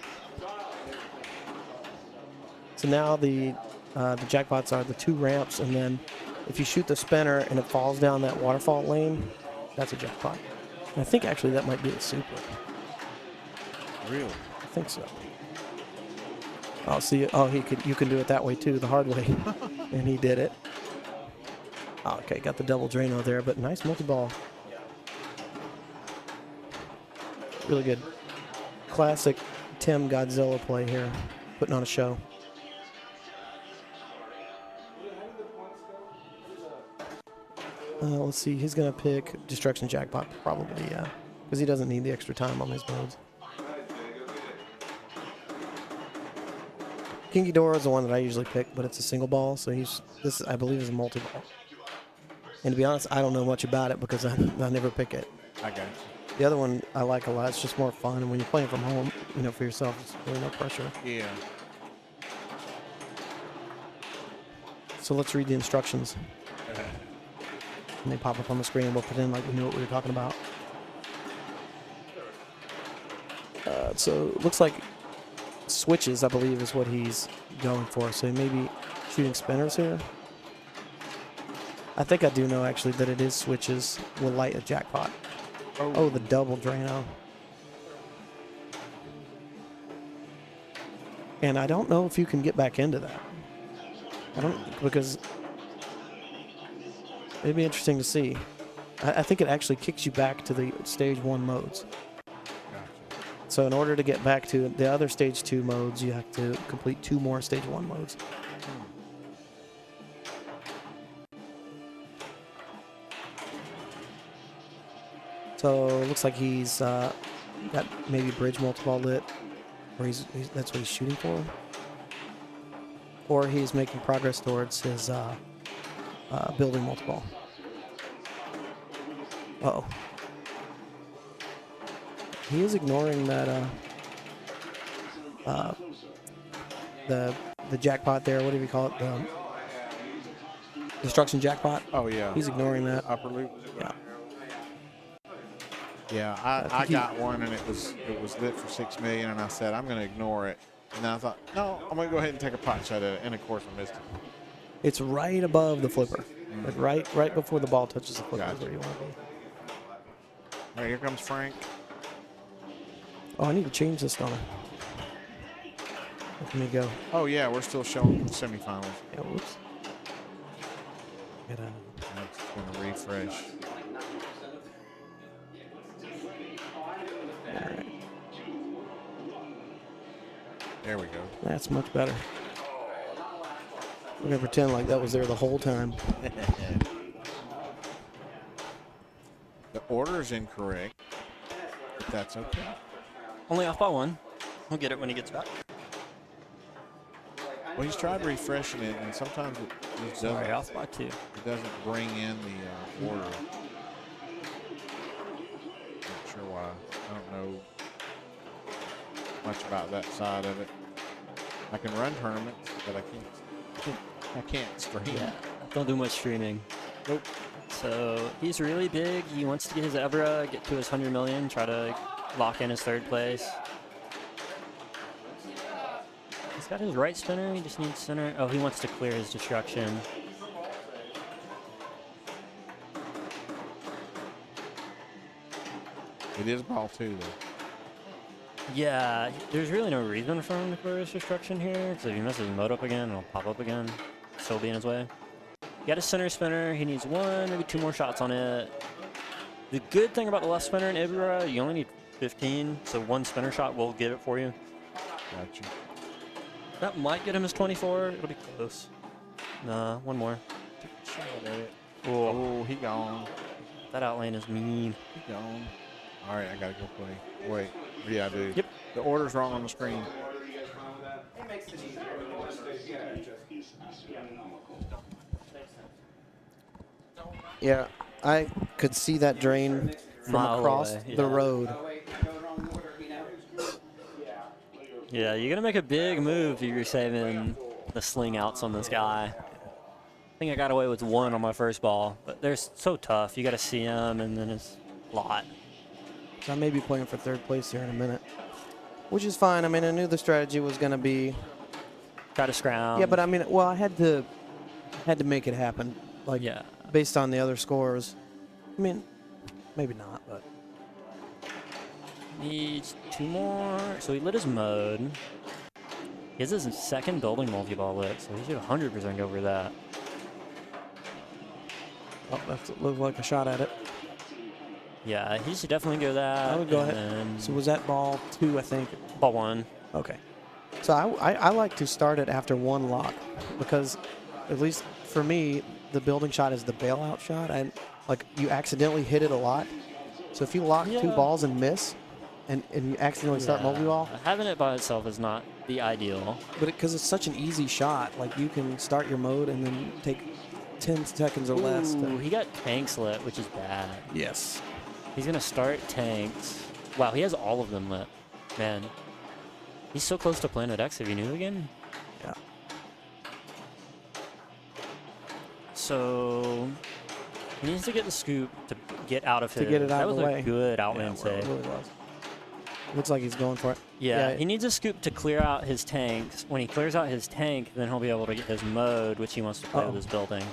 So now the jackpots are the 2 ramps, and then if you shoot the spinner and it falls down that waterfall lane, that's a jackpot. And I think actually that might be the super. Really? I think so. Oh, see, you can do it that way too, the hard way, and he did it. Oh, okay, got the double Drano there, but nice multi-ball. Really good. Classic Tim Godzilla play here. Putting on a show. Let's see. He's going to pick Destruction Jackpot, probably, yeah. Because he doesn't need the extra time on these modes. King Ghidorah is the one that I usually pick, but it's a single ball, so this I believe is a multi-ball. And to be honest, I don't know much about it because I never pick it. I got you. The other one I like a lot. It's just more fun, and when you're playing from home, for yourself, it's really no pressure. Yeah. So let's read the instructions. And they pop up on the screen, and we'll pretend like we knew what we were talking about. So it looks like switches, I believe, is what he's going for. So he may be shooting spinners here. I think I do know, actually, that it is switches will light a jackpot. Oh, the double Drano. And I don't know if you can get back into that. Because it'd be interesting to see. I think it actually kicks you back to the stage 1 modes. So in order to get back to the other stage 2 modes, you have to complete 2 more stage 1 modes. So it looks like he's got maybe bridge multi-ball lit, or that's what he's shooting for. Or he's making progress towards his building multi-ball. Uh-oh. He is ignoring that the jackpot there. What do you call it? The destruction jackpot. Oh yeah. He's ignoring that. Upper loop. Yeah. Yeah, I got one and it was lit for 6 million, and I said I'm going to ignore it. And then I thought, no, I'm going to go ahead and take a pot shot at it, and of course I missed it. It's right above the flipper. Like right before the ball touches the flipper is Gotcha. where you want to be. All right, here comes Frank. Oh, I need to change this, don't I? Let me go. Oh, yeah, we're still showing semifinals. Yeah, whoops. Gotta, That's going to refresh. all right. There we go. That's much better. We're gonna pretend like that was there the whole time. The order is incorrect, but that's okay. Only off by 1. He'll get it when he gets back. Well, he's tried refreshing it, and sometimes it just Sorry, doesn't, off by 2. it doesn't bring in the order. Not sure why. I don't know much about that side of it. I can run tournaments, but I can't stream. Yeah, don't do much streaming. Nope. So he's really big. He wants to get his Evra, get to his 100 million, try to lock in his 3rd place. He's got his right spinner. He just needs center. Oh, he wants to clear his destruction. It is ball 2, though. Yeah, there's really no reason for him to clear his destruction here, because if he misses mode up again, it'll pop up again. Still be in his way. He got his center spinner. He needs 1, maybe 2 more shots on it. The good thing about the left spinner in Ibra, you only need 15, so 1 spinner shot will get it for you. Gotcha. That might get him his 24. It'll be close. Nah, 1 more. Oh, he gone. That outlane is mean. He gone. All right, I got to go play. Wait. Yeah, I do. Yep. The order's wrong on the screen. Yeah, I could see that drain from Mile across away, the yeah. road. Yeah, you're going to make a big move if you're saving the sling outs on this guy. I think I got away with 1 on my first ball, but they're so tough. You got to see them, and then it's a lot. So I may be playing for 3rd place here in a minute, which is fine. I mean, I knew the strategy was going to be. Try to scrounge. Yeah, but I mean, well, I had to make it happen. Like, Yeah. based on the other scores. I mean, maybe not, but. Needs 2 more. So he lit his mode. He has his 2nd building multi-ball lit, so he should 100% go for that. Oh, that looked like a shot at it. Yeah, he should definitely go that. I would go and ahead. then So was that ball 2, I think? ball 1. Okay. So I like to start it after 1 lock because, at least for me, the building shot is the bailout shot. And, like, you accidentally hit it a lot. So if you lock 2 Yeah. balls and miss, and you accidentally start multi-ball, Having it by itself is not the ideal. but because it's such an easy shot, like, you can start your mode and then take 10 seconds or less. Ooh, he got tanks lit, which is bad. Yes. He's going to start tanks. Wow, he has all of them lit. Man, he's so close to Planet X if you knew again. Yeah. So he needs to get the scoop to get out of To his. get it out that of was the a way. good outlane It save. really was. Looks like he's going for it. Yeah, he needs a scoop to clear out his tanks. When he clears out his tank, then he'll be able to get his mode, which he wants to play Uh-oh. with his building.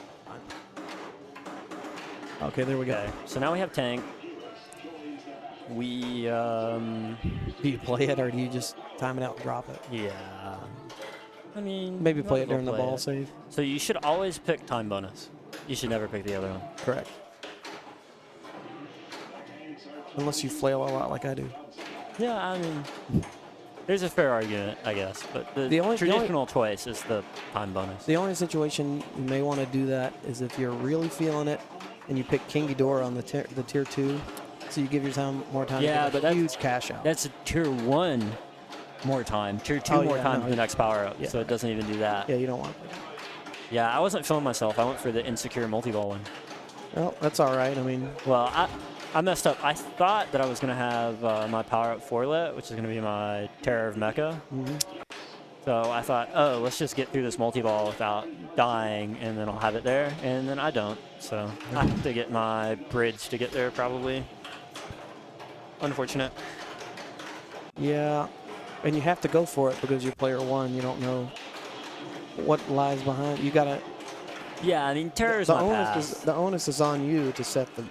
Okay, there we go. Okay, so now we have tank. We, Do you play it or do you just time it out and drop it? yeah. I mean, Maybe might play as it well during the play ball it. save. So you should always pick time bonus. You should never pick the other one. Correct. Unless you flail a lot like I do. Yeah, I mean, there's a fair argument, I guess, but the, The only- traditional choice is the time bonus. The only situation you may want to do that is if you're really feeling it and you pick King Ghidorah on the tier 2, so you give your time more time Yeah, to but get a that's- huge cash out. That's a tier 1 more time. Tier 2 Oh, more yeah, time no, for the next power up, yeah. so it doesn't even do that. Yeah, you don't want to play that. Yeah, I wasn't feeling myself. I went for the insecure multi-ball one. Well, that's all right. I mean, Well, I messed up. I thought that I was going to have my power-up 4-lit, which is going to be my Terror of Mecha. So I thought, oh, let's just get through this multi-ball without dying, and then I'll have it there. And then I don't. So I have to get my bridge to get there, probably. Unfortunate. yeah. And you have to go for it because you're player 1. You don't know what lies behind. You Yeah, I mean, Terror's The my onus pass. the onus is on you to set the.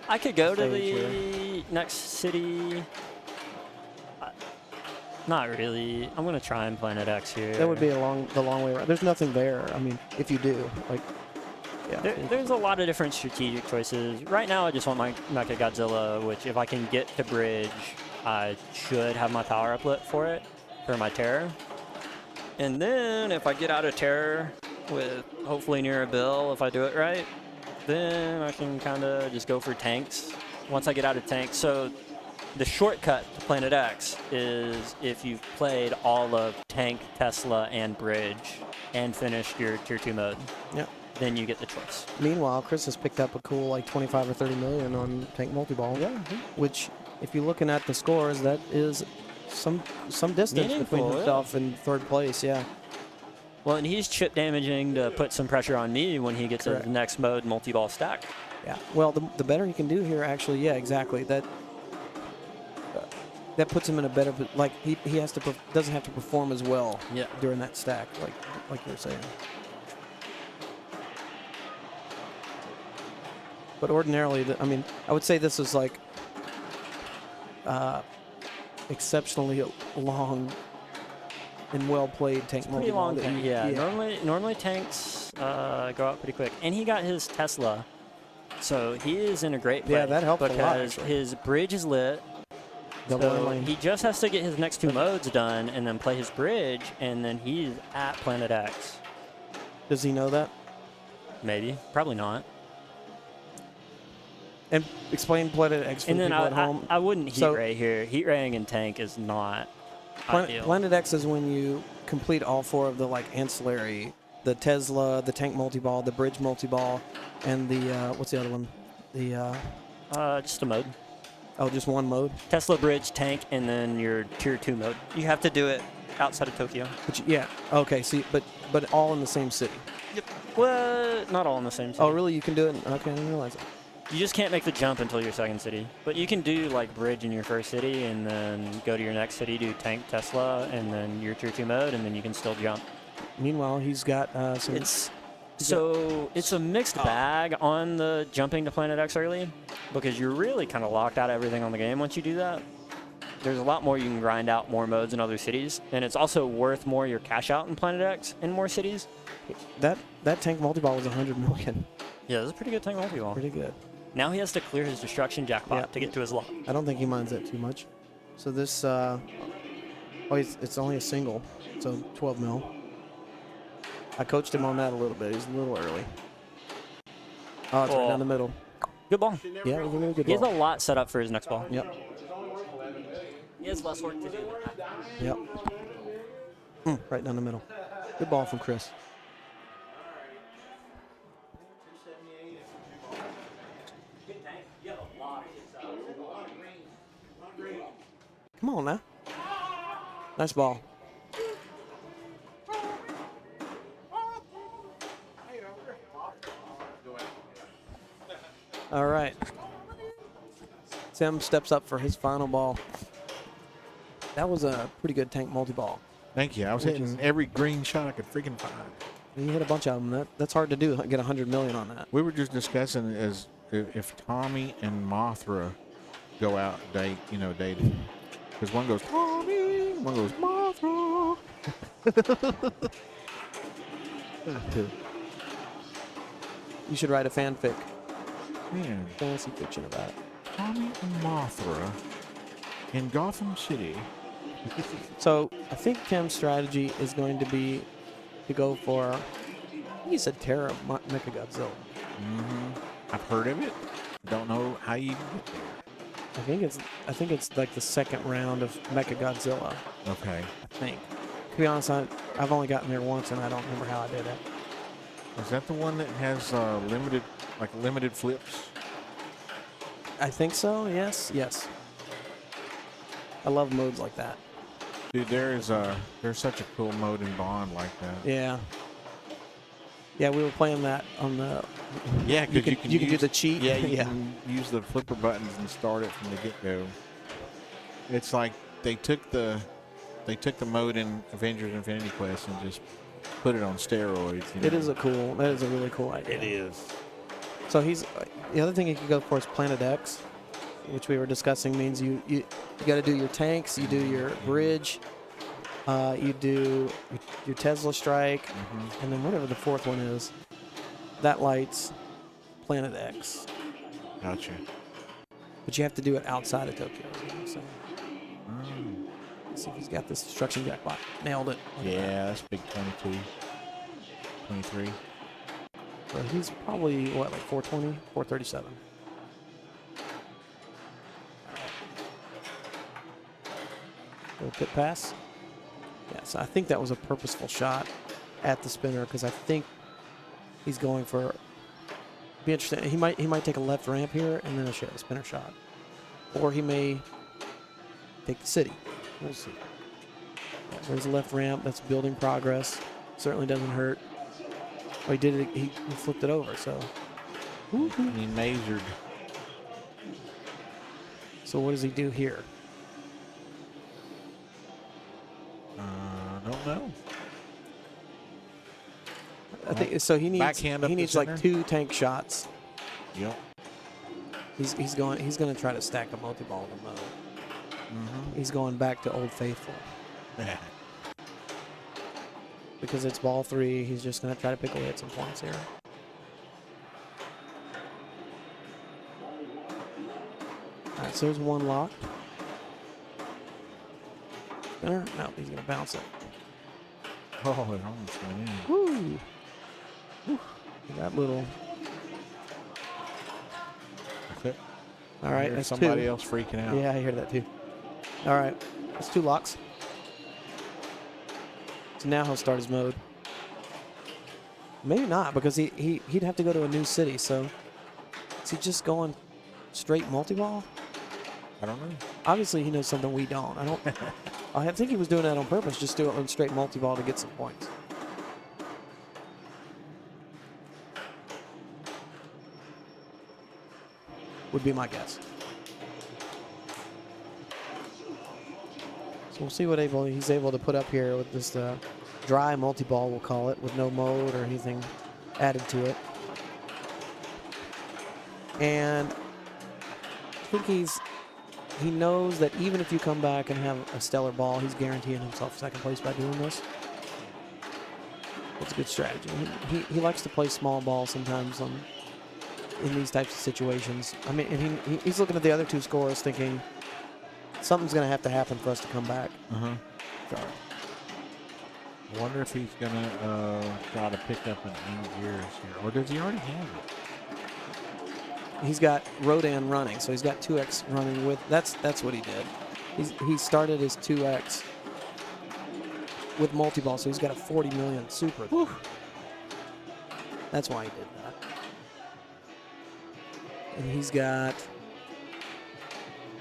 I could go to stage the next city. Not really. I'm going to try and Planet X here. That would be the long way around. There's nothing there. I mean, if you do, like, yeah. There's a lot of different strategic choices. Right now, I just want my Mecha Godzilla, which if I can get to bridge, I should have my power up lit for it, for my terror. And then if I get out of terror with hopefully near a bill, if I do it right, then I can kind of just go for tanks once I get out of tanks. So the shortcut to Planet X is if you've played all of Tank, Tesla, and Bridge and finished your Tier 2 mode, Yeah. then you get the choice. Meanwhile, Chris has picked up a cool like 25 or 30 million on Tank Multiball. Yeah. Which, if you're looking at the scores, that is some distance between Meaningful, himself and third place. Yeah. Well, and he's chip damaging to put some pressure on me when he gets to Correct. the next mode, multi-ball stack. Yeah. Well, the better he can do here, actually, yeah, exactly. That puts him in a better, like he has to doesn't have to perform as well Yeah. during that stack, like you're saying. But ordinarily, I mean, I would say this is like exceptionally long and well played tank Pretty multi-ball long that tank, you- yeah. Normally tanks go out pretty quick. And he got his Tesla, so he is in a great place. Yeah, that helped a lot, because actually. his bridge is lit. Double So lane. he just has to get his next two modes done and then play his bridge, and then he's at Planet X. Does he know that? Maybe, probably not. And explain Planet X for And the then people at home. I wouldn't heat So- ray here. Heat raying and tank is not ideal. Planet X is when you complete all four of the like ancillary, the Tesla, the tank multi-ball, the bridge multi-ball, and the what's the other one? The Just a mode. just one mode. Tesla bridge, tank, and then your tier 2 mode. You have to do it outside of Tokyo. Yeah. Okay. See, but all in the same city. Well, not all in the same city. Oh, really? You can do it? Okay, I didn't realize it. You just can't make the jump until your second city. But you can do like bridge in your first city and then go to your next city, do tank, Tesla, and then your tier 2 mode, and then you can still jump. Meanwhile, he's got some. It's a mixed bag on the jumping to Planet X early because you're really kind of locked out of everything on the game once you do that. There's a lot more you can grind out more modes in other cities, and it's also worth more your cash out in Planet X in more cities. that tank multi-ball was 100 million. Yeah, this is a pretty good tank multi-ball. Pretty good. Now he has to clear his destruction jackpot Yeah. to get to his lock. I don't think he minds that too much. So this, it's only a single, so 12 mil. I coached him on that a little bit. He's a little early. Oh, it's right Oh. down the middle. Good ball. Yeah, it was a really good He has ball. a lot set up for his next ball. Yep, He has less work to do. yep. Right down the middle. Good ball from Chris. Come on now. Nice ball. All right. Tim steps up for his final ball. That was a pretty good tank multi-ball. Thank you. I was hitting every green shot I could freaking find. You hit a bunch of them. That's hard to do. Get 100 million on that. We were just discussing as if Tommy and Mothra go out dating. Because one goes Tommy, one goes Mothra. You should write a fanfic, Man, fantasy fiction about it. Tommy and Mothra in Gotham City. So I think Tim's strategy is going to be to go for. I think he said Terra Mechagodzilla. I've heard of it. Don't know how you get there. I think it's like the second round of Mechagodzilla. Okay. I think. To be honest, I've only gotten there once and I don't remember how I did it. Is that the one that has limited flips? I think so. Yes. I love modes like that. Dude, there's such a cool mode in Bond like that. Yeah. Yeah, we were playing that on the. Yeah, You because can do the cheat. Yeah, you Yeah. can use the flipper buttons and start it from the get-go. It's like they took the mode in Avengers Infinity Quest and just put it on steroids. That is a really cool idea. It is. So the other thing you could go for is Planet X, which we were discussing means you got to do your tanks, you do your bridge, you do your Tesla strike, and then whatever the fourth one is, that lights Planet X. Gotcha. But you have to do it outside of Tokyo. So. Let's see if he's got this destruction jackpot. Nailed it. Look at that. Yeah, that's big 22. 23. So he's probably, what, like 420, 437. Little pit pass. Yeah, so I think that was a purposeful shot at the spinner because I think he's going for. Be interesting. He might take a left ramp here and then a spinner shot, or he may take the city. We'll see. Yeah, there's a left ramp. That's building progress. Certainly doesn't hurt. Oh, he did it. He flipped it over. So. He measured. So what does he do here? Don't know. I think so. He needs Backhand up he the needs like center? 2 tank shots. Yep. He's going to try to stack a multi-ball in the mode. He's going back to Old Faithful because it's ball 3. He's just going to try to pick away at some points here. All right, so there's one lock. Spinner? No, he's going to bounce it. Oh, it almost went in. Woo! Woo. That little. Okay. All right, There's that's somebody 2. else freaking out. Yeah, I hear that too. All right, that's 2 locks. So now he'll start his mode. Maybe not, because he'd have to go to a new city. So is he just going straight multi-ball? I don't know. Obviously, he knows something we don't. I think he was doing that on purpose, just do it on straight multi-ball to get some points. Would be my guess. So we'll see what he's able to put up here with this dry multi-ball, we'll call it, with no mode or anything added to it. And I think he knows that even if you come back and have a stellar ball, he's guaranteeing himself second place by doing this. It's a good strategy. He likes to play small ball sometimes in these types of situations. I mean, and he's looking at the other 2 scores thinking something's going to have to happen for us to come back. So, I wonder if he's going to try to pick up an 8 years here. Or does he already have it? he's got Rodan running, so he's got 2X running with. That's what he did. He started his 2X with multi-ball, so he's got a 40 million super. Whew. That's why he did that. And he's got,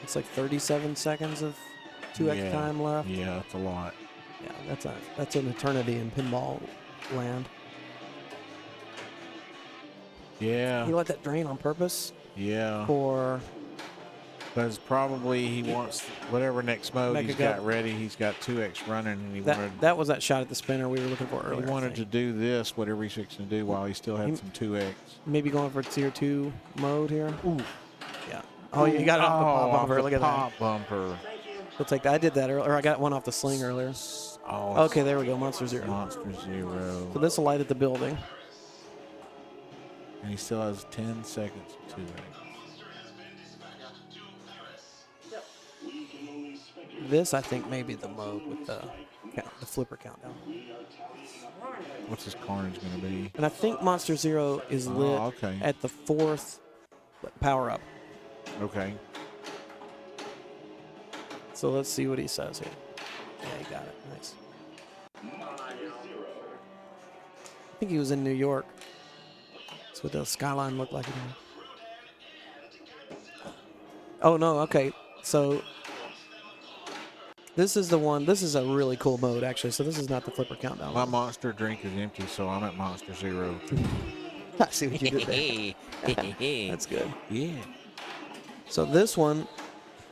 it's like 37 seconds of 2X time left. Yeah, that's a lot. Yeah, that's an eternity in pinball land. Yeah. He let that drain on purpose. Yeah. For because probably he wants whatever next mode Mega he's Gut. got ready. He's got 2X running, and he wanted that was that shot at the spinner we were looking for earlier. he wanted to do this, whatever he's fixing to do, while he still had some 2X. Maybe going for tier 2 mode here. Ooh. Yeah. Oh, you got it off the pop bumper. Look at that. Pop bumper. We'll take that. I did that earlier. Or I got one off the sling earlier. Oh, Okay, there we go. Monster Zero. Monster Zero. So this will light at the building. And he still has 10 seconds to 2X. This, I think, may be the mode with the flipper countdown. What's his carnage going to be? And I think Monster Zero is lit okay. at the 4th power up. Okay. So let's see what he says here. Yeah, he got it. Nice. I think he was in New York. That's what the skyline looked like. Oh, no. Okay. So this is the one. This is a really cool mode, actually. So this is not the flipper countdown. My monster drink is empty, so I'm at Monster Zero. I see what you did there. That's good. Yeah. So this one,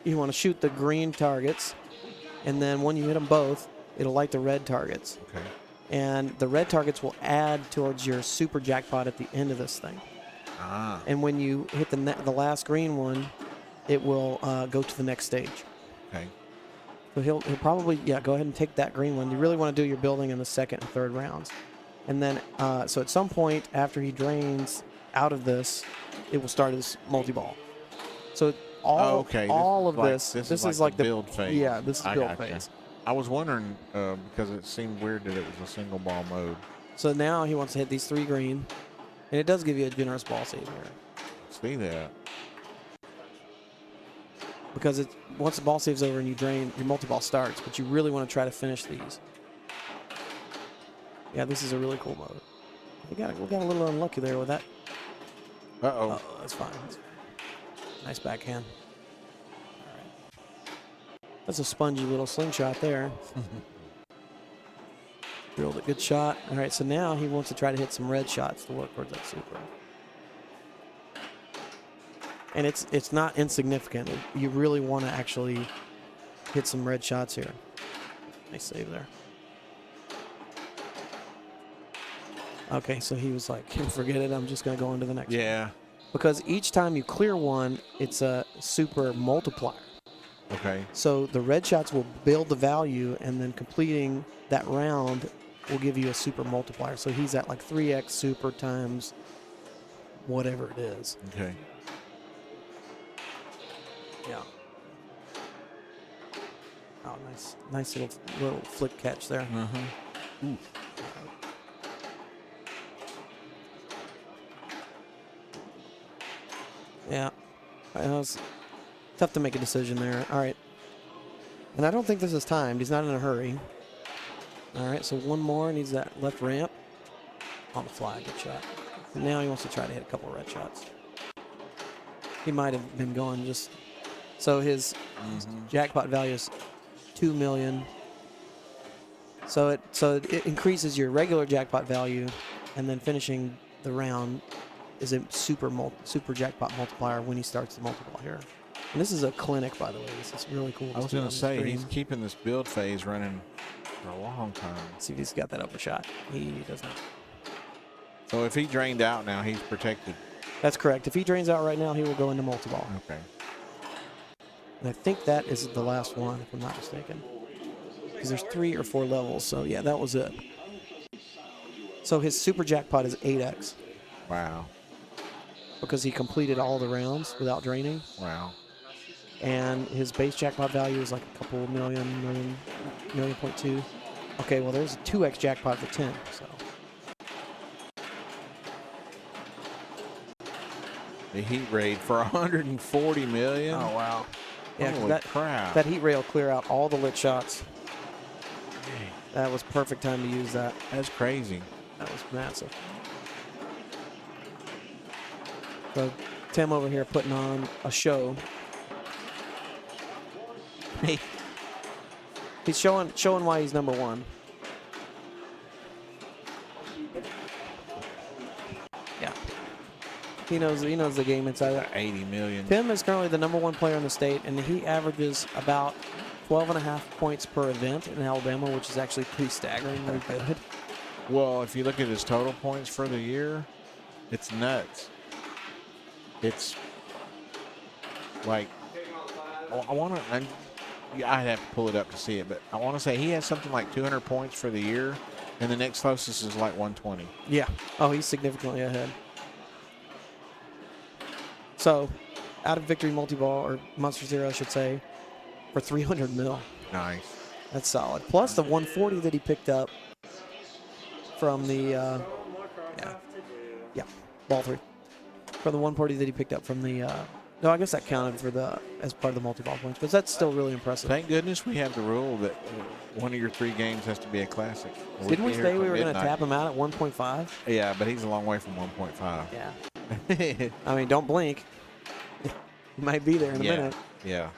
you want to shoot the green targets, and then when you hit them both, it'll light the red targets. Okay. and the red targets will add towards your super jackpot at the end of this thing. Ah. And when you hit the last green one, it will go to the next stage. Okay. So he'll probably, go ahead and take that green one. You really want to do your building in the second and third rounds. And then, so at some point after he drains out of this, it will start his multi-ball. So all of this is like the build phase. Yeah, this is build gotcha. phase. I was wondering because it seemed weird that it was a single ball mode. So now he wants to hit these 3 green, and it does give you a generous ball save here. See that? Because once the ball save's over and you drain, your multi-ball starts, but you really want to try to finish these. Yeah, this is a really cool mode. We got a little unlucky there with that. Uh-oh. That's fine. Nice backhand. All right. That's a spongy little slingshot there. Drilled a good shot. All right, so now he wants to try to hit some red shots to work towards that super. And it's not insignificant. You really want to actually hit some red shots here. Nice save there. Okay, so he was like, forget it, I'm just going to go into the next one. Yeah. Because each time you clear one, it's a super multiplier. Okay. So the red shots will build the value, and then completing that round will give you a super multiplier. So he's at like 3x super times whatever it is. Okay. Yeah. Oh, nice little flick catch there. Uh-huh. Yeah. It was tough to make a decision there. All right. And I don't think this is timed. He's not in a hurry. All right, so one more, and he's that left ramp. On the fly, good shot. And now he wants to try to hit a couple of red shots. He might have been going just... So his jackpot value is $2 million. So it increases your regular jackpot value, and then finishing the round is a super jackpot multiplier when he starts the multiple here. And this is a clinic, by the way. This is really cool. I was going to say, he's keeping this build phase running for a long time. Let's see if he's got that upper shot. He does not. So if he drained out now, he's protected. That's correct. If he drains out right now, he will go into multi-ball. Okay. And I think that is the last one, if I'm not mistaken. Because there's 3 or 4 levels. So, yeah, that was it. So his super jackpot is 8x. Wow. Because he completed all the rounds without draining. Wow. And his base jackpot value is like a couple million point two. Okay, well, there's a 2x jackpot for 10, so. The heat raid for 140 million. Oh, wow. Yeah, 'cause holy crap. that heat ray will clear out all the lit shots. That was perfect time to use that. That's crazy. That was massive. So Tim over here putting on a show. He's showing why he's number one. Yeah. He knows the game inside out. 80 million. Tim is currently the number 1 player in the state, and he averages about 12.5 points per event in Alabama, which is actually pretty staggeringly good. Well, if you look at his total points for the year, it's nuts. It's like, I have to pull it up to see it, but I want to say he has something like 200 points for the year, and the next closest is like 120. Yeah. Oh, he's significantly ahead. So, out of Victory Multi-Ball, or Monster Zero, I should say, for 300 mil. Nice. That's solid. Plus the 140 that he picked up from the, ball 3. From the 140 that he picked up from the, no, I guess that counted for as part of the multi-ball points, but that's still really impressive. Thank goodness we have the rule that one of your 3 games has to be a classic. Didn't we say we were going to tap him out at 1.5? Yeah, but he's a long way from 1.5. Yeah. I mean, don't blink. He might be there in a minute. Yeah.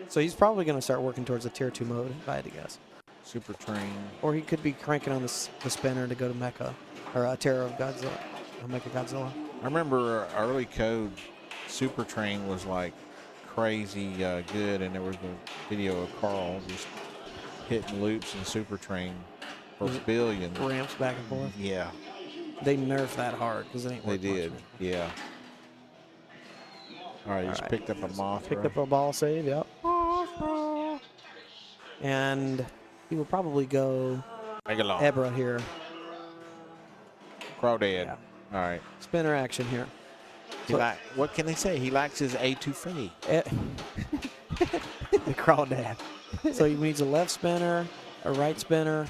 So he's probably going to start working towards a tier 2 mode, if I had to guess. Super train. Or he could be cranking on the spinner to go to Mecha, or Terror of Godzilla, or Mecha Godzilla. I remember early code, Super Train was like crazy good, and there was a video of Carl just hitting loops and super train for billion. Ramps back and forth. Yeah, They nerfed that hard because it ain't they worth much. did. Yeah. All right, he's right. picked up a Mothra. Picked up a ball save, yep. And he will probably go Megalon. Ebra here. Crawdad. Yeah. All right. Spinner action here. What can they say? He lacks his A2 The crawdad. So he needs a left spinner, a right spinner,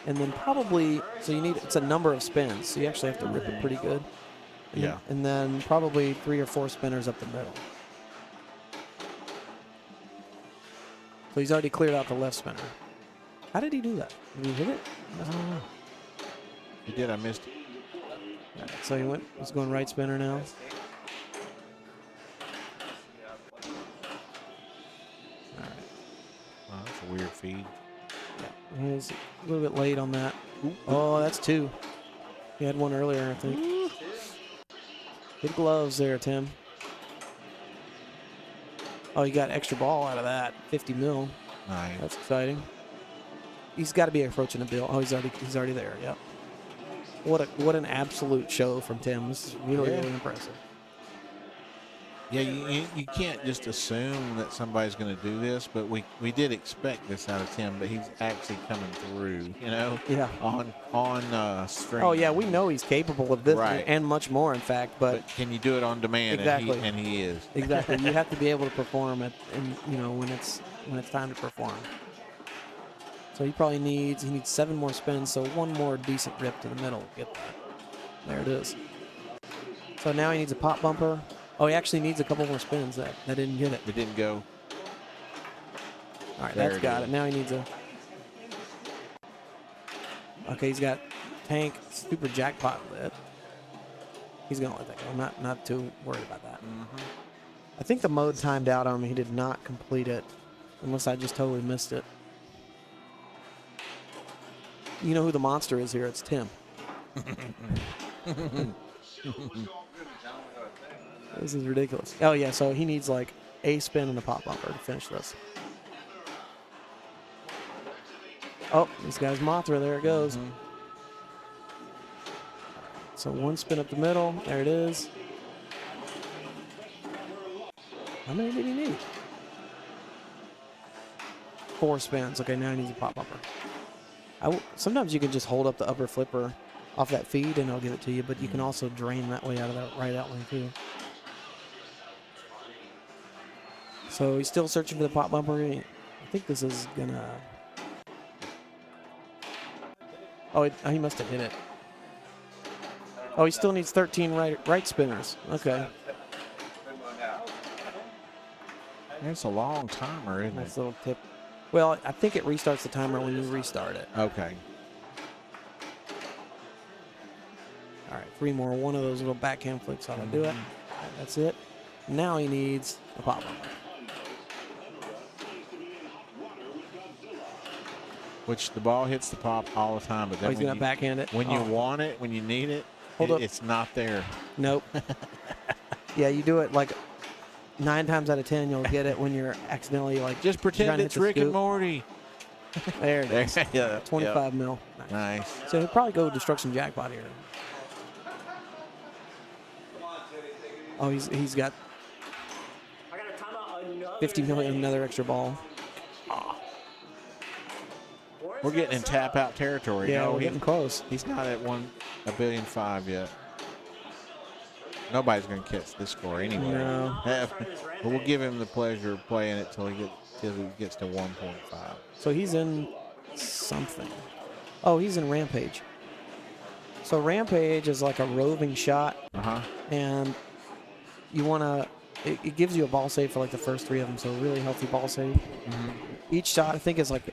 and then probably, so you need, it's a number of spins. So you actually have to rip it pretty good. And Yeah. Then, and then probably 3 or 4 spinners up the middle. So he's already cleared out the left spinner. How did he do that? Did he hit it? I don't know. He did. I missed it. All right, so he's going right spinner now. Oh, that's a weird feed. He's a little bit late on that. Oh, that's 2. He had one earlier, I think. Good gloves there, Tim. Oh, you got extra ball out of that. 50 mil. Nice. That's exciting. He's got to be approaching a bill. Oh, he's already there. Yep. What an absolute show from Tim. This is really Yeah. really impressive. Yeah, you can't just assume that somebody's going to do this, but we did expect this out of Tim, but he's actually coming through, Yeah. on string. Oh yeah, we know he's capable of this Right. and much more, in fact. But But can you do it on demand? Exactly. And he is. exactly, you have to be able to perform it, and when it's time to perform. So he probably needs 7 more spins, so 1 more decent rip to the middle. Get that. There it is. So now he needs a pop bumper. Oh, he actually needs a couple more spins. That didn't get it. It didn't go. All right, There that's it got is. it. Now he needs a. Okay, he's got tank super jackpot lit. He's gonna let that go. I'm not too worried about that. I think the mode timed out on him. He did not complete it, unless I just totally missed it. You know who the monster is here? It's Tim. This is ridiculous. Oh yeah, so he needs like a spin and a pop bumper to finish this. Oh, this guy's Mothra. There it goes. So 1 spin up the middle. There it is. How many did he need? 4 spins. Okay, now he needs a pop bumper. Sometimes you can just hold up the upper flipper off that feed and I'll give it to you, but you can also drain that way out of that right out lane too. So he's still searching for the pop bumper. I think this is gonna. Oh, he must have hit it. Oh, he still needs 13 right spinners. Okay. That's a long timer, isn't Nice it? little tip. Well, I think it restarts the timer when you restart it. Okay. All right, 3 more. One of those little backhand flicks ought to do it. All right, that's it. Now he needs a pop bumper. Which the ball hits the pop all the time, but Oh, then he's when gonna backhand it. when you Oh, want it, when you need it, Hold up. it's not there. Nope. Yeah, you do it like 9 times out of 10, you'll get it when you're accidentally like Just trying pretend to it's hit the Rick and scoop. Morty. There it is. yeah. 25 mil. Nice. Nice. So he'll probably go destruction jackpot here. Oh, he's got 50 million, another extra ball. We're getting in tap out territory. Yeah, No, we're getting close. he's not at 1.5 billion yet. Nobody's going to catch this score anyway. No. But we'll give him the pleasure of playing it till he gets to 1.5. So he's in something. Oh, he's in Rampage. So Rampage is like a roving shot, and you want to. It gives you a ball save for like the first 3 of them, so a really healthy ball save. Each shot, I think, is like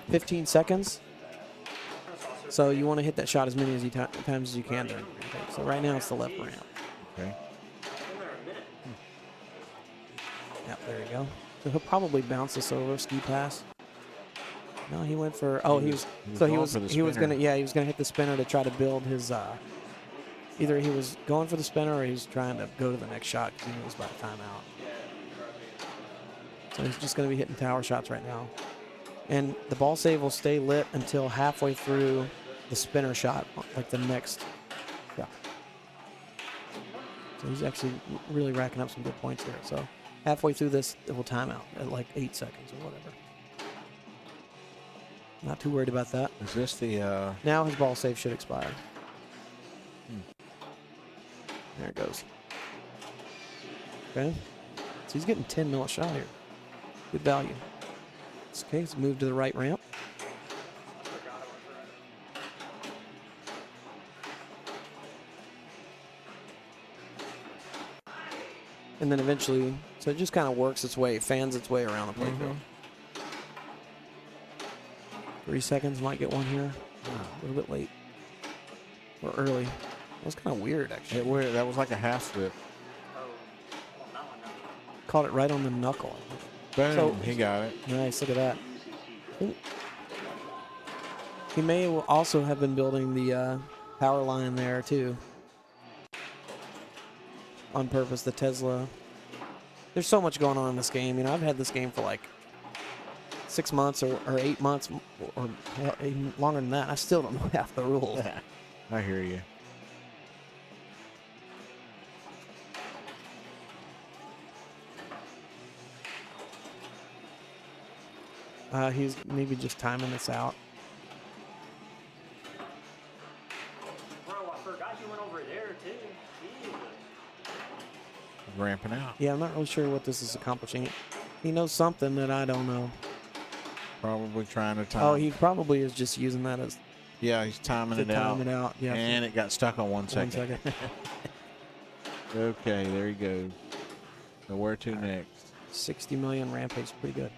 15 seconds. So you want to hit that shot as many times as you can during Rampage. So right now it's the left ramp. Okay. Yep, there you go. So he'll probably bounce this over, ski pass. No, he went for. Oh, he was going for the he was spinner. gonna hit the spinner to try to build his. Either he was going for the spinner or he was trying to go to the next shot because he knew it was about to time out. So he's just gonna be hitting tower shots right now. And the ball save will stay lit until halfway through the spinner shot, like the next shot. So he's actually really racking up some good points here. So halfway through this, it will time out at like 8 seconds or whatever. Not too worried about that. Is this the? Now his ball save should expire. There it goes. Okay. So he's getting 10 mil a shot here. Good value. Okay, let's move to the right ramp. And then eventually, so it just kind of works its way, fans its way around the playfield. 3 seconds, might get one here. A little bit late. Or early. That was kind of weird, actually. That was like a half flip. Caught it right on the knuckle. Boom, So- he got it. Nice, look at that. He may also have been building the power line there, too. On purpose, the Tesla. There's so much going on in this game. You know, I've had this game for like 6 months or 8 months or hell, even longer than that. I still don't know half the rules. I hear you. He's maybe just timing this out. Bro, I forgot you went over there too. Ramping out. Yeah, I'm not really sure what this is accomplishing. He knows something that I don't know. Probably trying to time. Oh, he probably is just using that as Yeah, he's timing to it out. time it out. Yeah, And it got stuck on 1 1 second. second. Okay, there you go. So where to next? 60 million rampage, pretty good.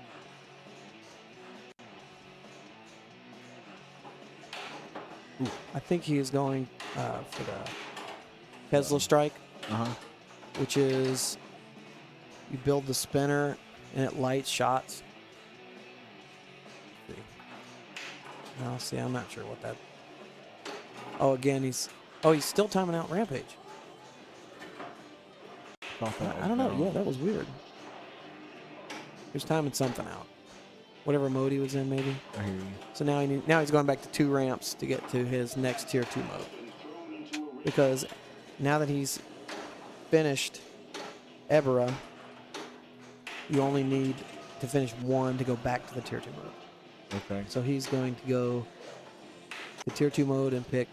I think he is going for the Tesla strike, which is you build the spinner and it lights shots. No, see, I'm not sure what that. Oh, again, he's still timing out rampage. Thought that I was don't know. down. Yeah, that was weird. He was timing something out. Whatever mode he was in, maybe. I hear you. So now he's going back to 2 ramps to get to his next tier 2 mode. Because now that he's finished Ebera, you only need to finish 1 to go back to the tier 2 mode. Okay. So he's going to go to tier 2 mode and pick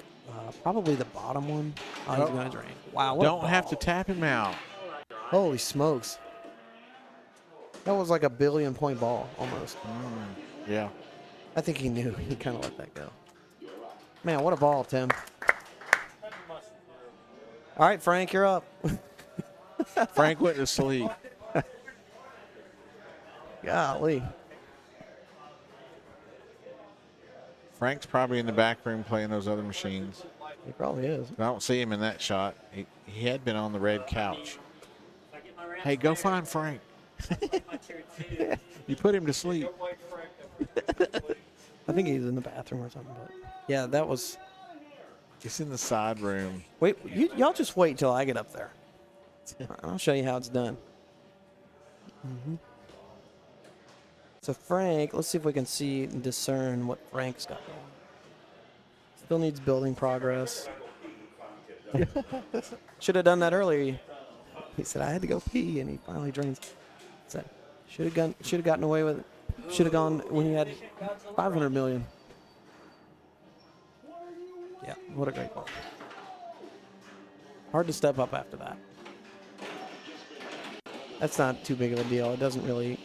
probably the bottom one. Oh, he's going to drain. Wow. What a Don't have to ball. tap him out. Holy smokes. That was like a 1 billion point ball almost. Yeah. I think he knew. He kind of let that go. Man, what a ball, Tim. All right, Frank, you're up. Frank went to sleep. Golly. Frank's probably in the back room playing those other machines. He probably is. I don't see him in that shot. He had been on the red couch. Hey, go find Frank. You put him to sleep. I think he's in the bathroom or something. But yeah, that was. He's in the side room. Wait, y'all just wait till I get up there. I'll show you how it's done. So Frank, let's see if we can see and discern what Frank's got going. Still needs building progress. Should have done that earlier. He said I had to go pee, and he finally drains. Said should have gotten away with it. Should have gone when he had 500 million. Yeah, what a great ball. Hard to step up after that. That's not too big of a deal. It doesn't really.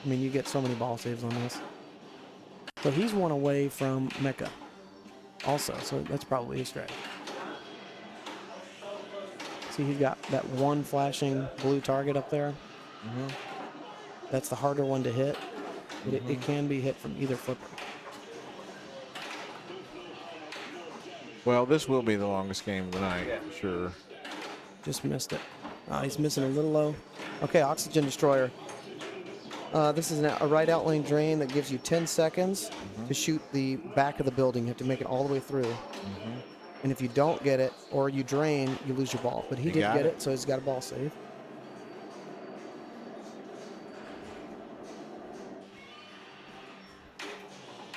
I mean, you get so many ball saves on this. So he's 1 away from Mecca also, so that's probably his strategy. See, he's got that 1 flashing blue target up there. That's the harder one to hit. But it can be hit from either flipper. Well, this will be the longest game of the night, sure. Just missed it. He's missing a little low. Okay, Oxygen Destroyer. This is a right out lane drain that gives you 10 seconds to shoot the back of the building. You have to make it all the way through. And if you don't get it or you drain, you lose your ball. But he did got get it. it, so he's got a ball save.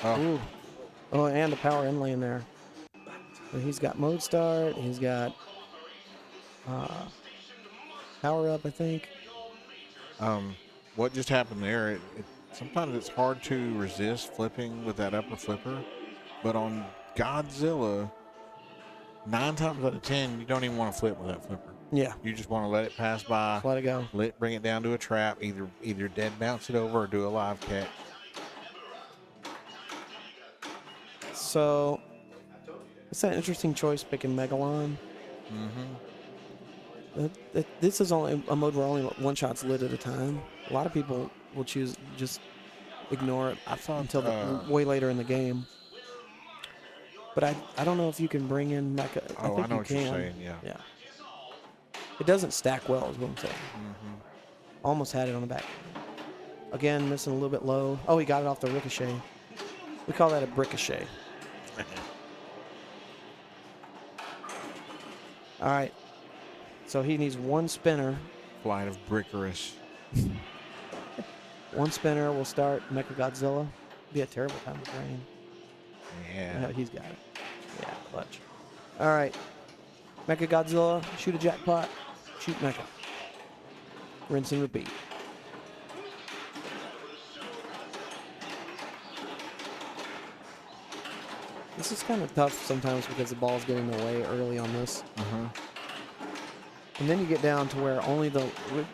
Oh, Ooh. Oh, and a power inlay in there. So he's got mode start. He's got power up, I think. what just happened there? Sometimes it's hard to resist flipping with that upper flipper, but on Godzilla, 9 times out of 10, you don't even want to flip with that flipper. Yeah. You just want to let it pass by. Just let it go. Bring it down to a trap. Either dead bounce it over or do a live catch. So it's an interesting choice picking Megalon. This is only a mode where only one shot's lit at a time. A lot of people will choose just ignore it until way later in the game. But I don't know if you can bring in Mecha. Oh, think I know you what can. you're saying. Yeah. Yeah. It doesn't stack well, is what I'm saying. Almost had it on the back. Again, missing a little bit low. Oh, he got it off the ricochet. We call that a bricochet. All right. So he needs one spinner. Flight of Brickerous. One spinner will start Mechagodzilla. Be a terrible time to drain. Yeah. No, he's got it. Yeah, clutch. All right. Mechagodzilla, shoot a jackpot, shoot Mecha. Rinse and repeat. This is kind of tough sometimes because the ball's getting away early on this. And then you get down to where only you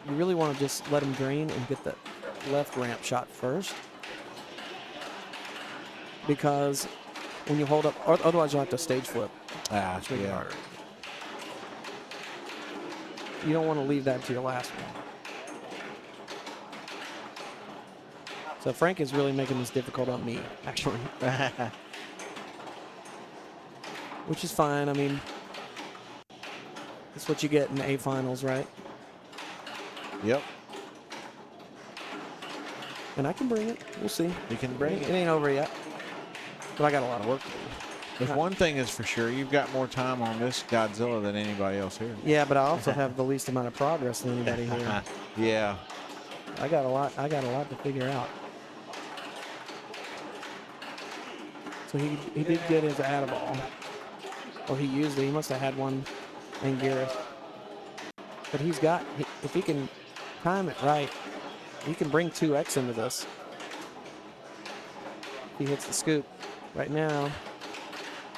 really want to just let him drain and get the left ramp shot first. Because when you hold up, otherwise you'll have to stage flip. Ah, Make it yeah. harder. You don't want to leave that to your last one. So Frank is really making this difficult on me, actually. Which is fine. I mean, that's what you get in the A finals, right? Yep. And I can bring it. We'll see. You can bring It it. ain't over yet. But I got a lot of work to do. If one thing is for sure, you've got more time on this Godzilla than anybody else here. Yeah, but I also have the least amount of progress than anybody here. Yeah. I got a lot to figure out. So he did get his Add-a-Ball. Or he used it. He must have had one in Gareth. But if he can time it right, he can bring 2x into this. If he hits the scoop right now,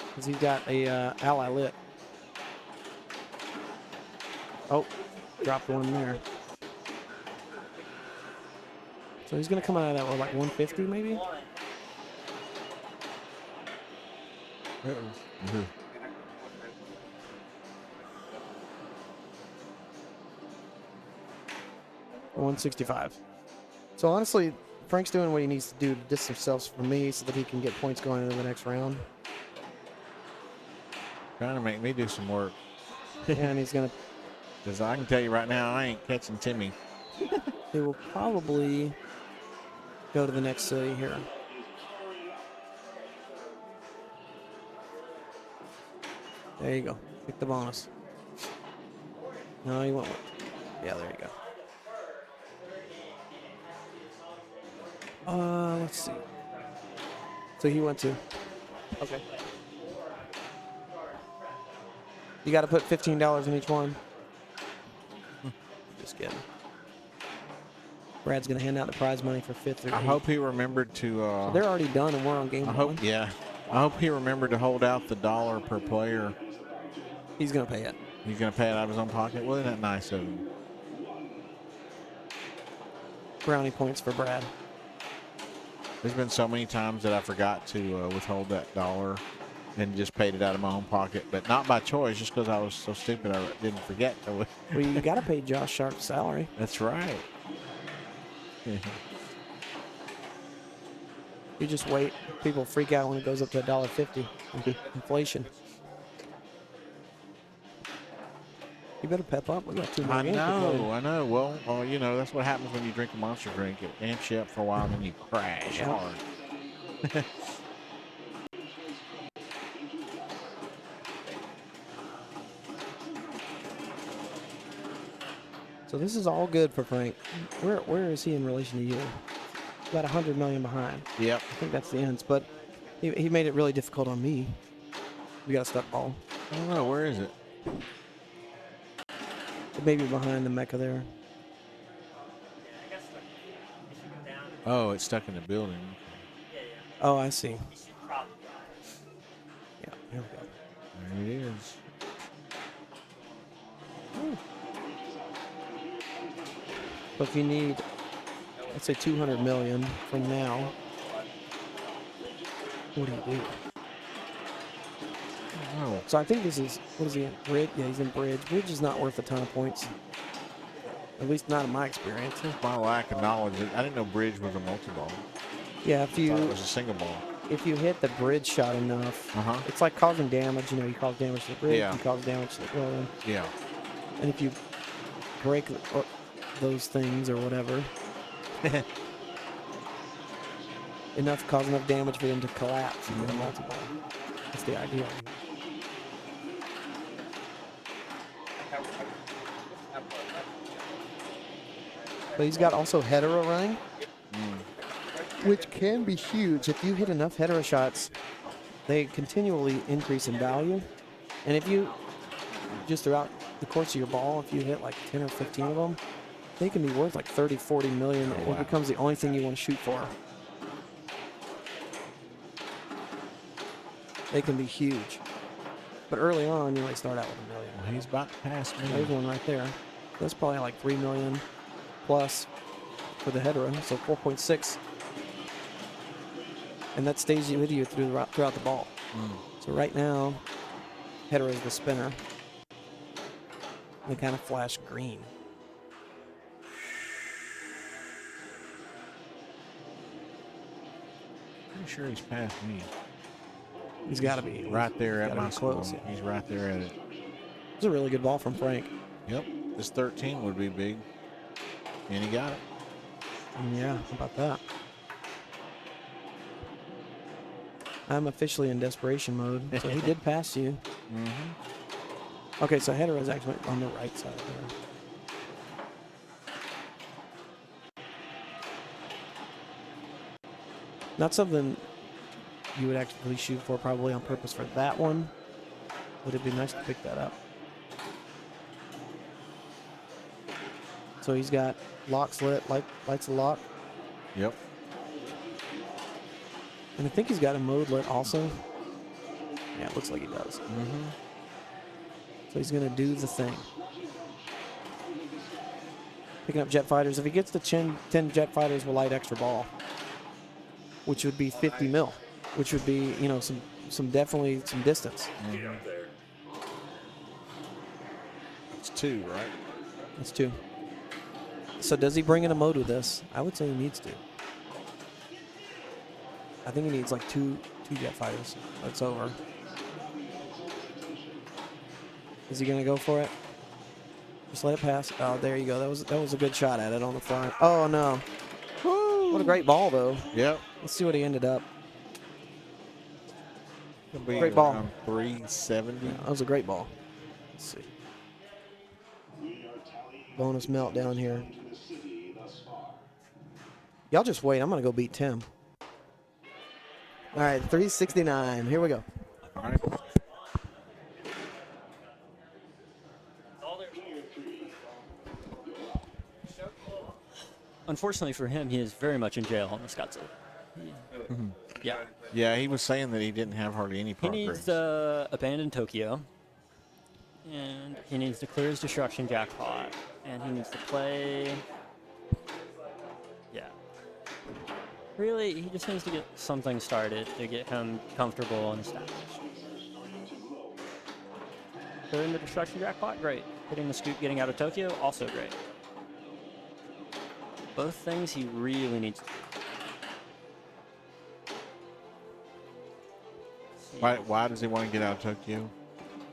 because he's got a ally lit. Oh, dropped one there. So he's going to come out of that with like 150 maybe? Mm-hmm. 165. So honestly, Frank's doing what he needs to do to distance himself from me so that he can get points going into the next round. Trying to make me do some work. And he's going to... Because I can tell you right now, I ain't catching Timmy. He will probably go to the next city here. There you go. Pick the bonus. No, you won't. Yeah, there you go. Let's see. So he went to. Okay. You got to put $15 in each one. Just kidding. Brad's gonna hand out the prize money for 5th or I 8th. hope he remembered to. So they're already done, and we're on game I one. hope, yeah. I hope he remembered to hold out the $1 per player. He's gonna pay it. He's going to pay it out of his own pocket. Well, isn't that nice of him? Brownie points for Brad. There's been so many times that I forgot to withhold that $1 and just paid it out of my own pocket, but not by choice, just because I was so stupid I didn't forget. Well, you gotta pay Josh Sharp's salary. That's right. You just wait. People freak out when it goes up to $1.50. Inflation. You better pep up. We got 2 more I games to play. I know. Well, you know, that's what happens when you drink a monster drink. It amps you up for a while, and then you crash Yeah. hard. So this is all good for Frank. Where is he in relation to you? about 100 million behind. Yep. I think that's the ends, but he made it really difficult on me. We got a stuck ball. I don't know. Where is it? It may be behind the Mecca there. Oh, it's stuck in the building. Oh, I see. Yeah, here we go. There it is. So if you need, let's say 200 million from now, what do you do? Oh, So I think this is, what is he in? Bridge? Yeah, he's in Bridge. Bridge is not worth a ton of points. At least not in my experience. it's my lack of knowledge. I didn't know bridge was a multi-ball. Yeah, I thought it was a single ball. if you hit the bridge shot enough, Uh-huh. it's like causing damage. You know, you cause damage to the bridge, Yeah. you cause damage to the building. Yeah. And if you break those things or whatever, cause enough damage for them to collapse and get a multi-ball. That's the idea. But he's got also hetero running, which can be huge. If you hit enough hetero shots, they continually increase in value. And if you, just throughout the course of your ball, if you hit like 10 or 15 of them, they can be worth like 30, 40 million. Oh, and wow. it becomes the only thing you want to shoot for. They can be huge. But early on, you only start out with $1 million. Well, he's about to pass me. There's one right there. That's probably like 3 million plus for the hetero, so 4.6. And that stays with you throughout the ball. So right now, hetero is the spinner. They kind of flash green. Pretty sure he's past me. He's got to be Right there at gotta my be close, score. yeah. He's right there at it. It's a really good ball from Frank. Yep. This 13 would be big. And he got it. Yeah, how about that? I'm officially in desperation mode, so he did pass you. Okay, so hetero is actually on the right side there. Not something you would actually shoot for probably on purpose for that one. Would it be nice to pick that up? So he's got locks lit, lights a lock. Yep. And I think he's got a mode lit also. Yeah, it looks like he does. So he's going to do the thing. Picking up jet fighters. If he gets to 10 jet fighters, we'll light extra ball, which would be 50 mil, which would be, you know, some definitely some distance. It's 2, right? That's 2. So does he bring in a mode with this? I would say he needs to. I think he needs like two jet fighters. That's over. Is he gonna go for it? Just let it pass. Oh, there you go. That was a good shot at it on the front. Oh no! What a great ball though. Yep. Let's see what he ended up. It'll be Great ball. around 370. That was a great ball. Let's see. Bonus meltdown here. Y'all just wait. I'm gonna go beat Tim. All right, 369. Here we go. All right. Unfortunately for him, he is very much in jail on the Scottsdale. Yeah. Yeah, he was saying that he didn't have hardly any He progress. needs to abandon Tokyo, and he needs to clear his destruction jackpot, and he needs to play. Yeah. Really, he just needs to get something started to get him comfortable and established. Clearing the destruction jackpot, great. Hitting the scoop, getting out of Tokyo, also great. Both things he really needs to do. Why does he want to get out of Tokyo?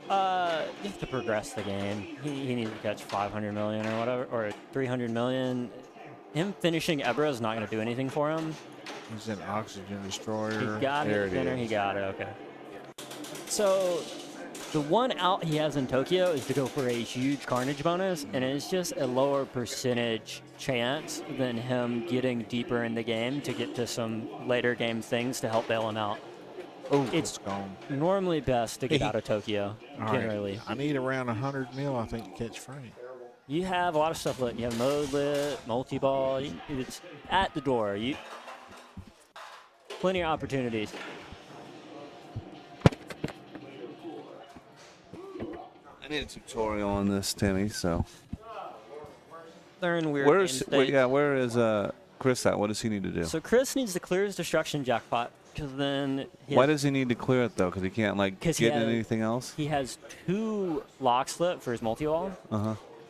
You have to progress the game. He needs to catch 500 million or whatever, or 300 million. Him finishing Ebra is not going to do anything for him. He's an oxygen destroyer. He got there it, Spinner. is. He got it. Okay. So The one out he has in Tokyo is to go for a huge Carnage bonus, and it's just a lower percentage chance than him getting deeper in the game to get to some later game things to help bail him out. Oh, It's gone. normally best to get Hey. out of Tokyo, All right. generally. I need around 100 mil, I think, to catch Frank. You have a lot of stuff lit. You have mode lit, multi-ball. It's at the door. Plenty of opportunities. I need a tutorial on this, Timmy. So They're in weird where is Chris at? What does he need to do? So Chris needs to clear his destruction jackpot, because then Why does he need to clear it though? Because he can't like 'Cause get he in has- anything else. he has 2 locks lit for his multi-ball,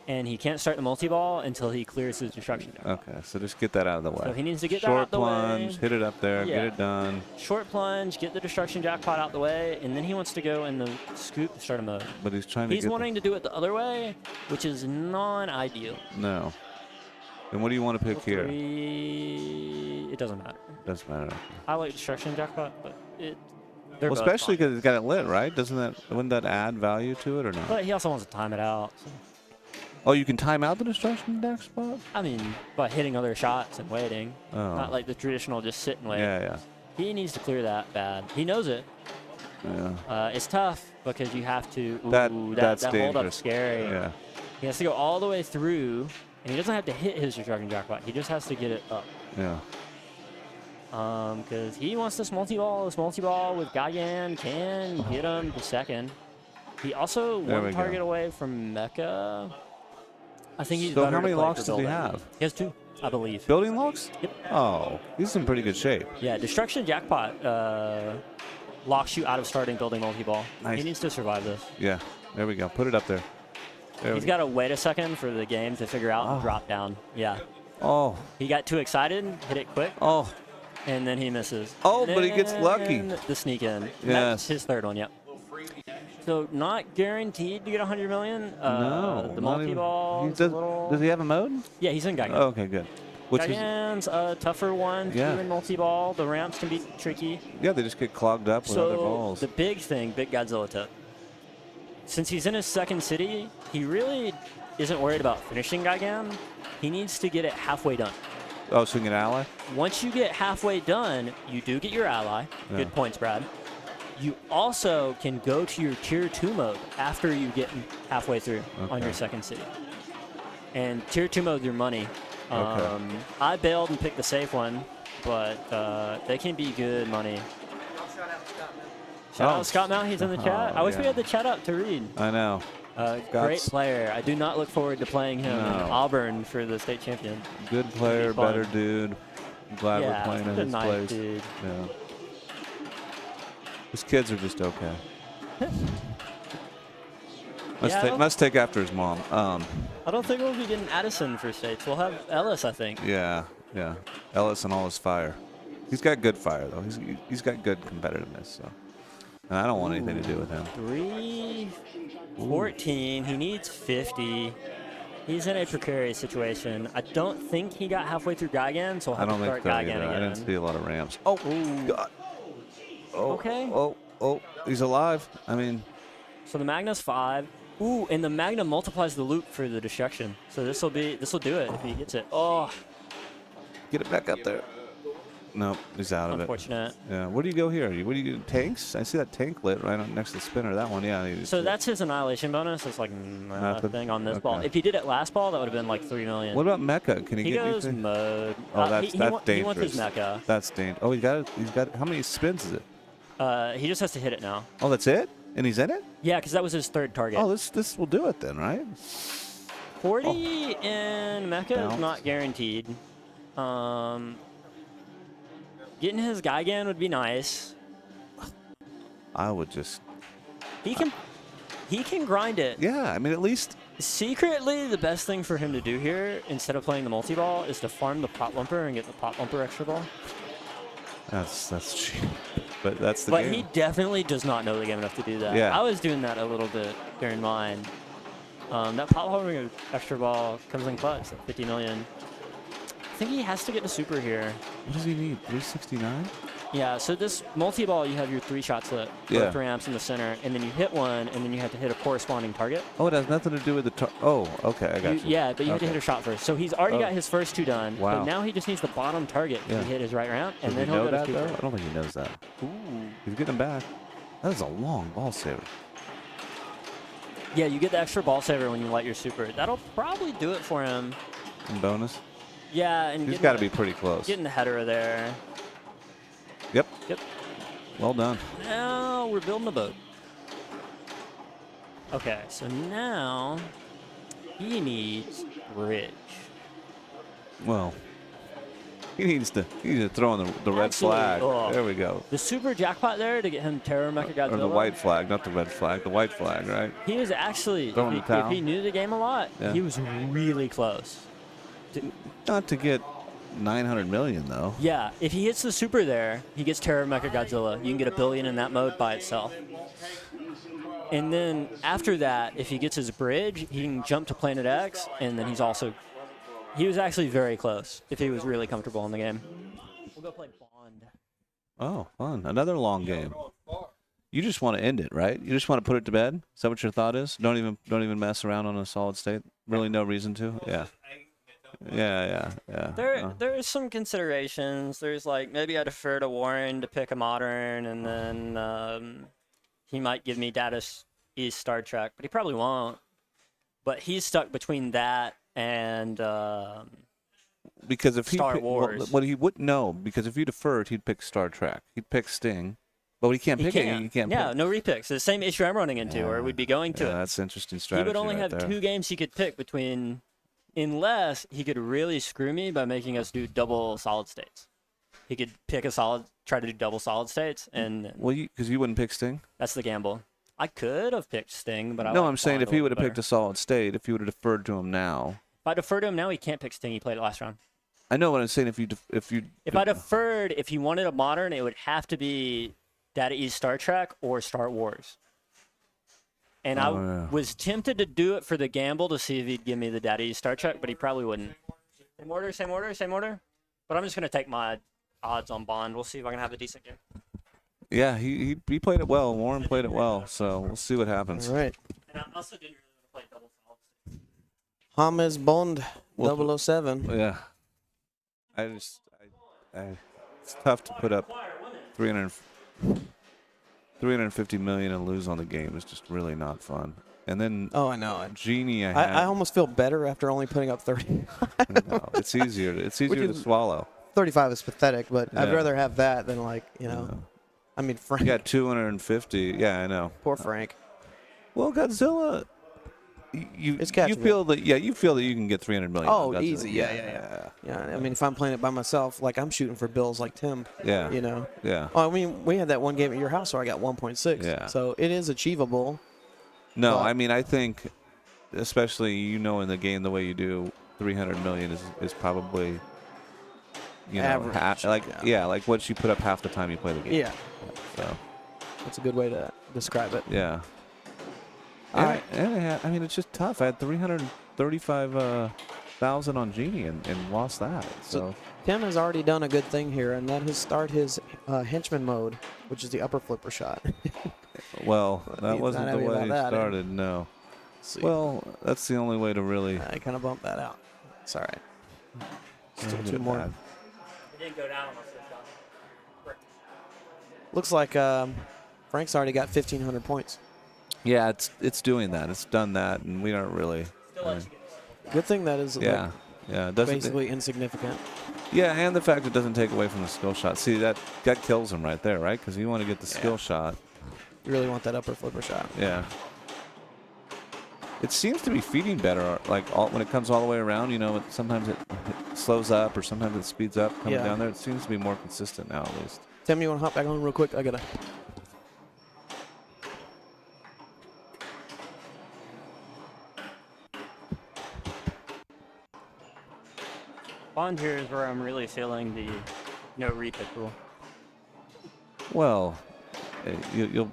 and he can't start the multi-ball until he clears his destruction jackpot. Okay, so just get that out of the way. So he needs to get that Short out the plunge, way. hit it up there, Yeah. get it done. Short plunge, get the destruction jackpot out the way, and then he wants to go in the scoop starter mode. But he's trying to He's get wanting to do it the other way, which is non-ideal. no. And what do you want to pick here? 3, it doesn't matter. Doesn't matter. I like destruction jackpot, but they're Well, both especially fine. because it's got it lit, right? Wouldn't that add value to it or not? But he also wants to time it out. So. Oh, you can time out the destruction deck spot? I mean, by hitting other shots and waiting, Oh. not like the traditional just sit and wait. Yeah. He needs to clear that bad. He knows it. It's tough because you have to. That's that hold up dangerous. scary. Yeah. He has to go all the way through, and he doesn't have to hit his destruction jackpot. He just has to get it up. Yeah. Because he wants this multi-ball. This multi-ball with Gaigan can get him to second. He also There we one go. target away from Mecha. I think he's So better how to many play locks for does he building. have? He has 2, I believe. Building locks? Yep. Oh, he's in pretty good shape. Yeah, destruction jackpot locks you out of starting building multi-ball. Nice. He needs to survive this. Yeah. There we go. Put it up there. There He's we got to wait a second for the game to figure out and drop down. Yeah. Oh. He got too excited, hit it quick, Oh. and then he misses. Oh, but he gets lucky. And the sneak in. Yes. That's his third one, yep. So not guaranteed to get 100 million. No. The not even- multi-ball. Does he have a mode? Yeah, he's in Gaigan. Oh, okay, good. Which is, Gaigan's a tougher one to Yeah. do in multi-ball. The ramps can be tricky. yeah, they just get clogged up with other So balls. the big thing, big Godzilla tip. Since he's in his second city, he really isn't worried about finishing Gaigan. He needs to get it halfway done. Oh, so you can get ally? Once you get halfway done, you do get your ally. Yeah. Good points, Brad. You also can go to your tier 2 mode after you get halfway through on Okay. your second city. And tier 2 mode, your money. Okay. I bailed and picked the safe one, but they can be good money. Shout out Scott Mount, he's in the chat. I wish we yeah. had the chat up to read. I know. Great player. I do not look forward to playing him in No. Auburn for the state champion. Good player, fun. better dude. I'm glad we're Yeah, playing in he's a his nice place. dude. Yeah. His kids are just okay. Must take after his mom. I don't think we'll be getting Addison for states. We'll have Ellis, I think. Yeah. Ellis and all his fire. He's got good fire though. He's got good competitiveness. So, and I don't want anything to do with him. 314. He needs 50. He's in a precarious situation. I don't think he got halfway through Gaigan, so we'll I have don't to think start so Gaigan either. I again. didn't see a lot of ramps. Oh God. Oh. Okay. Oh. He's alive. I mean, So the Magna's 5. Ooh, and the Magna multiplies the loop for the destruction. So this will do it if he gets it. Oh, get it back up there. Nope, he's out of it. unfortunate. Yeah. Where do you go here? What do you tanks? I see that tank lit right next to the spinner. That one, yeah. So that's his annihilation bonus. It's like Nothing. nothing on this Okay. ball. If he did it last ball, that would have been like 3 million. What about Mecha? Can he He get goes anything? mode. Oh, that's he dangerous. He wants his mecha. That's dangerous. Oh, he's got. How many spins is it? He just has to hit it now. Oh, that's it. And he's in it. Yeah, because that was his third target. Oh, this will do it then, right? 40 in mecha Bounce. is not guaranteed. Getting his Gaigan would be nice. I would just. He can grind it. Yeah, I mean, at least. Secretly, the best thing for him to do here, instead of playing the multi-ball, is to farm the pot lumper and get the pot lumper extra ball. That's cheap. But that's the But game. he definitely does not know the game enough to do that. Yeah. I was doing that a little bit during mine. That pot lumper extra ball comes in clutch at 50 million. I think he has to get the super here. What does he need? 369. Yeah, so this multi-ball, you have your 3 shots lit, Yeah. both ramps in the center, and then you hit one, and then you have to hit a corresponding target. Oh, it has nothing to do with the. Oh, okay, I got you. Yeah, but you have to Okay. hit a shot first. So he's already Oh. got his first 2 done. Wow. But now he just needs the bottom target Yeah. to hit his right ramp, and Does then he he'll know go that to though? super. I don't think he knows that. Ooh. He's getting back. That is a long ball saver. Yeah, you get the extra ball saver when you light your super. That'll probably do it for him. In bonus, Yeah, and he's getting got to the- be pretty close. getting the header there. Yep. Yep. Well done. Now we're building a boat. Okay, so now he needs bridge. Well, he needs to throw in the red Absolutely. flag. Oh. There we go. The super jackpot there to get him Terror Mechagodzilla. Or the white flag, not the red flag. The white flag, right? He was actually, Throwing if the towel. he knew the game a lot, Yeah. he was really close. Not to get 900 million though. Yeah, if he hits the super there, he gets Terror Mechagodzilla. You can get $1 billion in that mode by itself. And then after that, if he gets his bridge, he can jump to Planet X, and then he was actually very close if he was really comfortable in the game. We'll go play Bond. Oh, fun. Another long game. You just want to end it, right? You just want to put it to bed? Is that what your thought is? Don't even mess around on a solid state? Really no reason to? Yeah. Yeah. There is some considerations. There's like maybe I defer to Warren to pick a modern, and then he might give me Data East Star Trek, but he probably won't. But he's stuck between that and Because if Star he Wars. Well, he wouldn't know, because if you deferred, he'd pick Star Trek. He'd pick Sting. But he can't pick it. He can't yeah, pick. no repicks. The same issue I'm running into, or we'd be going to Yeah, it. that's interesting He strategy. would only right have there. 2 games he could pick between, unless he could really screw me by making us do double solid states. He could pick try to do double solid states, and Well, because you wouldn't pick Sting? that's the gamble. I could have picked Sting, but I No, like I'm saying Bond if a he little would have picked better. a solid state, if you would have deferred to him now. If I defer to him now, he can't pick Sting. He played it last round. I know what I'm saying. If If I deferred, if he wanted a modern, it would have to be Data East Star Trek or Star Wars. And I yeah. was tempted to do it for the gamble to see if he'd give me the Data East Star Trek, but he probably wouldn't. Same order. But I'm just going to take my odds on Bond. We'll see if I can have a decent game. Yeah, he played it well. Warren played it well, so we'll see what happens. All right. And I also didn't really want to play double solid. James Bond, Well, 007. Yeah, it's tough to put up 350 million and lose on the game. It's just really not fun. And then Oh, I know. Genie, I almost feel better after only putting up 30. no, it's easier. It's easier to is- swallow. 35 is pathetic, but I'd Yeah. rather have that than I mean, Frank. You got 250. Yeah, I know. Poor Frank. Well, Godzilla. You It's catchable. feel that you feel that you can get 300 million. Oh, on Godzilla. easy. Yeah. I mean, if I'm playing it by myself, like I'm shooting for bills like Tim. Yeah. You know. Yeah. Oh, I mean, we had that one game at your house where I got 1.6. Yeah. So it is achievable. No, But- I mean, I think, especially in the game the way you do, 300 million is probably, Average, like what you put up half the time you play the game. Yeah. So That's a good way to describe it. yeah. All right. I mean, it's just tough. I had 335,000 on Genie and lost that. So Tim has already done a good thing here, and that is start his henchman mode, which is the upper flipper shot. well, that He's wasn't not the happy way about he that, started. No. See. Well, that's the only way to really. I kind of bumped that out. It's all right. Still look 2 at more. that. It didn't go down on the flip shot. Looks like Frank's already got 1,500 points. Yeah, it's doing that. It's done that, and we aren't really. Still I lets mean, you get Good thing that is yeah. Yeah, it doesn't. basically insignificant. Yeah, and the fact it doesn't take away from the skill shot. See, that kills him right there, right? Because you want to get the skill shot. You really want that upper flipper shot. Yeah. It seems to be feeding better, like when it comes all the way around. Sometimes it slows up, or sometimes it speeds up coming Yeah. down there. It seems to be more consistent now, at least. Tim, you want to hop back on real quick? I gotta. Bond here is where I'm really feeling the no repick rule. Well, you'll.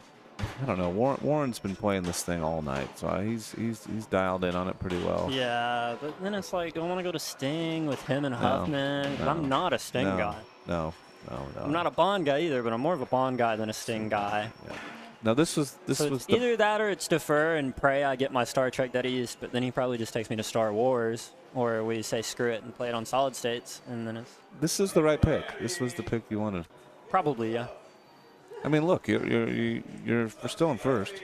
I don't know. Warren's been playing this thing all night, so he's dialed in on it pretty well. Yeah, but then it's like I want to go to Sting with him and Huffman. but I'm not a Sting guy. No. No. I'm not a Bond guy either, but I'm more of a Bond guy than a Sting guy. Yeah. No, this So was it's the either that or it's defer and pray I get my Star Trek Dead East, but then he probably just takes me to Star Wars, or we say screw it and play it on solid states, and then it's this is the right pick. This was the pick you wanted. probably, yeah. I mean, look, we're still in first.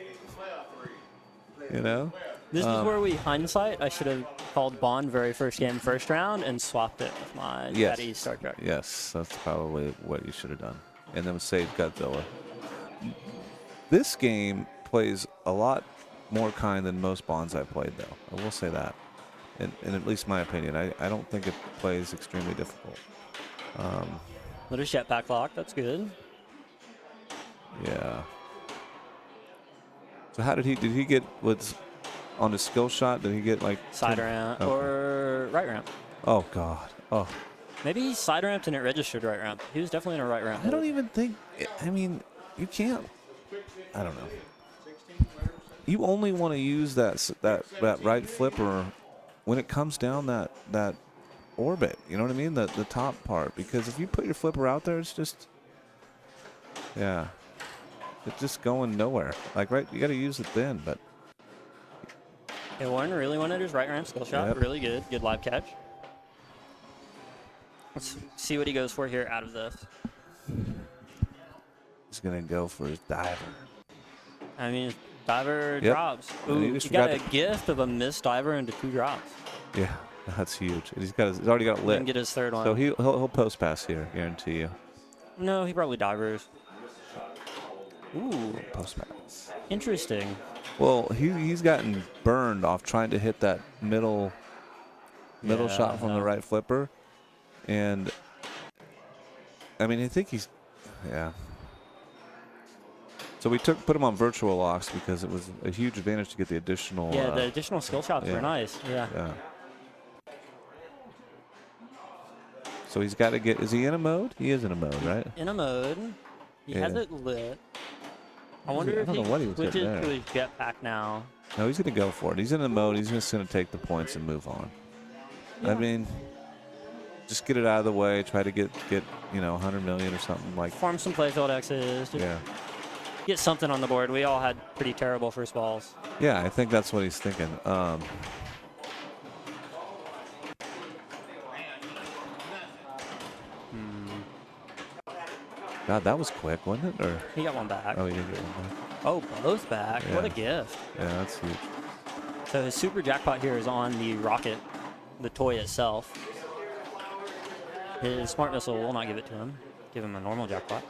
You know. This is where we hindsight. I should have called Bond very first game, first round, and swapped it with my Yes. Dead East Star Trek. Yes, that's probably what you should have done. And then save Godzilla. This game plays a lot more kind than most Bonds I've played, though. I will say that. In at least my opinion. I don't think it plays extremely difficult. Little jetpack lock. That's good. Yeah. So how did he get on his skill shot? Did he get like Side 10? ramp Okay. or right ramp. Oh God. Oh. Maybe he side ramped and it registered right ramp. He was definitely in a right ramp. I don't even think. I mean, you can't. I don't know. You only want to use that right flipper when it comes down that orbit. You know what I mean? The top part. Because if you put your flipper out there, it's just it's just going nowhere. Like you got to use it then. But Okay, Warren really wanted his right ramp skill shot. Yep. Really good. Good live catch. Let's see what he goes for here out of this. he's gonna go for his diver. I mean, diver Yep. drops. And he Ooh, just he got a forgot gift of a missed diver into 2 drops. Yeah, that's huge. And he's already got it Didn't lit. get his third one. So he'll post pass here, guarantee you. No, he probably divers. Ooh, Post pass. interesting. Well, he's gotten burned off trying to hit that middle Yeah, shot from the right flipper, and I mean I think he's So we put him on virtual locks because it was a huge advantage to get the additional. Yeah, the additional skill shots yeah. were nice. Yeah. Yeah. So he's got to get. Is he in a mode? He is in a mode, right? In a mode, he has Yeah. it lit. I wonder I if don't he know what he was switches getting to there. his jetpack now. No, he's going to go for it. He's in a mode. He's just going to take the points and move on. I mean, just get it out of the way. Try to get 100 million or something like. Farm some playfield X's. Just Yeah. get something on the board. We all had pretty terrible first balls. Yeah, I think that's what he's thinking. God, that was quick, wasn't it? Or He got one back. he didn't get one back. Oh, both back. What a Yeah. gift. Yeah, that's huge. So his super jackpot here is on the rocket, the toy itself. His smart missile will not give it to him. Give him a normal jackpot.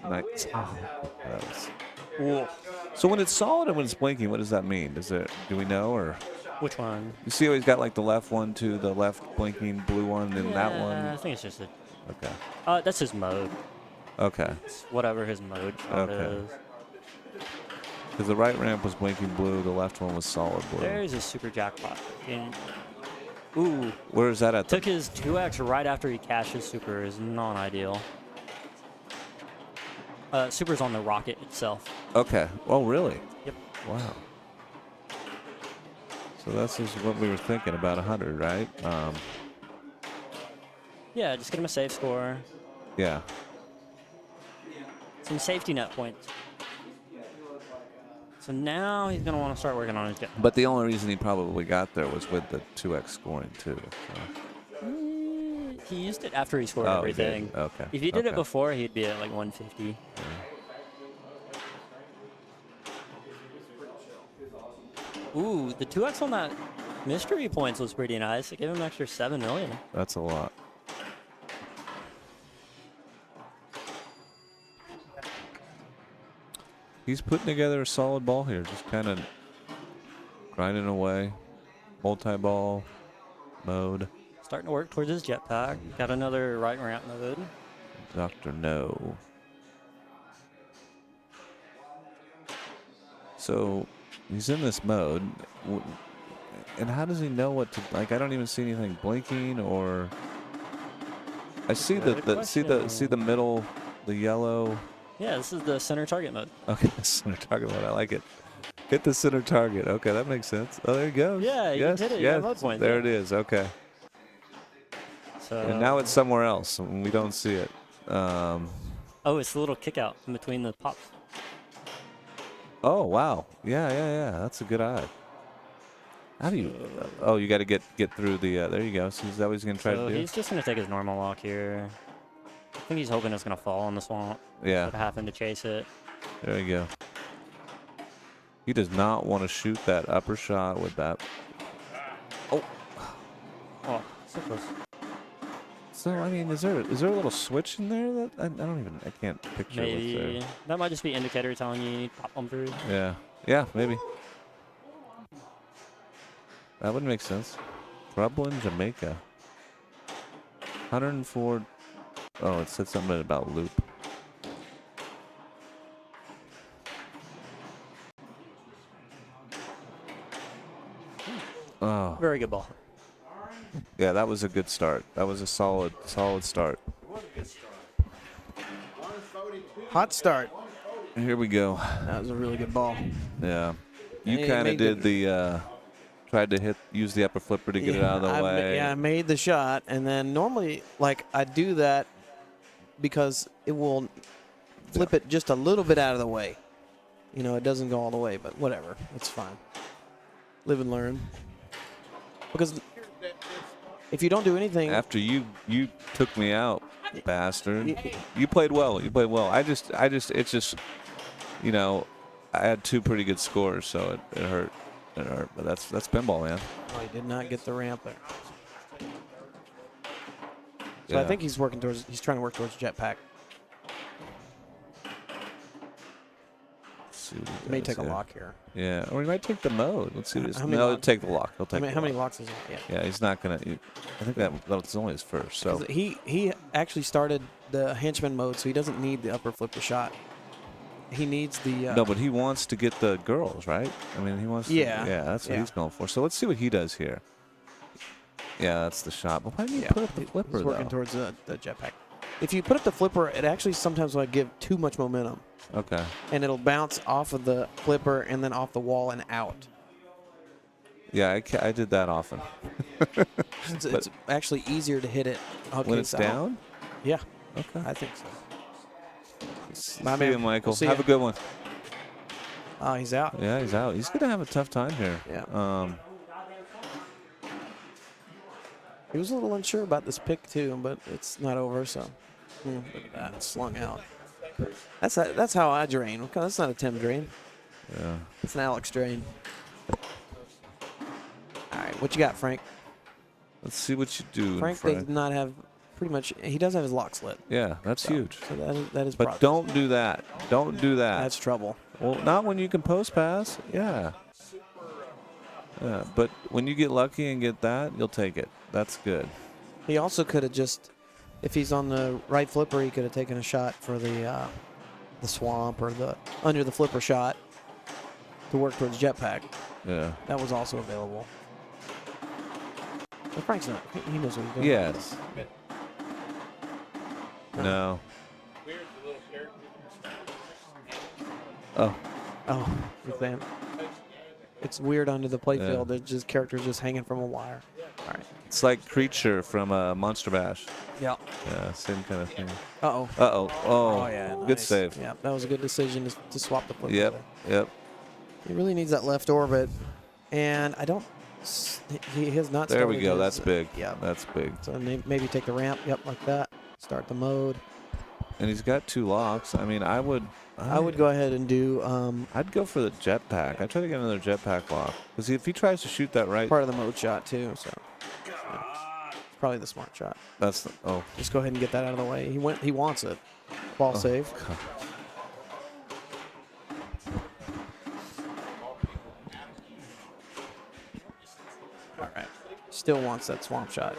Nice. Oh, that was. Whoa. So when it's solid and when it's blinking, what does that mean? Do we know, or Which one? you see how he's got like the left one to the left blinking blue one, and that I one? think it's just a. Okay. That's his mode. Okay. It's whatever his mode shot Okay. is. Because the right ramp was blinking blue, the left one was solid blue. There's his super jackpot. Ooh, Where is that at? took his 2x right after he cashed his super is non-ideal. Super's on the rocket itself. Okay. Oh, really? Yep. Wow. So this is what we were thinking, about 100, right? Yeah, just get him a save score. Yeah. Some safety net points. So now he's going to want to start working on his jet. But the only reason he probably got there was with the 2x scoring, too. So. He used it after he scored Oh, he did? everything. Okay. If he did it Okay. before, he'd be at like 150. Ooh, the 2x on that mystery points was pretty nice. It gave him an extra 7 million. That's a lot. He's putting together a solid ball here, just kind of grinding away. Multi-ball mode. Starting to work towards his jetpack. Got another right ramp mode. Dr. No. So he's in this mode. And how does he know what to, like, I don't even see anything blinking, or I see Good see the middle, the yellow. Yeah, this is the center target mode. Okay, center target mode. I like it. Hit the center target. Okay, that makes sense. Oh, there you go. Yeah, you yes, hit it. You yes. got load points, There yeah. it is. Okay. So, And now it's somewhere else, and we don't see it. oh, it's the little kick out in between the pops. Oh, wow. Yeah. That's a good eye. How do you? Oh, you got to get through the. There you go. So is that what he's gonna try So to do? he's just gonna take his normal walk here. I think he's hoping it's gonna fall in the swamp. Yeah. Instead of having to chase it. There you go. He does not want to shoot that upper shot with that. Oh, so close. So I mean, is there a little switch in there that I can't picture what's there. Maybe that might just be indicator telling you need pop bumpers. Yeah, maybe. That would make sense. Trouble in Jamaica. 104. Oh, it said something about loop. Oh, Very good ball. yeah, that was a good start. That was a solid start. Hot start. Here we go. That was a really good ball. Yeah. You And he kind of made did the, tried to use the upper flipper to get it out of the way. I made the shot, and then normally, like, I do that because it will flip it just a little bit out of the way. You know, it doesn't go all the way, but whatever. It's fine. Live and learn. Because if you don't do anything, After you took me out, bastard. You played well. It's just, you know, I had two pretty good scores, so it hurt. It hurt, but that's pinball, man. oh, he did not get the ramp there. So Yeah. I think he's trying to work towards jetpack. Let's see what He may does take a here. lock here. Yeah, or he might take the mode. Let's see what How he's. many No, he'll locks? take the lock. He'll take. How many locks is he? Yeah. Yeah, he's not gonna. I think that's only his first. So 'Cause he actually started the henchman mode, so he doesn't need the upper flipper shot. He needs the no, but he wants to get the girls, right? I mean, he wants. Yeah. Yeah, that's what Yeah. he's going for. So let's see what he does here. Yeah, that's the shot. But why didn't you put up the flipper he's working though? towards the jetpack. If you put up the flipper, it actually sometimes will give too much momentum, Okay. and it'll bounce off of the flipper and then off the wall and out. Yeah, I did that often. It's actually easier to hit it. Okay, When it's so- down. Yeah, Okay. I think so. See My man. you, Michael. See Have ya. a good one. Oh, he's out. Yeah, he's out. He's gonna have a tough time here. Yeah. He was a little unsure about this pick too, but it's not over. So look at that, it's slung out. That's how I drain. Okay, that's not a Tim drain. Yeah. It's an Alex drain. All right, what you got, Frank? Let's see what you do. Frank does not have pretty much. He does have his lock slit. Yeah, that's huge. So that is. But progress. don't do that. Don't do that. That's trouble. Well, not when you can post pass. Yeah. Yeah, but when you get lucky and get that, you'll take it. That's good. He also could have just, if he's on the right flipper, he could have taken a shot for the swamp or the under the flipper shot to work towards jetpack. Yeah. That was also available. But Frank's not. He knows what he's doing. Yes. No. Oh. Oh, you're saying. It's weird under the playfield. Yeah. There's just characters just hanging from a wire. All right. It's like Creature from Monster Bash. Yeah. Yeah, same kind of thing. Uh-oh. Uh-oh. Oh, yeah. good Nice. save. Yeah, that was a good decision to swap the flipper. Yep, there. yep. He really needs that left orbit. And I don't. He has not There we started go. his, That's big. Yeah. That's big. So maybe take the ramp. Yep, like that. Start the mode. And he's got two locks. I mean, I would go ahead and do I'd go for the jetpack. I'd try to get another jetpack lock. Because if he tries to shoot that right, part of the mode shot too. So yeah. Probably the smart shot. that's the, oh. Just go ahead and get that out of the way. He wants it. Ball save. God. All right. Still wants that swamp shot.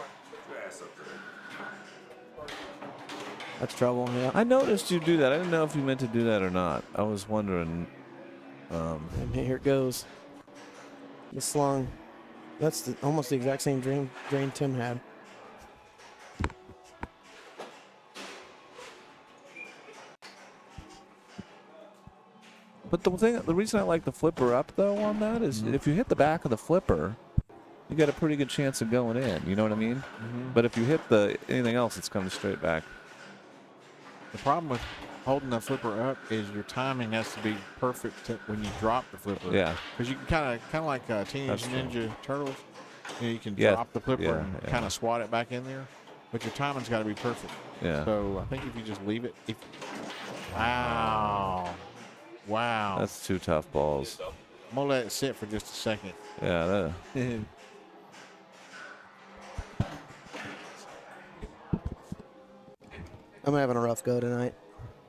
That's trouble. Yeah. I noticed you do that. I didn't know if you meant to do that or not. I was wondering. And here it goes. The slung. That's almost the exact same drain Tim had. But the reason I like the flipper up though on that is if you hit the back of the flipper, you got a pretty good chance of going in. You know what I mean? But if you hit anything else, it's coming straight back. The problem with holding the flipper up is your timing has to be perfect when you drop the flipper. Yeah. Because you can kind of like Teenage That's true. Ninja Turtles. You can Yeah. drop the flipper Yeah, and yeah. kind of swat it back in there. But your timing's got to be perfect. Yeah. So I think if you just leave it. Wow. Wow. That's 2 tough balls. I'm going to let it sit for just a second. Yeah. I'm having a rough go tonight.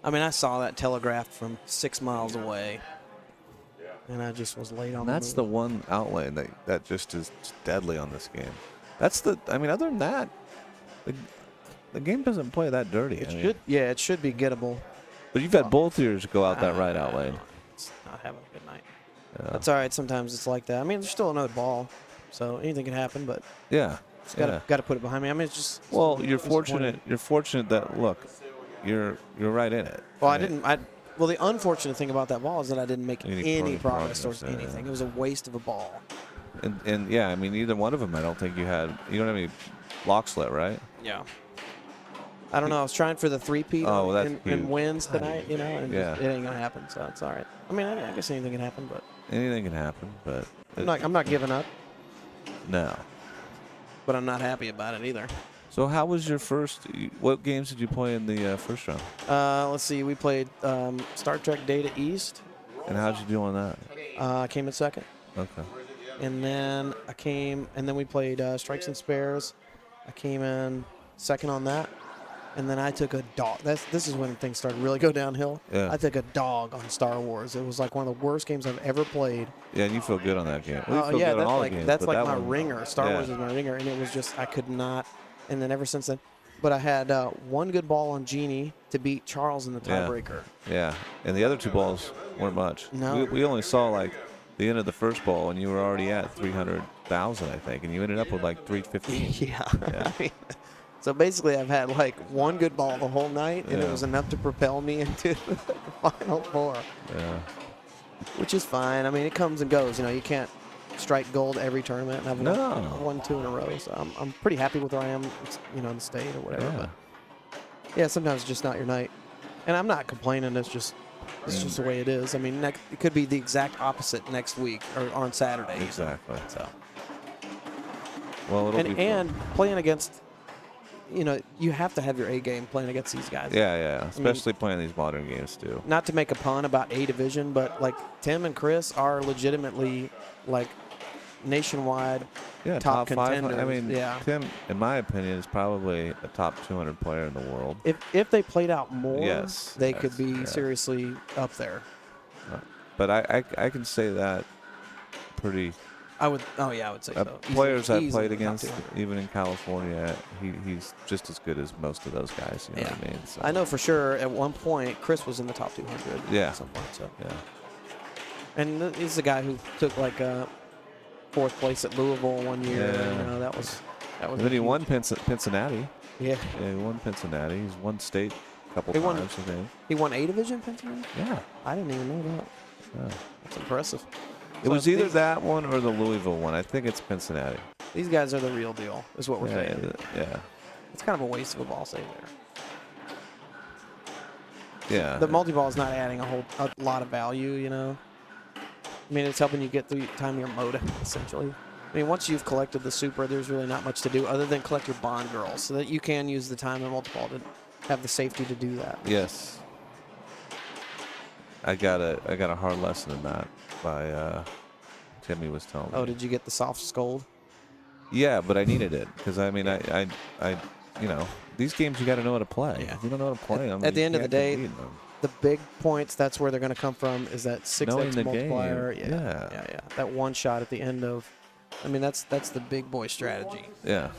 I mean, I saw that telegraphed from 6 miles away, and I just was late on And the that's move. the one outlane that just is deadly on this game. I mean, other than that, the game doesn't play that dirty. It should be gettable. But you've had both yours go out that right outlane. It's not having a good night. Yeah. That's all right. Sometimes it's like that. I mean, there's still another ball, so anything can happen. But Yeah. just yeah. got to put it behind me. I mean, it's just. Well, you're disappointing. fortunate. You're fortunate that you're right in it. Well, right? Well, the unfortunate thing about that ball is that I didn't make Any any progress progress, towards yeah. anything. It was a waste of a ball. And yeah, I mean, either one of them, I don't think you don't have any lock slit, right? Yeah. I don't know. I was trying for the three-peat Oh, well, that's in huge. wins tonight, and Yeah. it ain't gonna happen. So it's all right. I mean, I guess anything can happen, but Anything can happen, but I'm not giving up. no. But I'm not happy about it either. So how was your first? What games did you play in the first round? Let's see. We played Star Trek Data East. And how'd you do on that? I came in second, Okay. and then we played Strikes and Spares. I came in second on that, and then I took a dog. This is when things started to really go downhill. Yeah. I took a dog on Star Wars. It was like one of the worst games I've ever played. Yeah, and you feel good on that game. Well, you feel Yeah, good on that's all like the games, that's but like that my one- ringer. Star yeah. Wars is my ringer, and it was just I could not. And then ever since then, but I had one good ball on Genie to beat Charles in the Yeah. tiebreaker. Yeah, and the other 2 balls weren't much. No. We only saw like the end of the first ball, and you were already at 300,000, I think, and you ended up with like 315. Yeah. I mean, so basically, I've had like one good ball the whole night, and it Yeah. was enough to propel me into the final 4, Yeah. which is fine. I mean, it comes and goes. You can't strike gold every tournament, and I've No. won 2 in a row. So I'm pretty happy with where I am, in the state or whatever. Yeah. But yeah, sometimes it's just not your night, and I'm not complaining. It's just the way it is. I mean, it could be the exact opposite next week or on Saturday. even. Exactly. So Well, it'll be fun. and playing against, you have to have your A game playing against these guys. Yeah, especially playing these modern games too. Not to make a pun about A division, but like Tim and Chris are legitimately like nationwide. Yeah, top 5. contenders, I mean, yeah. Tim, in my opinion, is probably a top 200 player in the world. If they played out more, Yes, they yes, could be yeah. seriously up there. But I can say that pretty. I would say so. Players I've Easily played top against, 200. even in California, he's just as good as most of those guys. You know Yeah. what I mean? So, I know for sure at one point Chris was in the top 200. Yeah. At some point, so. Yeah. And he's the guy who took like 4th place at Louisville one year. Yeah. That was. And then he huge- won Cincinnati. Yeah. Yeah, he won Cincinnati. He's won state a couple He won- times, I think. He won A division Pennsylvania. Yeah. I didn't even know that. Yeah. That's impressive. It was either that one or the Louisville one. I think it's Cincinnati. These guys are the real deal, is what we're Yeah, saying. yeah, It's kind of a waste of a ball save there. yeah. The multi-ball is not adding a lot of value, I mean, it's helping you get through time your moda, essentially. I mean, once you've collected the super, there's really not much to do other than collect your bond girls so that you can use the time in multi-ball to have the safety to do that. Yes. I got a hard lesson in that by Timmy was telling me. Oh, did you get the soft scold? Yeah, but I needed it because I mean I these games you got to know how to play. Yeah. If you don't know how to play them, At the you end of the can't day, compete in them. The big points, that's where they're going to come from, is that 6x Knowing the multiplier. game. Yeah. That one shot at the end of, I mean, that's the big boy strategy. Yeah.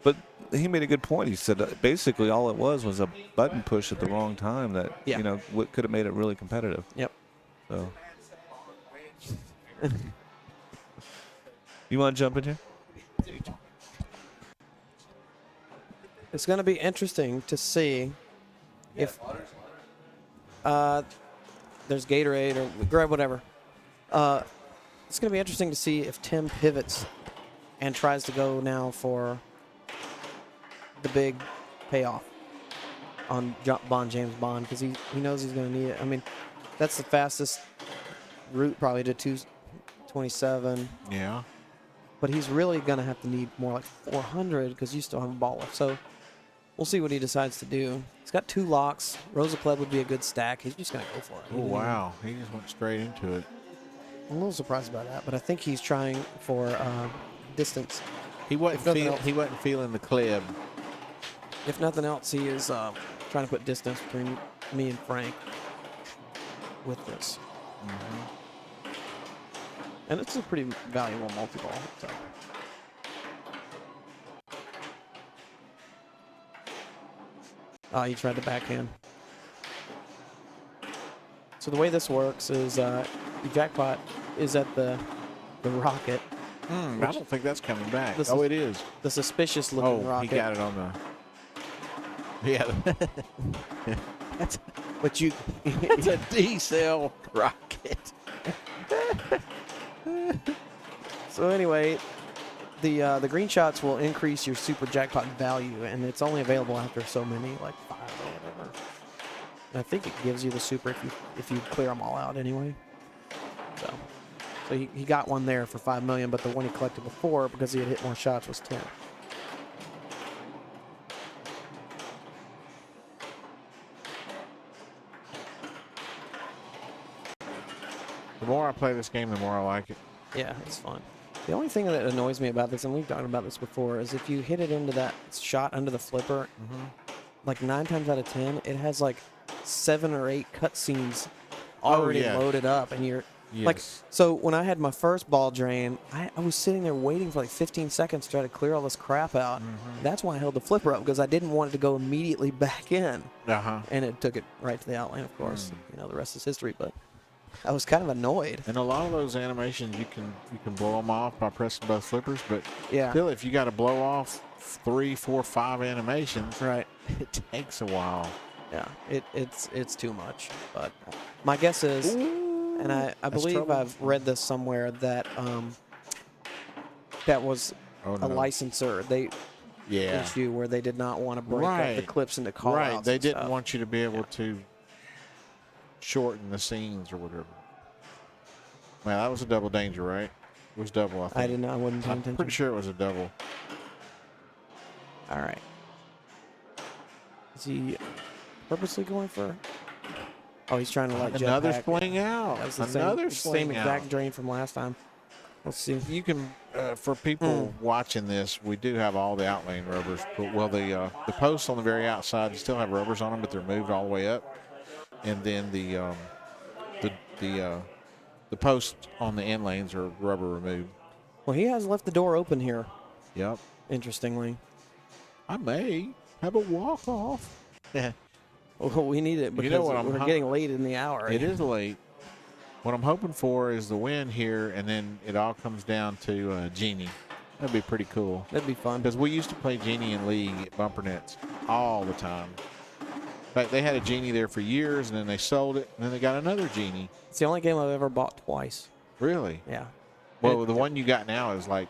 But he made a good point. He said that basically all it was a button push at the wrong time that Yeah. could have made it really competitive. Yep. So. You want to jump in here? It's going to be interesting to see if there's Gatorade or grab whatever. It's going to be interesting to see if Tim pivots and tries to go now for the big payoff on James Bond, because he knows he's going to need it. I mean, that's the fastest route probably to 227. Yeah. But he's really going to have to need more like 400 because you still have a ball left. So we'll see what he decides to do. He's got 2 locks. Rosa Pleb would be a good stack. He's just going to go for it. Oh, wow. He just went straight into it. I'm a little surprised about that, but I think he's trying for distance. He wasn't feeling the clip. If nothing else, he is trying to put distance between me and Frank with this. And it's a pretty valuable multi-ball. So. He tried the backhand. So the way this works is the jackpot is at the rocket. I don't think that's coming back. This Oh, is- it is. The suspicious looking Oh, rocket. he got it on the. Yeah. But you, It's a D-cell rocket. so anyway, the green shots will increase your super jackpot value, and it's only available after so many, like 5 or whatever. And I think it gives you the super if you clear them all out anyway. So he got one there for 5 million, but the one he collected before, because he had hit more shots, was 10. The more I play this game, the more I like it. Yeah, it's fun. The only thing that annoys me about this, and we've talked about this before, is if you hit it into that shot under the flipper, like 9 times out of 10, it has like 7 or 8 cutscenes already yeah. loaded up, and you're like, Yes. so when I had my first ball drain, I was sitting there waiting for like 15 seconds to try to clear all this crap out. That's why I held the flipper up, because I didn't want it to go immediately back in, and it took it right to the outlane. Of course, you know, the rest is history. But I was kind of annoyed. And a lot of those animations, you can blow them off by pressing both flippers, but Yeah. still, if you got to blow off 3, 4, 5 animations, Right. it takes a while. Yeah, it's too much. But my guess is, and I believe trouble. I've read this somewhere, that that was Oh, a no. licensor Yeah. issue where they did not want to break up the Right. clips into call Right. They didn't stuff. want you to be able to shorten the scenes or whatever. Man, that was a double danger, right? It was double, I think. I didn't know. I wasn't paying I'm attention. pretty sure it was a double. All right. Is he purposely going for? Oh, he's trying to let Another jetpack. swing out. That was the Another same swing exact out. drain from last time. Let's see. You can, for people watching this, we do have all the outlane rubbers. But, well, the posts on the very outside still have rubbers on them, but they're moved all the way up. And then the posts on the end lanes are rubber removed. Well, he has left the door open here. Yep. Interestingly. I may have a walk off. Well, we need it because You know what I'm we're hu- getting late in the hour. It is late. What I'm hoping for is the win here, and then it all comes down to Genie. That'd be pretty cool. That'd be fun. Because we used to play Genie in League at Bumper Nets all the time. In fact, they had a Genie there for years, and then they sold it, and then they got another Genie. It's the only game I've ever bought twice. Really? Yeah. Well, It- the one you got now is like,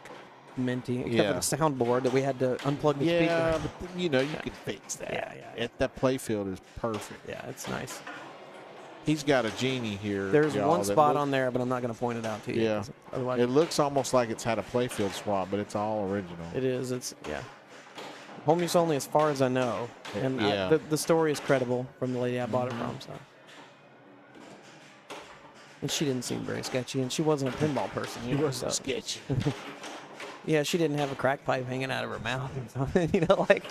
minty, except Yeah. for the soundboard that we had to unplug the yeah, speaker. but you know, you can fix that. Yeah. That play field is perfect. Yeah, it's nice. He's got a Genie here. There's y'all, one that spot look- on there, but I'm not going to point it out to you. Yeah. 'cause Otherwise, It looks almost like it's had a playfield swap, but it's all original. it is. It's, yeah. Home use only as far as I know. And Yeah. the story is credible from the lady I bought it from. So. And she didn't seem very sketchy, and she wasn't a pinball person. It either, wasn't so- sketchy. Yeah, she didn't have a crack pipe hanging out of her mouth or something, you know, like.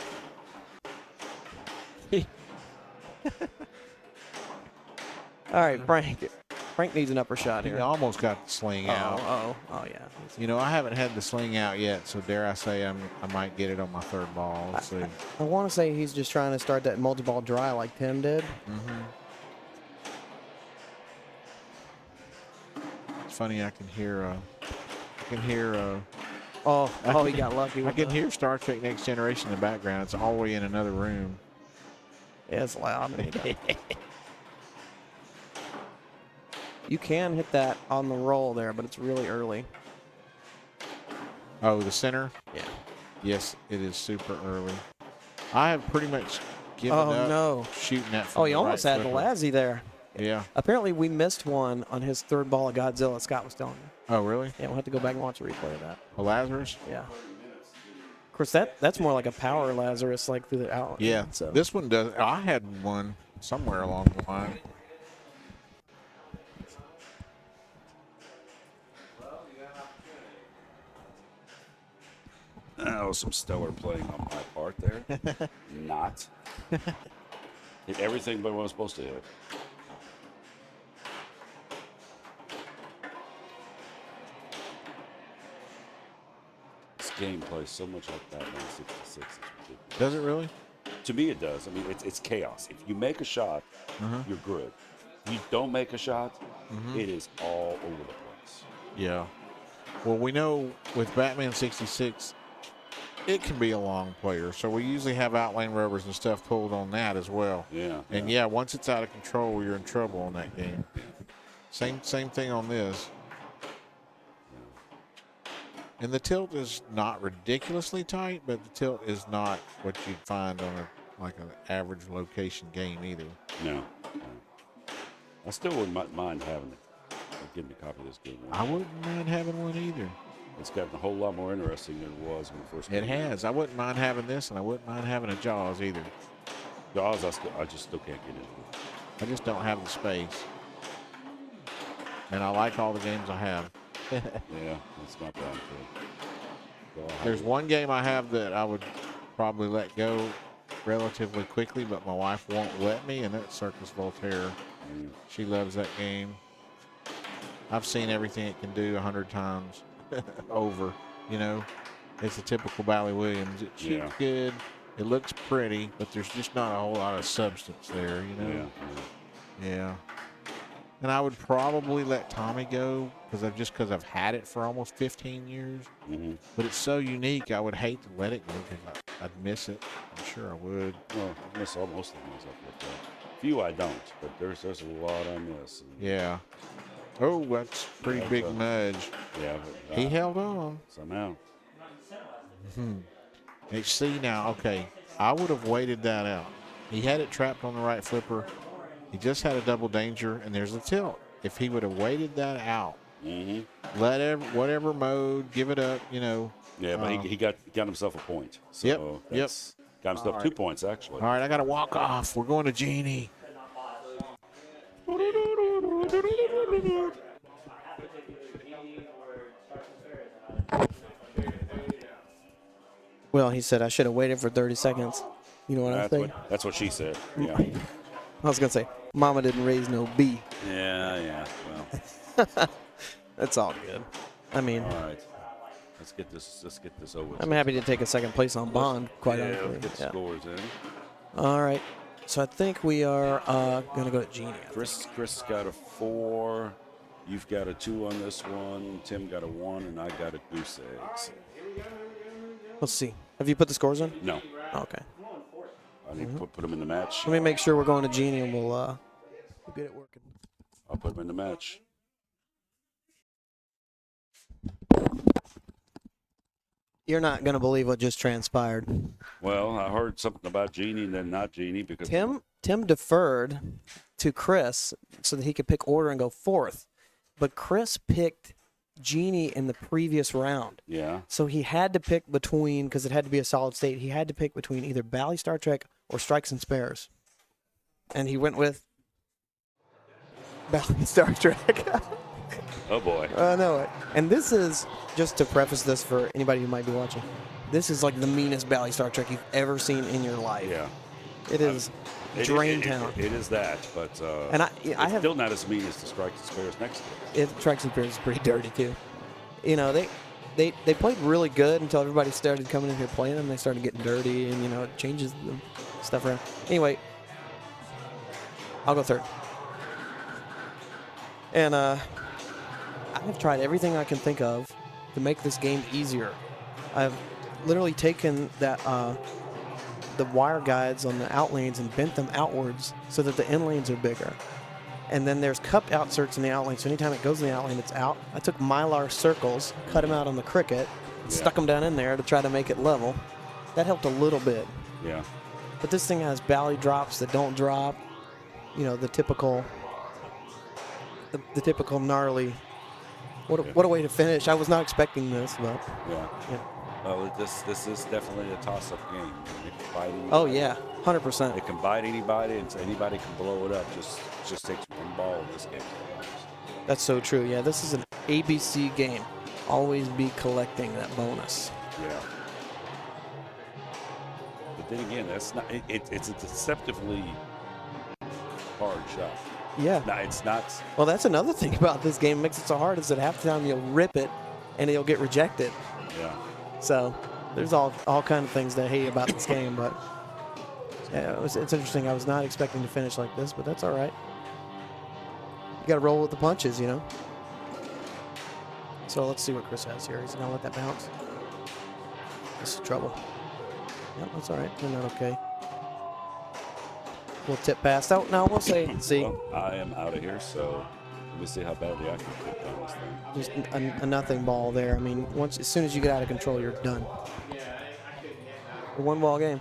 All right, Frank. Frank needs an upper shot He here. almost got the sling out. Oh, yeah. You know, I haven't had the sling out yet, so dare I say I might get it on my third ball. Let's see. I want to say he's just trying to start that multi-ball dry like Tim did. It's funny. I can hear. Oh, I he can- got lucky. I With can the- hear Star Trek Next Generation in the background. It's all the way in another room. Yeah, it's loud. You can hit that on the roll there, but it's really early. Oh, the center? Yeah. Yes, it is super early. I have pretty much given Oh, up no. shooting that from Oh, he the almost right had the flipper. Lazzy there. Yeah. Apparently, we missed one on his third ball of Godzilla, Scott was telling me. Oh, really? Yeah, we'll have to go back and watch a replay of that. A Lazarus? Yeah. Of course, that's more like a power Lazarus, like through the out. Yeah. So This one does. I had one somewhere along the line. That was some stellar playing on my part there. Not. Hit everything but what I was supposed to hit. This game plays so much like Batman 66. It's ridiculous. Does it really? To me, it does. I mean, it's chaos. If you make a shot, you're good. If you don't make a shot, it is all over the place. Yeah. Well, we know with Batman 66, it can be a long player. So we usually have outlane rubbers and stuff pulled on that as well. Yeah. And yeah, once it's out of control, you're in trouble on that game. Same thing on this. And the tilt is not ridiculously tight, but the tilt is not what you'd find on an average location game either. No. I still wouldn't mind having it. Give me a copy of this game. I wouldn't mind having one either. It's gotten a whole lot more interesting than it was when we first. It has. I wouldn't mind having this, and I wouldn't mind having a Jaws either. Jaws, I just still can't get into. I just don't have the space. And I like all the games I have. Yeah, it's not bad. So There's one game I have that I would probably let go relatively quickly, but my wife won't let me, and that's Circus Voltaire. She loves that game. I've seen everything it can do 100 times over, you know. It's a typical Bally Williams. It shoots good. It looks pretty, but there's just not a whole lot of substance there, you know. Yeah. And I would probably let Tommy go because I've had it for almost 15 years. But it's so unique, I would hate to let it go because I'd miss it. I'm sure I would. Well, I miss almost the ones I've looked at. Few I don't, but there's a lot I miss. Yeah. Oh, that's pretty big nudge. Yeah. But, He held on. somehow. Hey, see now, okay, I would have waited that out. He had it trapped on the right flipper. He just had a double danger, and there's a tilt. If he would have waited that out, let whatever mode, give it up, you know. Yeah, but he got himself a point. So Yep. that's got himself 2 points actually. All right, I got to walk off. We're going to Genie. well, he said I should have waited for 30 seconds. You know what I think? That's what she said. Yeah. I was gonna say, Mama didn't raise no B. Yeah. Well. That's all good. I mean, All right. Let's get this over. I'm happy to take a second place on Bond. Quite honestly. Let's get the scores in. All right. So I think we are gonna go to Genie. Chris got a 4. You've got a 2 on this one. Tim got a 1, and I got a goose egg. So. Let's see. Have you put the scores in? No, Okay. I need to put them in the match. Let me make sure we're going to Genie, and we'll get it working. I'll put them in the match. You're not gonna believe what just transpired. Well, I heard something about Genie and then not Genie because Tim deferred to Chris so that he could pick order and go fourth, but Chris picked Genie in the previous round. Yeah. So he had to pick between, because it had to be a solid state, he had to pick between either Bally Star Trek or Strikes and Spares. And he went with Bally Star Trek. Oh boy. I know it. And this is, just to preface this for anybody who might be watching, this is like the meanest Bally Star Trek you've ever seen in your life. Yeah. It is Drain Town. It is that, but And I it's have still not as mean as the Strikes and Spares next to it. Strikes and Spares is pretty dirty too. You know, they played really good until everybody started coming in here playing them. They started getting dirty, and you know, it changes the stuff around. Anyway, I'll go third. And I've tried everything I can think of to make this game easier. I've literally taken that the wire guides on the out lanes and bent them outwards so that the in lanes are bigger. And then there's cupped outserts in the outlane, so anytime it goes in the outlane, it's out. I took Mylar circles, cut them out on the cricket, stuck them down in there to try to make it level. That helped a little bit. Yeah. But this thing has bally drops that don't drop. You know, the typical gnarly. What a way to finish. I was not expecting this, but Yeah. yeah. Well, this is definitely a toss-up game. It can bite anybody. Oh yeah, 100%. It can bite anybody, and so anybody can blow it up. Just takes one ball in this game. That's so true. Yeah, this is an ABC game. Always be collecting that bonus. Yeah. But then again, that's not. It's a deceptively hard shot. Yeah. No, it's not. Well, that's another thing about this game. Makes it so hard is that half the time you'll rip it, and it'll get rejected. Yeah. So there's all kind of things that I hate about this game, but yeah, it's interesting. I was not expecting to finish like this, but that's all right. You got to roll with the punches, you know. So let's see what Chris has here. He's gonna let that bounce. This is trouble. Yep, that's all right. Turned out okay. We'll tip past out. Now we'll say, see, Well, I am out of here, so let me see how badly I can put down this thing. just a nothing ball there. I mean, as soon as you get out of control, you're done. A one-ball game.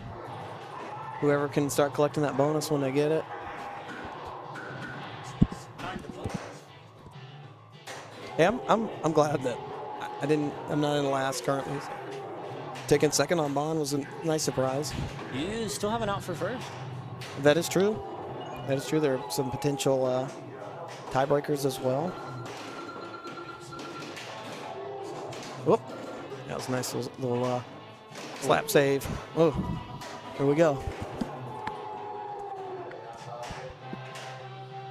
Whoever can start collecting that bonus when they get it. Yeah, I'm glad that I'm not in last currently. So. Taking second on Bond was a nice surprise. You still have an out for first. That is true. That is true. There are some potential tiebreakers as well. Whoop. That was a nice little slap save. Oh, here we go.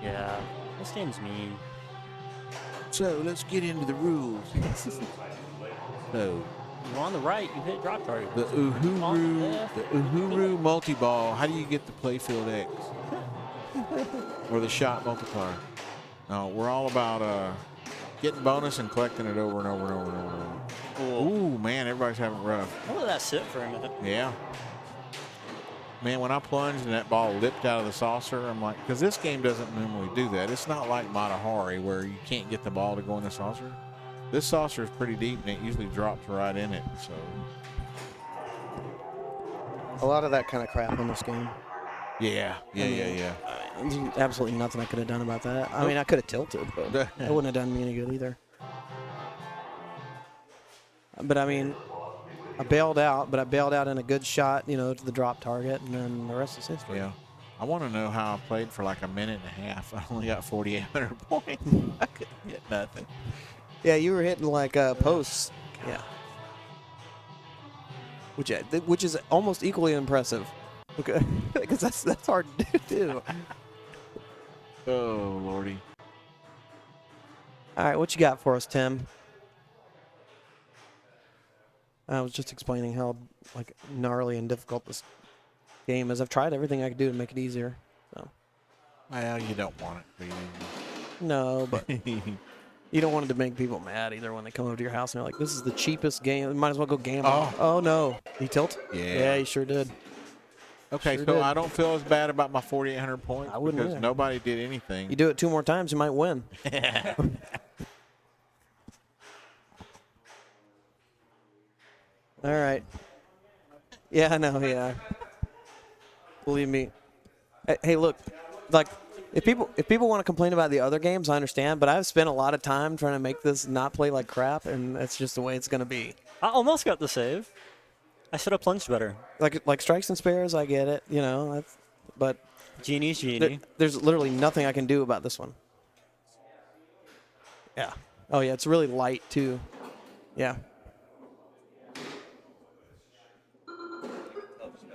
Yeah, this game's mean. So let's get into the rules. So You on the right, you hit drop target. the Uhuru multi-ball. How do you get the playfield X or the shot multiplier? No, we're all about getting bonus and collecting it over and over and over and over. Cool. Ooh, man, everybody's having it rough. I'll let that sit for a minute. Yeah. Man, when I plunged and that ball lipped out of the saucer, I'm like, because this game doesn't normally do that. It's not like Matahari where you can't get the ball to go in the saucer. This saucer is pretty deep and it usually drops right in it. So A lot of that kind of crap in this game. yeah. There's absolutely nothing I could have done about that. I mean, I could have tilted, but that wouldn't have done me any good either. But I mean, I bailed out, but I bailed out in a good shot, you know, to the drop target, and then the rest is history. Yeah. I want to know how I played for like a minute and a half. I only got 4,800 points. I couldn't get nothing. Yeah, you were hitting like posts. Yeah. Which is almost equally impressive. Okay. Because that's hard to do. Oh, Lordy. All right, what you got for us, Tim? I was just explaining how like gnarly and difficult this game is. I've tried everything I could do to make it easier. So. Well, you don't want it to be No, but you don't want it to make people mad either when they come over to your house and they're like, "This is the cheapest game. You might as well go gamble." Oh no, he tilt? Yeah, he sure did. Okay, Sure so did. I don't feel as bad about my 4,800 points I wouldn't because either. nobody did anything. You do it 2 more times, you might win. All right. Yeah, I know. Yeah. Believe me. Hey, look, like if people want to complain about the other games, I understand. But I've spent a lot of time trying to make this not play like crap, and that's just the way it's going to be. I almost got the save. I should have plunged better. Like strikes and spares, I get it. You know, but Genie's Genie. there's literally nothing I can do about this one. Yeah. Oh yeah, it's really light too. Yeah.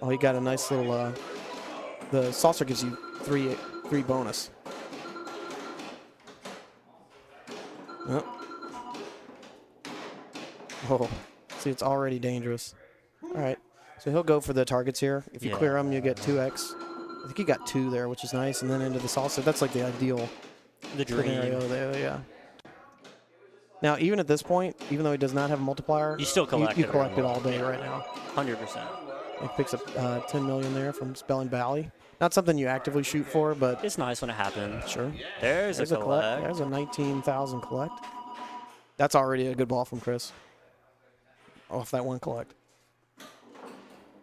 Oh, you got a nice little. The saucer gives you three bonus. Oh. Oh, see, it's already dangerous. All right, so he'll go for the targets here. If you clear them, you get 2x. I think he got 2 there, which is nice, and then into the saucer. That's like the ideal The dream. scenario there. Yeah. Now, even at this point, even though he does not have a multiplier, You still collect you it, collect right? it all day right now. 100%. He picks up 10 million there from Spelling Valley. Not something you actively shoot for, but It's nice when it happens. sure. There's a collect. collect. There's a 19,000 collect. That's already a good ball from Chris. Off that one collect.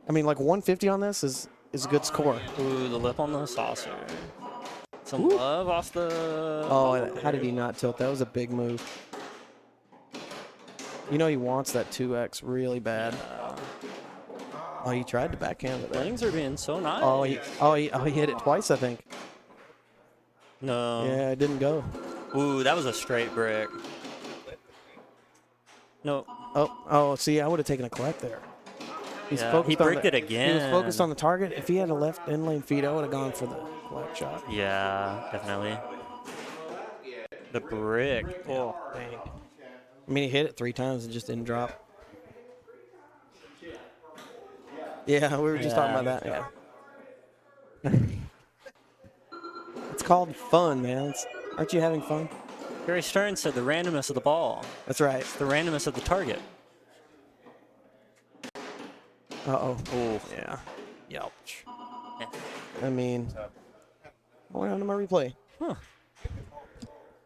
I mean, like 150 on this is a good score. Ooh, the lip on the saucer. Some love off the... Oh, and how did he not tilt? That was a big move. You know he wants that 2X really bad. Oh, he tried to backhand it there. Wings are being so nice. He hit it twice, I think. No. Yeah, it didn't go. Ooh, that was a straight brick. No. Oh, see, I would have taken a collect there. He's Yeah, focused he on bricked it again. He was focused on the target. If he had a left in-lane feed, I would have gone for the collect shot. Yeah, definitely. The brick. Oh, Dang. I mean, he hit it 3 times and just didn't drop. Yeah, we were just talking about that. Yeah. It's called fun, man. Aren't you having fun? Gary Stern said the randomness of the ball. That's right. The randomness of the target. Uh-oh. Oh, Yeah. Yelp. yeah. I mean, I went on to my replay. Huh.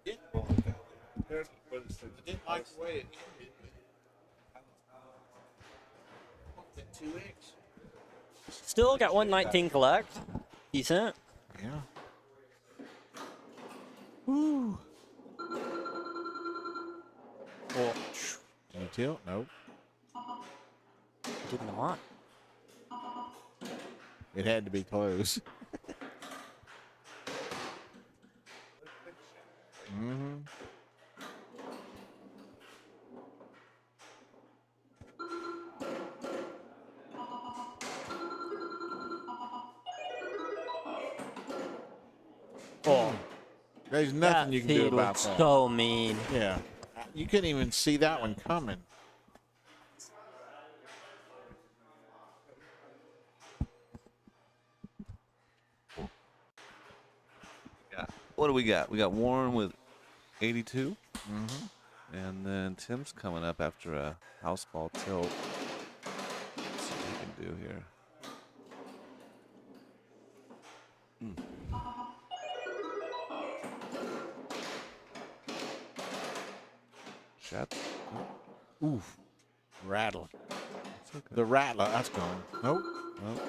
Didn't like the way it ended. 2X. Still got 119 collect. Decent. Yeah. Woo. Well, Can you tilt? Nope. did not. It had to be close. Mm-hmm. Oh, There's that nothing you can do feed about looks that. so mean. Yeah. You couldn't even see that one coming. What do we got? We got Warren with 82. And then Tim's coming up after a house ball tilt. Let's see what he can do here. Shot. Oof. Rattle. It's okay. The rattler. That's gone. Nope. Well,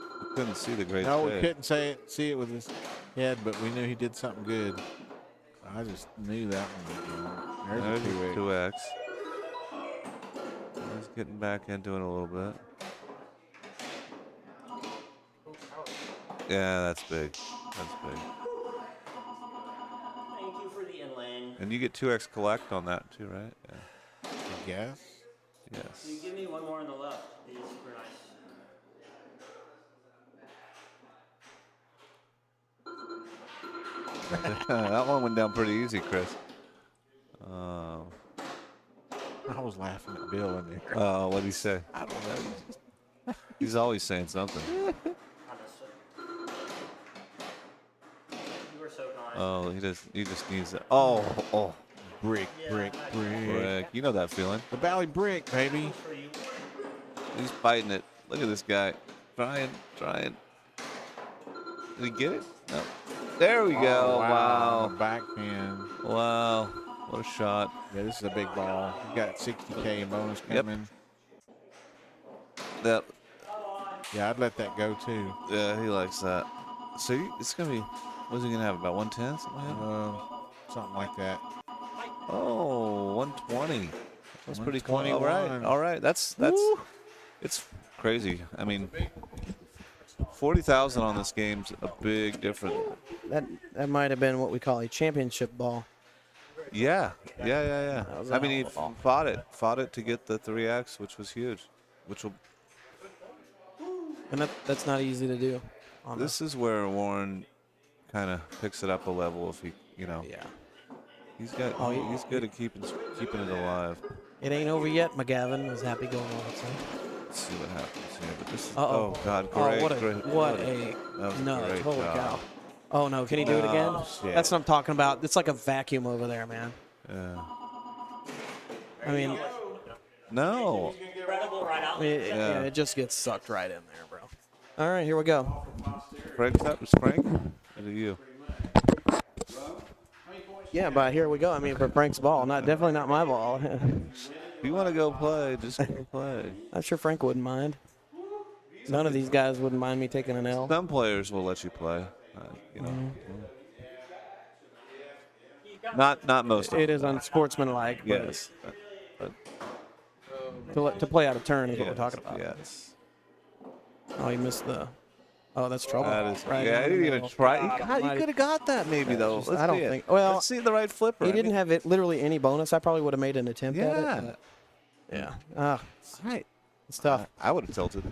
we couldn't see the great No, we fade. couldn't see it with his head, but we knew he did something good. I just knew that one was gone. There's There's a 2X. 2X. He's getting back into it a little bit. Yeah, that's big. That's big. Thank you for the inlane. And you get 2X collect on that too, right? Yeah. I guess. Yes. Give me one more on the left. These super nice. That one went down pretty easy, Chris. I was laughing at Bill in there. What'd he say? I don't know. He's always saying something. You were so kind. Oh, he just needs that. Oh, Brick. brick. You know that feeling. The Valley Brick, baby. He's fighting it. Look at this guy. Trying. Did he get it? No. There we go. Oh, Wow. Backhand. Wow. What a shot. Yeah, this is a big ball. You got 60K in bonus Yep. coming. That. Yeah, I'd let that go too. Yeah, he likes that. So it's gonna be. What's he gonna have? About 110? Something like that? Something like that. Oh, 120. That's pretty cool. 121. All right. That's it's crazy. I mean, 40,000 on this game's a big difference. That might have been what we call a championship ball. Yeah. was a I mean, he hell of a ball. fought it to get the 3X, which was huge. Which will. And that's not easy to do. This is where Warren kind of picks it up a level if he, Yeah. He's good at keeping it alive. It ain't over yet, McGavin. Was happy going on. Let's see what happens here. But this is, Uh-oh. oh God, great, What a great. that was a great holy job. cow. Oh no, can he do it again? shit. That's what I'm talking about. It's like a vacuum over there, man. Yeah. I mean, No. I mean, it just gets sucked right in there, bro. All right, here we go. Frank's up. Is Frank? Or is it you? Yeah, but here we go. I mean, for Frank's ball, definitely not my ball. If you want to go play, just go play. I'm sure Frank wouldn't mind. None of these guys wouldn't mind me taking an L. Some players will let you play. You know. Not most. It is unsportsmanlike, but Yes. to play out of turn is what we're Yes, talking about. Yes. Oh, he missed the. Oh, that's trouble. That is. Right Yeah, I down didn't the even middle. try. You Might- could have got that maybe though. just- Let's I don't see it. think- well, Let's see the right flipper. He I didn't mean, have it literally any bonus. I probably would have made an attempt at it. Yeah. Yeah. Ah, Right. it's tough. I would have tilted.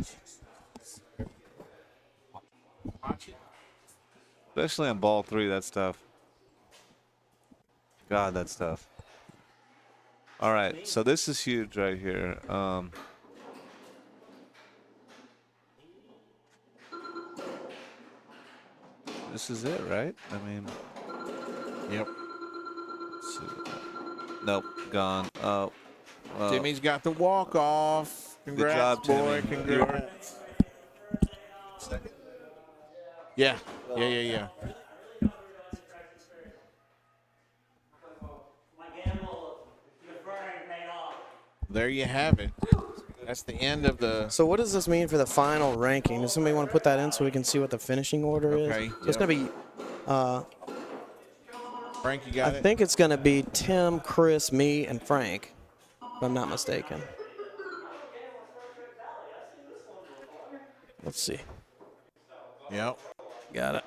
Especially on ball 3, that's tough. God, that's tough. All right, so this is huge right here. This is it, right? I mean, Yep. let's see. Nope, gone. Oh, well, Timmy's got the walk off. Congrats, job, boy. Timmy. Congrats. Yeah. Yeah. There you have it. That's the end of the. So what does this mean for the final ranking? Does somebody want to put that in so we can see what the finishing order Okay, is? So it's going to be, Frank, you got I it? think it's going to be Tim, Chris, me, and Frank, if I'm not mistaken. Let's see. Yep. Got it.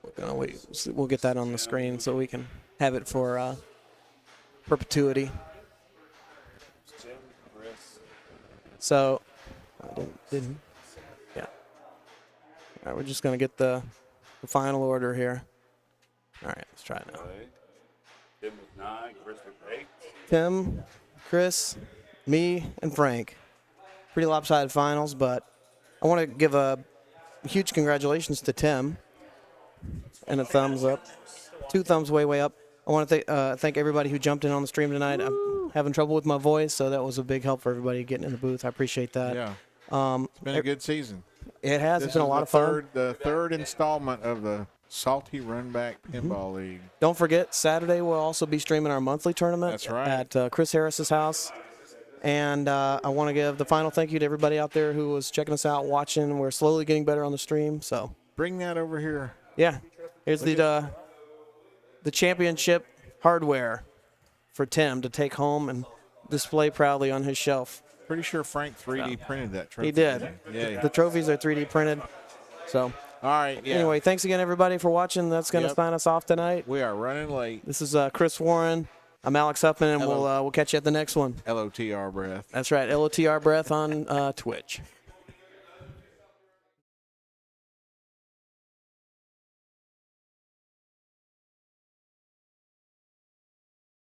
We're gonna wait. We'll get that on the screen so we can have it for perpetuity. So, I didn't. Yeah. All right, we're just gonna get the final order here. All right, let's try it now. Tim with 9, Chris with 8. Tim, Chris, me, and Frank. Pretty lopsided finals, but I want to give a huge congratulations to Tim and a thumbs up. 2 thumbs way up. I want to thank everybody who jumped in on the stream tonight. I'm having trouble with my voice, so that was a big help for everybody getting in the booth. I appreciate that. Yeah. It's been a good season. It has. This It's been a is lot of fun. The third installment of the Salty Runback Pinball League. Don't forget, Saturday we'll also be streaming our monthly tournament That's right. at Chris Harris's house. And I want to give the final thank you to everybody out there who was checking us out, watching. We're slowly getting better on the stream. So, Bring that over here. yeah, here's the championship hardware for Tim to take home and display proudly on his shelf. Pretty sure Frank 3D printed that trophy. He did. Yeah. The trophies are 3D printed. So, All right. Yeah. anyway, thanks again, everybody, for watching. That's going to Yep. sign us off tonight. We are running late. This is Chris Warren. I'm Alex Huffman, and Hello. we'll catch you at the next one. LOTR breath. That's right, LOTR Breath on Twitch.